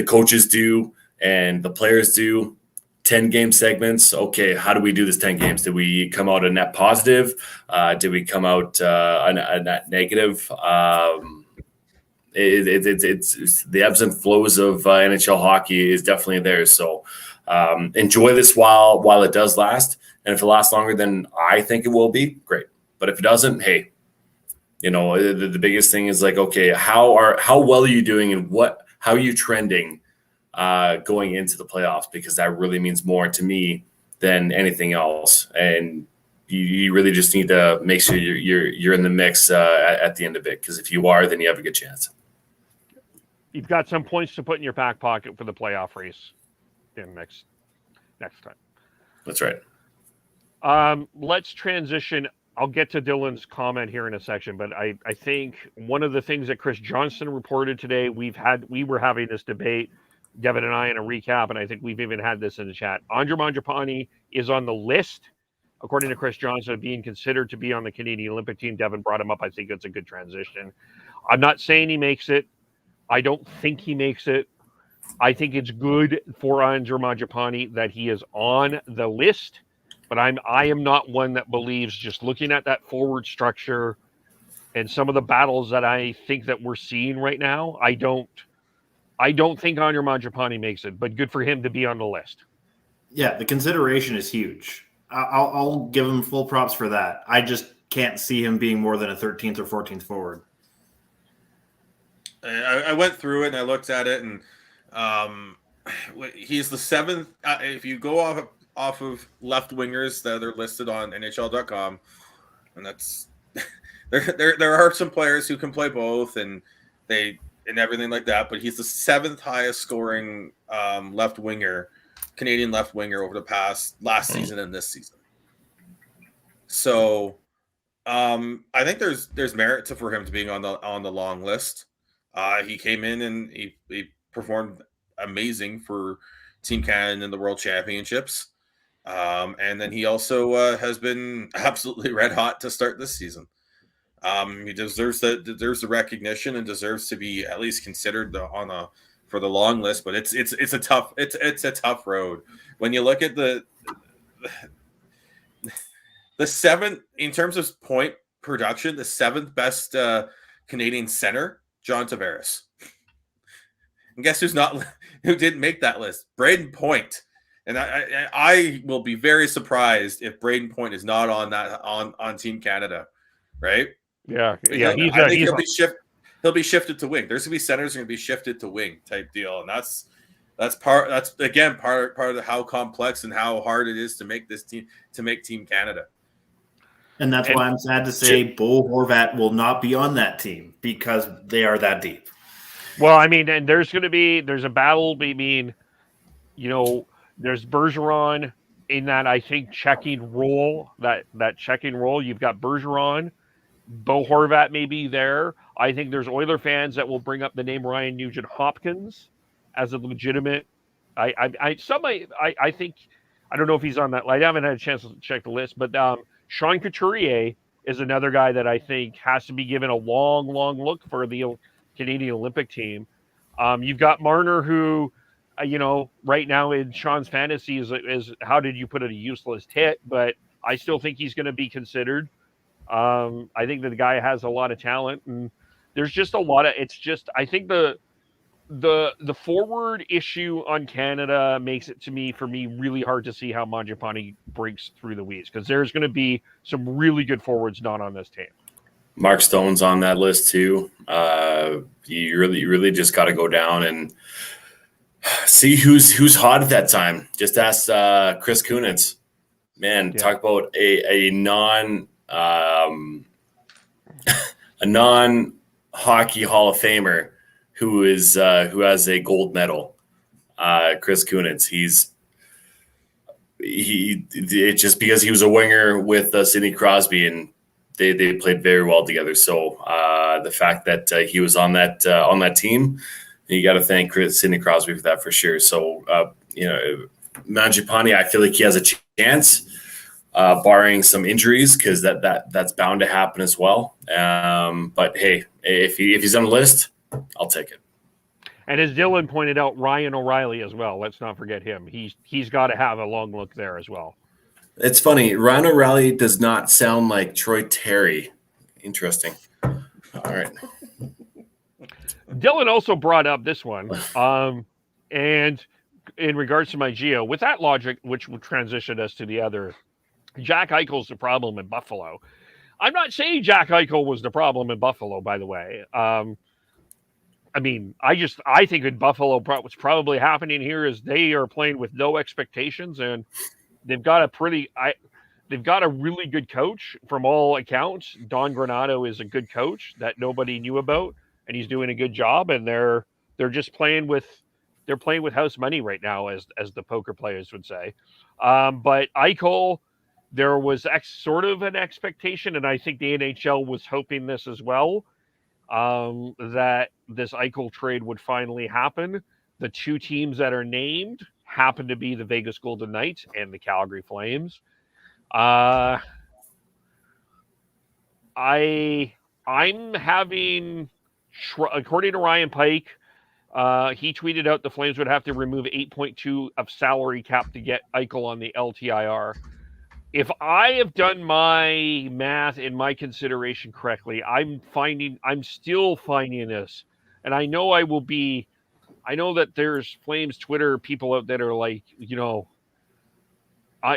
coaches do and the players do, 10-game segments. Okay, how do we do this 10 games? Did we come out a net positive? Did we come out a net negative? It's the ebbs and flows of NHL hockey is definitely there. So enjoy this while it does last. And if it lasts longer than I think it will be, great. But if it doesn't, hey, the biggest thing is okay, how well are you doing, and how are you trending going into the playoffs? Because that really means more to me than anything else. And you really just need to make sure you're in the mix at the end of it. Because if you are, then you have a good chance. You've got some points to put in your back pocket for the playoff race in next time. That's right. Let's transition. I'll get to Dylan's comment here in a section, but I think one of the things that Chris Johnston reported today, we were having this debate, Devin and I, in a recap, and I think we've even had this in the chat. Andre Mangiapane is on the list, according to Chris Johnston, of being considered to be on the Canadian Olympic team. Devin brought him up. I think it's a good transition. I'm not saying he makes it. I don't think he makes it. I think it's good for Andre Mangiapane that he is on the list. But I am not one that believes, just looking at that forward structure and some of the battles that I think that we're seeing right now, I don't think Andre Mangiapane makes it, but good for him to be on the list. Yeah, the consideration is huge. I'll give him full props for that. I just can't see him being more than a 13th or 14th forward. I went through it and I looked at it, and he's the seventh. If you go off of left wingers that are listed on NHL.com, and that's there are some players who can play both and everything like that, but he's the seventh highest scoring left winger, Canadian left winger over the last season and this season. So I think there's merit for him to being on the long list. He came in and he performed amazing for Team Canada in the World Championships. And then he also has been absolutely red hot to start this season. He deserves the recognition and deserves to be at least considered for the long list. But it's a tough road when you look at the seventh in terms of point production, the seventh best Canadian center, John Tavares. And guess who didn't make that list? Braden Point. And I will be very surprised if Braden Point is not on Team Canada, right? Yeah. I think he'll be shifted to wing. There's gonna be centers going to be shifted to wing type deal, and that's part of how complex and how hard it is to make Team Canada. And that's why I'm sad to say Bo Horvat will not be on that team because they are that deep. Well, I mean, and there's a battle between, there's Bergeron in that, I think, checking role, that checking role. You've got Bergeron, Bo Horvat may be there. I think there's Oiler fans that will bring up the name Ryan Nugent-Hopkins as a legitimate. I think, I don't know if he's on that. I haven't had a chance to check the list, but Sean Couturier is another guy that I think has to be given a long look for the Canadian Olympic team. You've got Marner, who, right now in Sean's fantasy is how did you put it, a useless tit, but I still think he's going to be considered. I think that the guy has a lot of talent, and there's just a lot of. It's just, I think the forward issue on Canada makes it, for me really hard to see how Mangiapane breaks through the weeds, because there's going to be some really good forwards not on this team. Mark Stone's on that list too. You really just got to go down and see who's hot at that time. Just ask Chris Kunitz. Man, talk about a non hockey Hall of Famer who has a gold medal. Chris Kunitz. It's just because he was a winger with Sidney Crosby, and they played very well together. So the fact that he was on that team, you got to thank Sidney Crosby for that for sure. So Mangiapane, I feel like he has a chance, barring some injuries, because that's bound to happen as well. But hey, if he's on the list, I'll take it. And as Dylan pointed out, Ryan O'Reilly as well. Let's not forget him. He's got to have a long look there as well. It's funny. Ryan O'Reilly does not sound like Troy Terry. Interesting. All right. Dylan also brought up this one. And in regards to my Geo, with that logic, which would transition us to the other, Jack Eichel's the problem in Buffalo. I'm not saying Jack Eichel was the problem in Buffalo, by the way. I think in Buffalo, what's probably happening here is they are playing with no expectations, and they've got a really good coach from all accounts. Don Granato is a good coach that nobody knew about, and he's doing a good job. And they're just playing with house money right now, as the poker players would say. But Eichel, there was sort of an expectation, and I think the NHL was hoping this as well, that this Eichel trade would finally happen. The two teams that are named happen to be the Vegas Golden Knights and the Calgary Flames. I'm having, according to Ryan Pike, he tweeted out the Flames would have to remove 8.2 of salary cap to get Eichel on the LTIR. If I have done my math and my consideration correctly, I'm still finding this, and I know that there's Flames Twitter people out that are like, going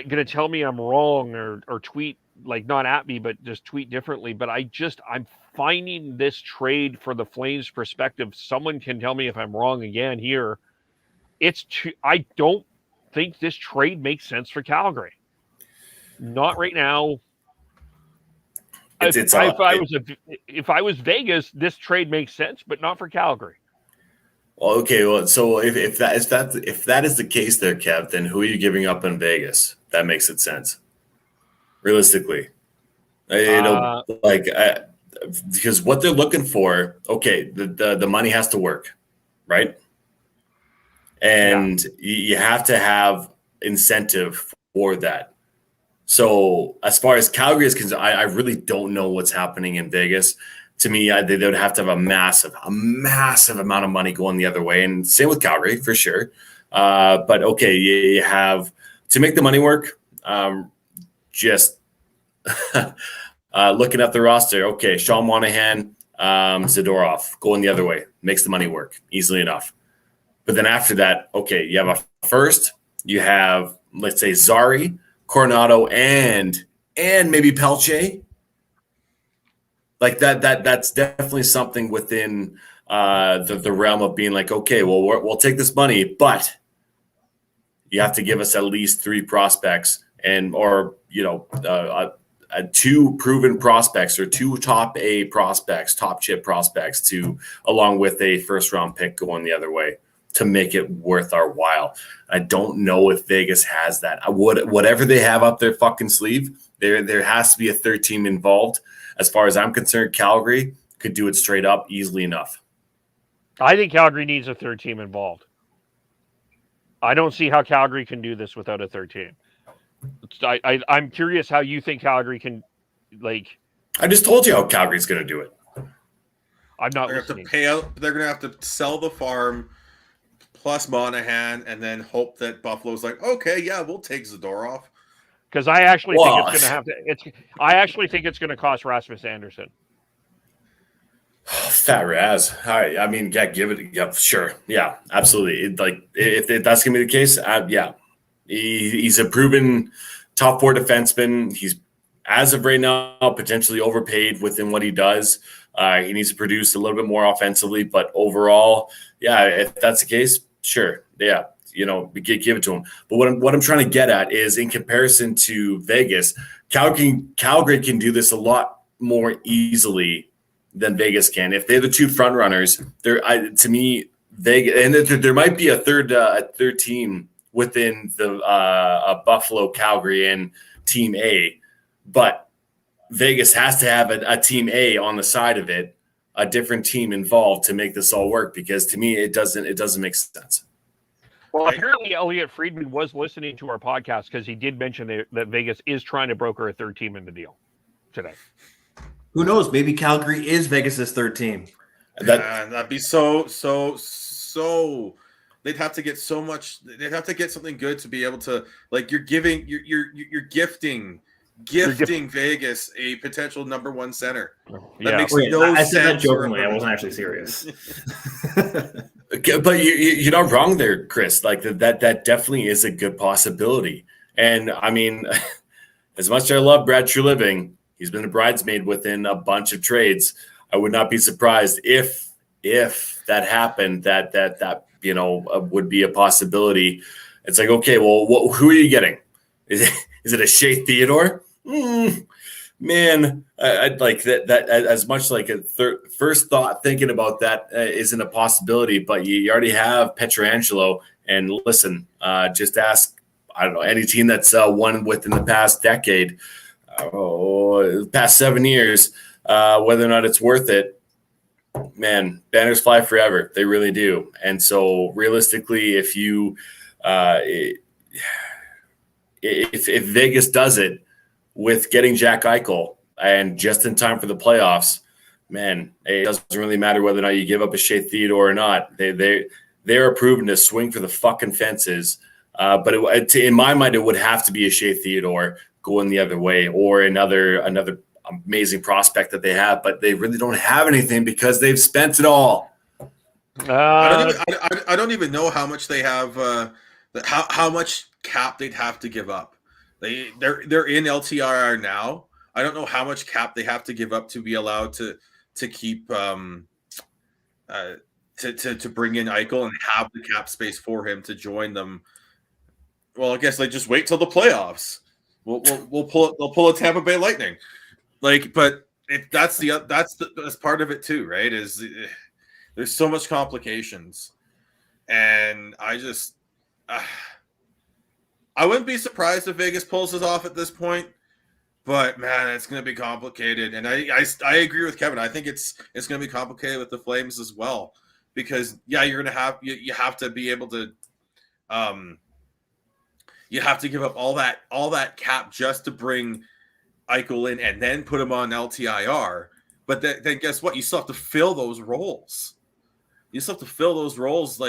to tell me I'm wrong or tweet, like, not at me, but just tweet differently. But I'm finding this trade for the Flames perspective. Someone can tell me if I'm wrong again here. I don't think this trade makes sense for Calgary. Not right now. If I was Vegas, this trade makes sense, but not for Calgary. Well, okay. Well, so if that is the case there, Kev, then who are you giving up in Vegas? That makes it sense. Realistically, because what they're looking for, okay, the money has to work, right? And you have to have incentive for that. So as far as Calgary is concerned, I really don't know what's happening in Vegas. To me, they would have to have a massive amount of money going the other way. And same with Calgary, for sure. But, okay, you have to make the money work. Just looking at the roster, okay, Sean Monahan, Zadorov, going the other way. Makes the money work easily enough. But then after that, okay, you have a first. You have, let's say, Zari, Coronado, and maybe Pelche. Like that's definitely something within the realm of being like, okay, well, we'll take this money, but you have to give us at least 3 prospects or two proven prospects or 2 top A prospects, top chip prospects along with a first round pick going the other way to make it worth our while. I don't know if Vegas has that. Whatever they have up their fucking sleeve, there has to be a third team involved. As far as I'm concerned, Calgary, could do it straight up easily enough. I think Calgary needs a third team involved. I don't see how Calgary can do this without a third team. I'm curious how you think Calgary can, like. I just told you how Calgary's going to do it. I'm not They're going to have to pay out. They're going to have to sell the farm plus Monahan, and then hope that Buffalo's like, okay, yeah, we'll take Zadorov. Because I actually think it's going to have to. I actually think it's going to cost Rasmus Anderson. Fat Raz. I mean, yeah, give it. Yeah, sure. Yeah, absolutely. If that's going to be the case, yeah. He's a proven top 4 defenseman. He's, as of right now, potentially overpaid within what he does. He needs to produce a little bit more offensively, but overall, yeah, if that's the case, sure. Yeah, give it to him. But what I'm trying to get at is, in comparison to Vegas, Calgary can do this a lot more easily than Vegas can. If they're the 2 front runners, to me, Vegas, and there might be a third team within the Buffalo, Calgary, and Team A, but Vegas has to have a Team A on the side of it, a different team involved to make this all work. Because to me, it doesn't make sense. Well, apparently Elliot Friedman was listening to our podcast because he did mention that Vegas is trying to broker a third team in the deal today. Who knows? Maybe Calgary is Vegas's third team. That'd be so. They'd have to get so much. They'd have to get something good to be able to, like, you're gifting Vegas a potential number 1 center. That makes no sense. I said that jokingly. I wasn't actually serious. But you're not wrong there, Chris. Like that definitely is a good possibility. And I mean, as much as I love Brad Treliving, he's been a bridesmaid within a bunch of trades. I would not be surprised if that happened. That would be a possibility. It's like, okay, well, who are you getting? Is it a Shea Theodore? Man, I'd like that as much like a first thought thinking about that isn't a possibility, but you already have Pietrangelo. And listen, just ask, I don't know, any team that's won within the past decade, past 7 years, whether or not it's worth it. Man, banners fly forever. They really do. And so realistically, if Vegas does it with getting Jack Eichel and just in time for the playoffs, man, it doesn't really matter whether or not you give up a Shea Theodore or not. They're proven to swing for the fucking fences. But in my mind, it would have to be a Shea Theodore going the other way, or another amazing prospect that they have. But they really don't have anything because they've spent it all. I don't even know how much they have. How much cap they'd have to give up. They're in LTIR now. I don't know how much cap they have to give up to be allowed to keep to bring in Eichel and have the cap space for him to join them. Well, I guess they just wait till the playoffs. They'll pull a Tampa Bay Lightning, but that's part of it too, right? Is there's so much complications, and I just. I wouldn't be surprised if Vegas pulls this off at this point, but man, it's going to be complicated. And I agree with Kevin. I think it's going to be complicated with the Flames as well, because you're going to have you have to be able to you have to give up all that cap just to bring Eichel in and then put him on LTIR. But then guess what? You still have to fill those roles. You still have to fill those roles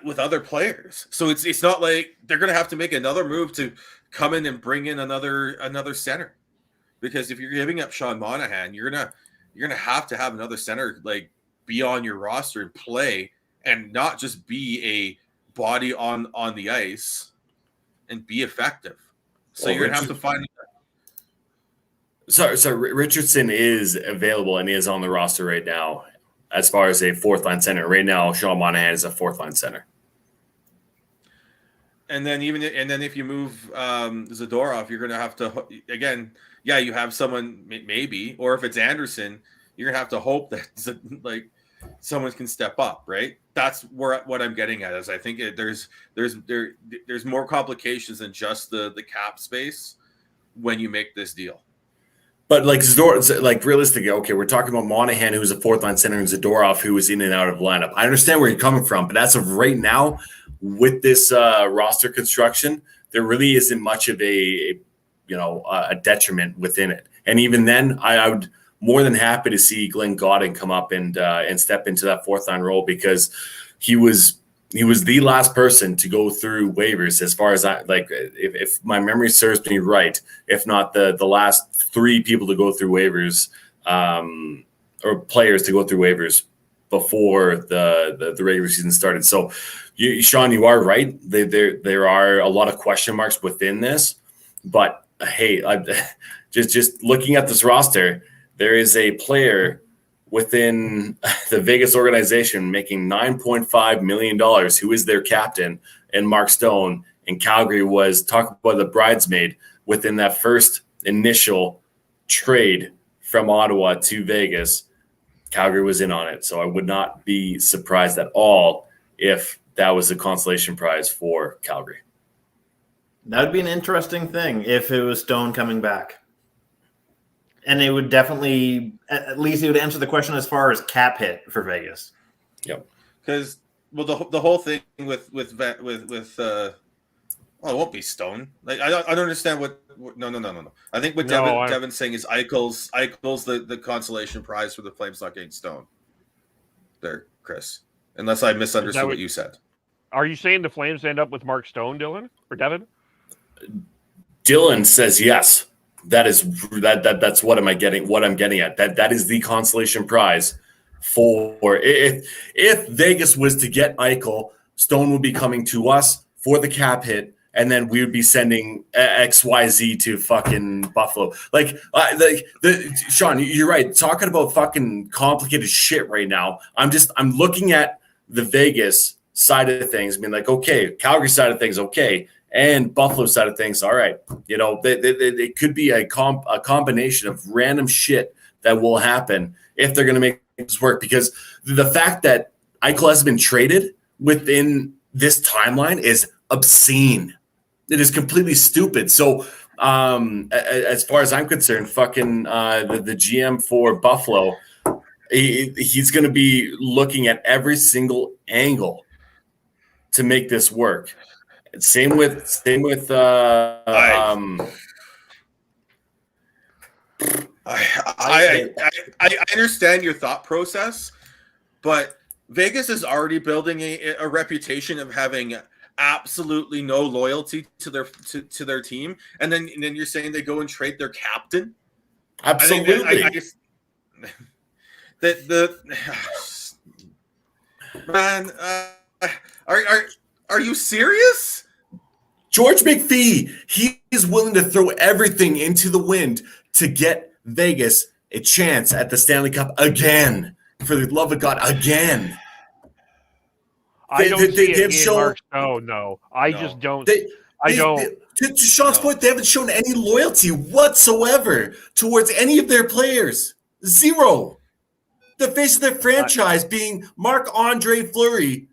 with other players. So it's not like they're going to have to make another move to come in and bring in another center, because if you're giving up Sean Monahan, you're going to have to have another center be on your roster and play, and not just be a body on the ice and be effective. So you're going to have to find. So Richardson is available and is on the roster right now. As far as a fourth line center, right now, Sean Monahan is a fourth line center. And then if you move Zadorov, you're going to have to again. Yeah, you have someone maybe, or if it's Anderson, you're going to have to hope that someone can step up, right? That's what I'm getting at is I think there's more complications than just the cap space when you make this deal. But like Zadorov, like realistically, okay, we're talking about Monahan, who's a fourth line center, and Zadorov, who is in and out of the lineup. I understand where you're coming from, but as of right now, with this roster construction, there really isn't much of a detriment within it. And even then, I would more than happy to see Glenn Godin come up and step into that fourth line role, because he was the last person to go through waivers, as far as if my memory serves me right, if not the last 3 people to go through waivers, or players to go through waivers before the regular season started. So, Sean, you are right. There are a lot of question marks within this, but hey, just looking at this roster, there is a player within the Vegas organization making $9.5 million, who is their captain, and Mark Stone. And Calgary was, talk about the bridesmaid, within that first initial trade from Ottawa to Vegas. Calgary was in on it. So I would not be surprised at all if that was a consolation prize for Calgary. That would be an interesting thing if it was Stone coming back. And it would definitely, at least it would answer the question as far as cap hit for Vegas. Yep. Because the whole thing with it won't be Stone. Like I don't understand what. No. I think what Devin's saying is Eichel's the consolation prize for the Flames not getting Stone. There, Chris. Unless I misunderstood what you said. Are you saying the Flames end up with Mark Stone, Dylan or Devin? Dylan says yes. That's what I'm getting at. That is the consolation prize for if Vegas was to get Eichel, Stone would be coming to us for the cap hit, and then we would be sending XYZ to fucking Buffalo. Sean, you're right. Talking about fucking complicated shit right now. I'm looking at the Vegas side of things, being like, okay, Calgary side of things, okay. And Buffalo side of things, all right. They could be a combination of random shit that will happen if they're going to make this work. Because the fact that Eichel has been traded within this timeline is obscene. It is completely stupid. So, as far as I'm concerned, fucking the GM for Buffalo, he's going to be looking at every single angle to make this work. Same with I understand your thought process, but Vegas is already building a reputation of having absolutely no loyalty to their team, and then you're saying they go and trade their captain. Absolutely. Man, are you serious? George McPhee, he is willing to throw everything into the wind to get Vegas a chance at the Stanley Cup again. For the love of God, again. I don't see it in Mark Stone, no. I just don't. To Sean's point, they haven't shown any loyalty whatsoever towards any of their players. Zero. The face of their franchise being Marc-Andre Fleury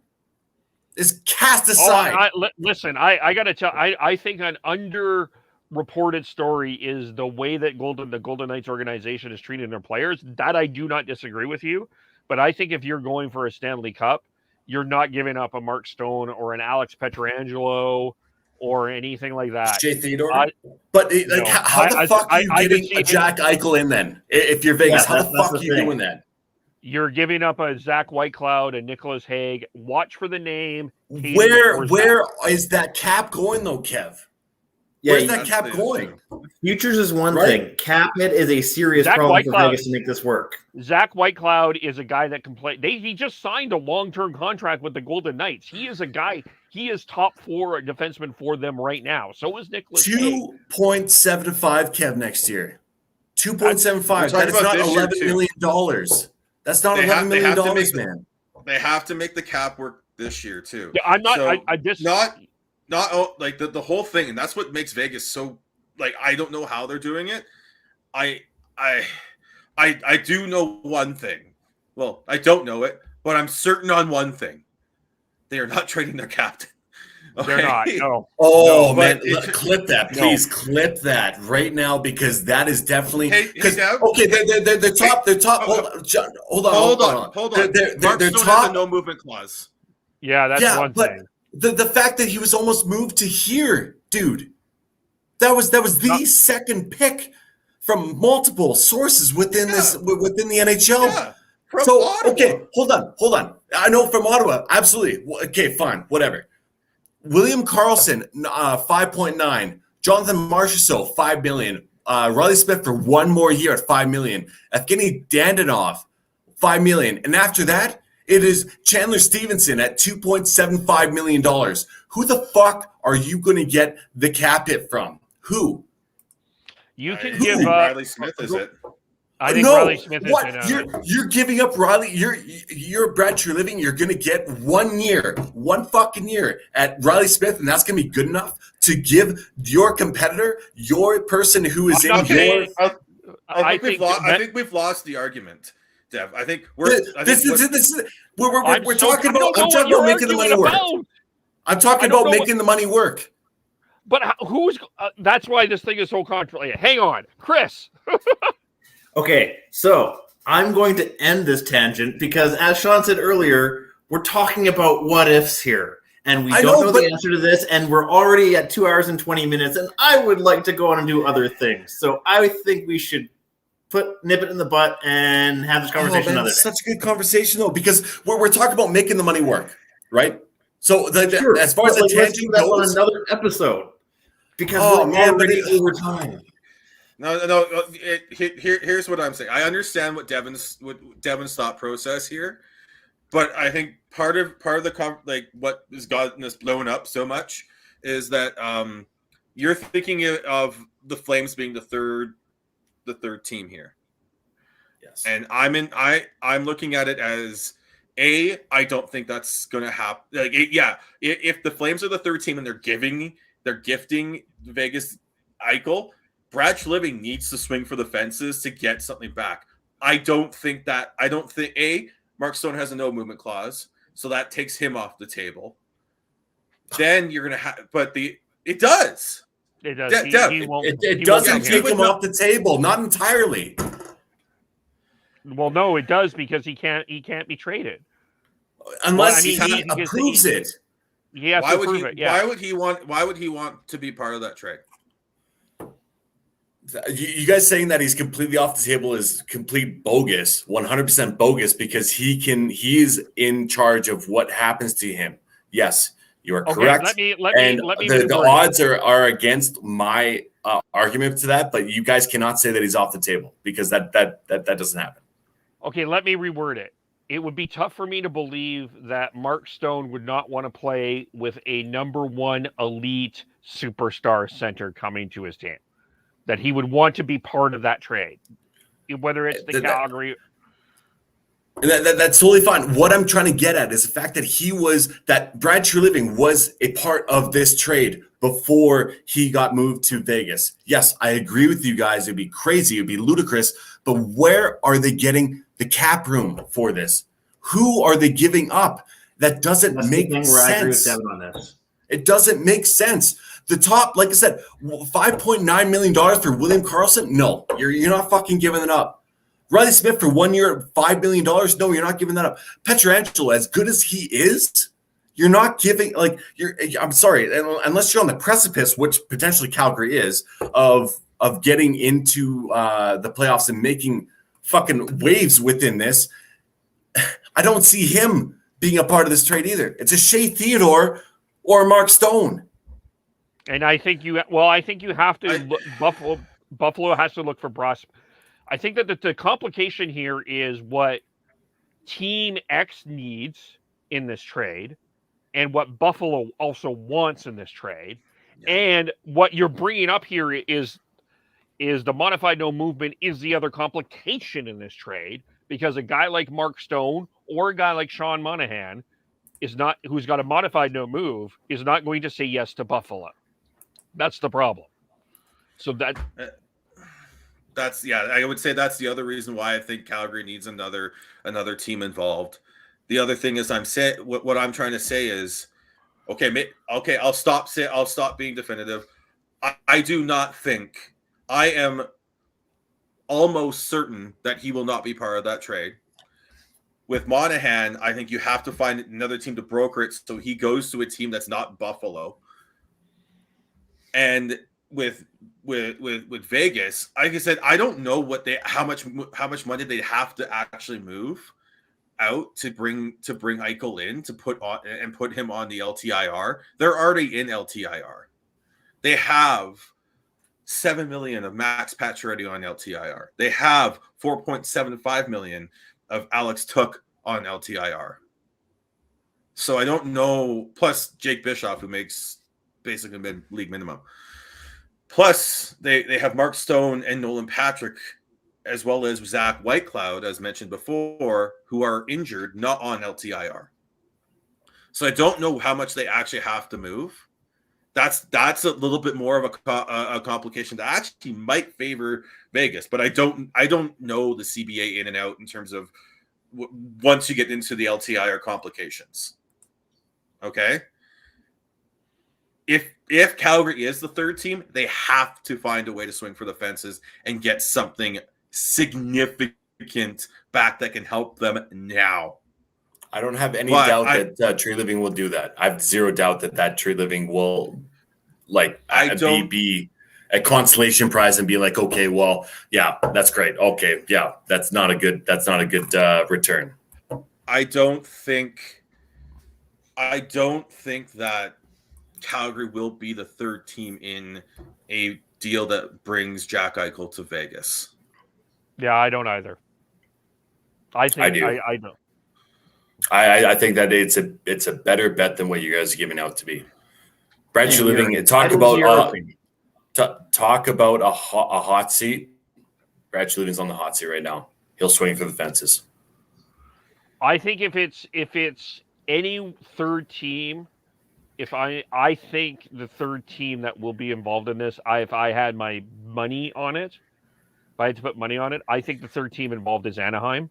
is cast aside. Listen, I got to tell. I think an underreported story is the way that the Golden Knights organization is treating their players. That I do not disagree with you, but I think if you're going for a Stanley Cup, you're not giving up a Mark Stone or an Alex Pietrangelo or anything like that. Jay Theodore. How the fuck are you getting a Jack Eichel in then? If you're Vegas, how the fuck are you doing that? You're giving up a Zach Whitecloud and Nicholas Hague. Watch for the name. Where is that cap going though, Kev? Where's that cap going? Futures is one thing. Cap hit is a serious problem for Vegas to make this work. Zach Whitecloud is a guy that can play. He just signed a long-term contract with the Golden Knights. He is a guy. He is top 4 defenseman for them right now. So is Nicholas Hague. 2.75 Kev next year. 2.75. That is not $11 million. That's not $11 million, man. They have to make the cap work this year too. Yeah, I'm not. So not like the whole thing, and that's what makes Vegas so like. I don't know how they're doing it. I do know one thing. Well, I don't know it, but I'm certain on one thing: they are not trading their captain. They're not. No. Oh No, man, but clip that, please. Clip that right now because that is definitely Hey, Dev. okay. They're top. They're top. Hold on. They're Mark Stone top. has a no movement clause. Yeah, that's one but thing. the fact that he was almost moved to here, dude. That was the second pick from multiple sources within within the NHL. Yeah, from So Ottawa. okay, hold on. I know from Ottawa, absolutely. Okay, fine, whatever. William Karlsson, 5.9. Jonathan Marchessault, $5 million. Riley Smith for one more year at $5 million. Evgeny Dandanov, $5 million. And after that, it is Chandler Stevenson at $2.75 million. Who the fuck are you going to get the cap hit from? Who? You can I give think Riley Smith is it. I think Riley Smith is what? You're giving up Riley. You're Brad Treliving. You're going to get 1 year, one fucking year at Riley Smith, and that's going to be good enough to give your competitor, your person who is in your. I think we've lost the argument, Dev. I think we're talking about. I'm talking about making the money work. I'm talking about making the money work. But who's? That's why this thing is so controversial. Hang on, Chris. Okay, so I'm going to end this tangent because, as Sean said earlier, we're talking about what ifs here, and we don't know the answer to this, and we're already at 2 hours and 20 minutes, and I would like to go on and do other things. So I think we should nip it in the butt and have this conversation another day. It's such a good conversation, though, because we're talking about making the money work, right? So as far as the tangent goes, on another episode because we're already over time. No. Here's what I'm saying. I understand what Devin's thought process here, but I think part of the what has gotten this blown up so much is that you're thinking of the Flames being the third team here. Yes, and I'm looking at it as I don't think that's going to happen. If the Flames are the third team and they're gifting Vegas Eichel, Brad Treliving needs to swing for the fences to get something back. I don't think Mark Stone has a no movement clause, so that takes him off the table. Then you're gonna have, it does. It does. It doesn't take him off the table, not entirely. Well, no, it does because he can't be traded unless he approves it. He has to approve it. Yeah. Why would he want to be part of that trade? You guys saying that he's completely off the table is complete bogus, 100% bogus, because he is in charge of what happens to him. Yes, you are correct. Let me the odds are against my argument to that, but you guys cannot say that he's off the table because that doesn't happen. Okay, let me reword it. It would be tough for me to believe that Mark Stone would not want to play with a number one elite superstar center coming to his team. That he would want to be part of that trade, whether it's the Calgary. That's totally fine. What I'm trying to get at is the fact that Brad Treliving was a part of this trade before he got moved to Vegas. Yes, I agree with you guys. It'd be crazy. It'd be ludicrous. But where are they getting the cap room for this? Who are they giving up? That doesn't make sense. I agree with Devin on this. It doesn't make sense. The top, like I said, $5.9 million for William Karlsson? No, you're not fucking giving it up. Riley Smith for 1 year, $5 million? No, you're not giving that up. Pietrangelo, as good as he is, you're not giving, I'm sorry, unless you're on the precipice, which potentially Calgary is, of getting into the playoffs and making fucking waves within this, I don't see him being a part of this trade either. It's a Shea Theodore or Mark Stone. And I think you have to look, Buffalo has to look for Bros. I think that the complication here is what Team X needs in this trade and what Buffalo also wants in this trade. Yeah. And what you're bringing up here is the modified no movement is the other complication in this trade because a guy like Mark Stone or a guy like Sean Monahan who's got a modified no move is not going to say yes to Buffalo. That's the problem. So I would say that's the other reason why I think Calgary needs another team involved. The other thing is what I'm trying to say is Okay, I'll stop being definitive. I do not think. I am almost certain that he will not be part of that trade. With Monahan, I think you have to find another team to broker it, so he goes to a team that's not Buffalo. And with Vegas, like I said, I don't know how much money they have to actually move out to bring Eichel in to put him on the LTIR. They're already in LTIR. They have $7 million of Max Pacioretty on LTIR. They have $4.75 million of Alex Took on LTIR. So I don't know. Plus Jake Bischoff, who makes basically league minimum. Plus they have Mark Stone and Nolan Patrick, as well as Zach Whitecloud, as mentioned before, who are injured, not on LTIR. So I don't know how much they actually have to move. That's a little bit more of a complication that actually might favor Vegas, but I don't know the CBA in and out in terms of once you get into the LTIR complications. Okay, if Calgary is the third team, they have to find a way to swing for the fences and get something significant back that can help them now. I don't have any doubt that Tree Living will do that. I have zero doubt that Tree Living will be a consolation prize and be like, okay, well, yeah, that's great. Okay, yeah, that's not a good return. I don't think that Calgary will be the third team in a deal that brings Jack Eichel to Vegas. Yeah, I don't either. I do. I know. I think that it's a better bet than what you guys are giving out to be. Brad Tree Living, talk about a hot seat. Brad Tree Living's on the hot seat right now. He'll swing for the fences. I think if it's any third team, I think the third team that will be involved in this, if I had my money on it, if I had to put money on it, I think the third team involved is Anaheim,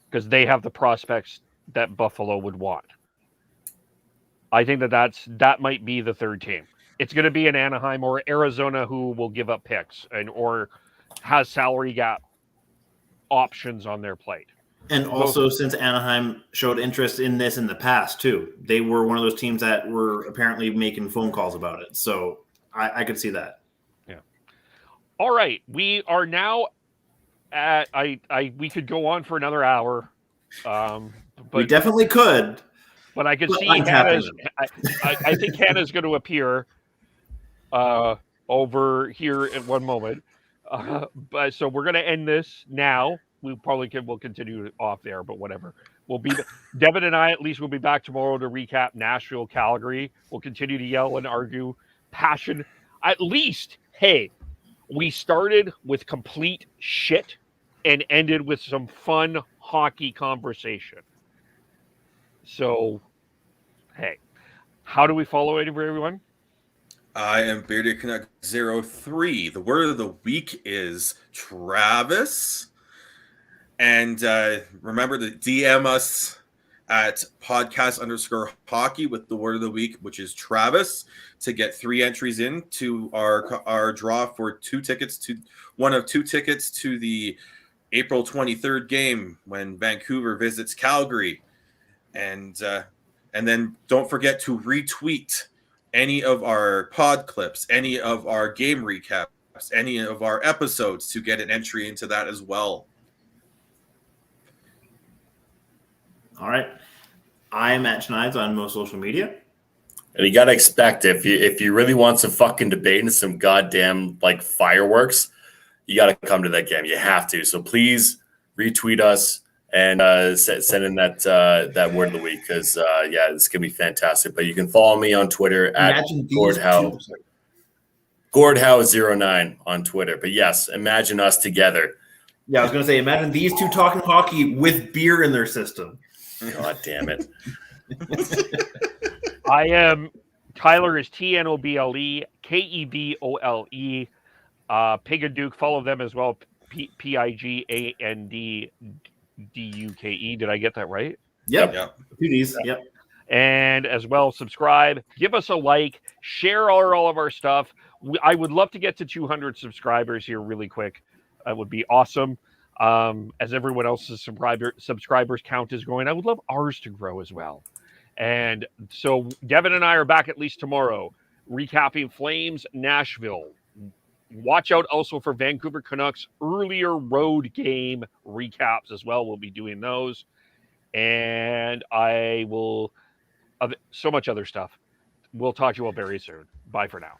because they have the prospects that Buffalo would want. I think that might be the third team. It's going to be in Anaheim or Arizona, who will give up picks or has salary gap options on their plate. And also, since Anaheim showed interest in this in the past too, they were one of those teams that were apparently making phone calls about it. So I could see that. Yeah. All right, we are now at. We could go on for another hour. But we definitely could. But I could see Hannah's. I think Hannah's going to appear over here in one moment. But so we're going to end this now. We'll continue off there, but whatever. Devin and I, at least, will be back tomorrow to recap Nashville, Calgary. We'll continue to yell and argue. Passion. At least, hey, we started with complete shit and ended with some fun hockey conversation. So, hey, how do we follow it, everyone? I am Bearded Canuck 03. The word of the week is Travis. And remember to DM us at podcast_hockey with the word of the week, which is Travis, to get 3 entries in to our draw for one of two tickets to the April 23rd game when Vancouver visits Calgary. And then don't forget to retweet any of our pod clips, any of our game recaps, any of our episodes to get an entry into that as well. All right. I'm at Schneid's on most social media. And you got to expect, if you really want some fucking debate and some goddamn fireworks, you got to come to that game. You have to. So please retweet us and send in that word of the week, because it's gonna be fantastic. But you can follow me on Twitter at Gordhow09 on Twitter. But yes, imagine us together. Yeah, I was gonna say, imagine these two talking hockey with beer in their system. God damn it. I am Tyler is TNOBLE KEBOLE. Pigaduke, follow them as well. PIGANDDUKE. Did I get that right? Yep. 2 Ds. Yep. And as well, subscribe, give us a like, share all of our stuff. I would love to get to 200 subscribers here really quick. That would be awesome. As everyone else's subscribers count is growing, I would love ours to grow as well. And so Devin and I are back at least tomorrow, recapping Flames Nashville. Watch out also for Vancouver Canucks earlier road game recaps as well. We'll be doing those. And I will... so much other stuff. We'll talk to you all very soon. Bye for now.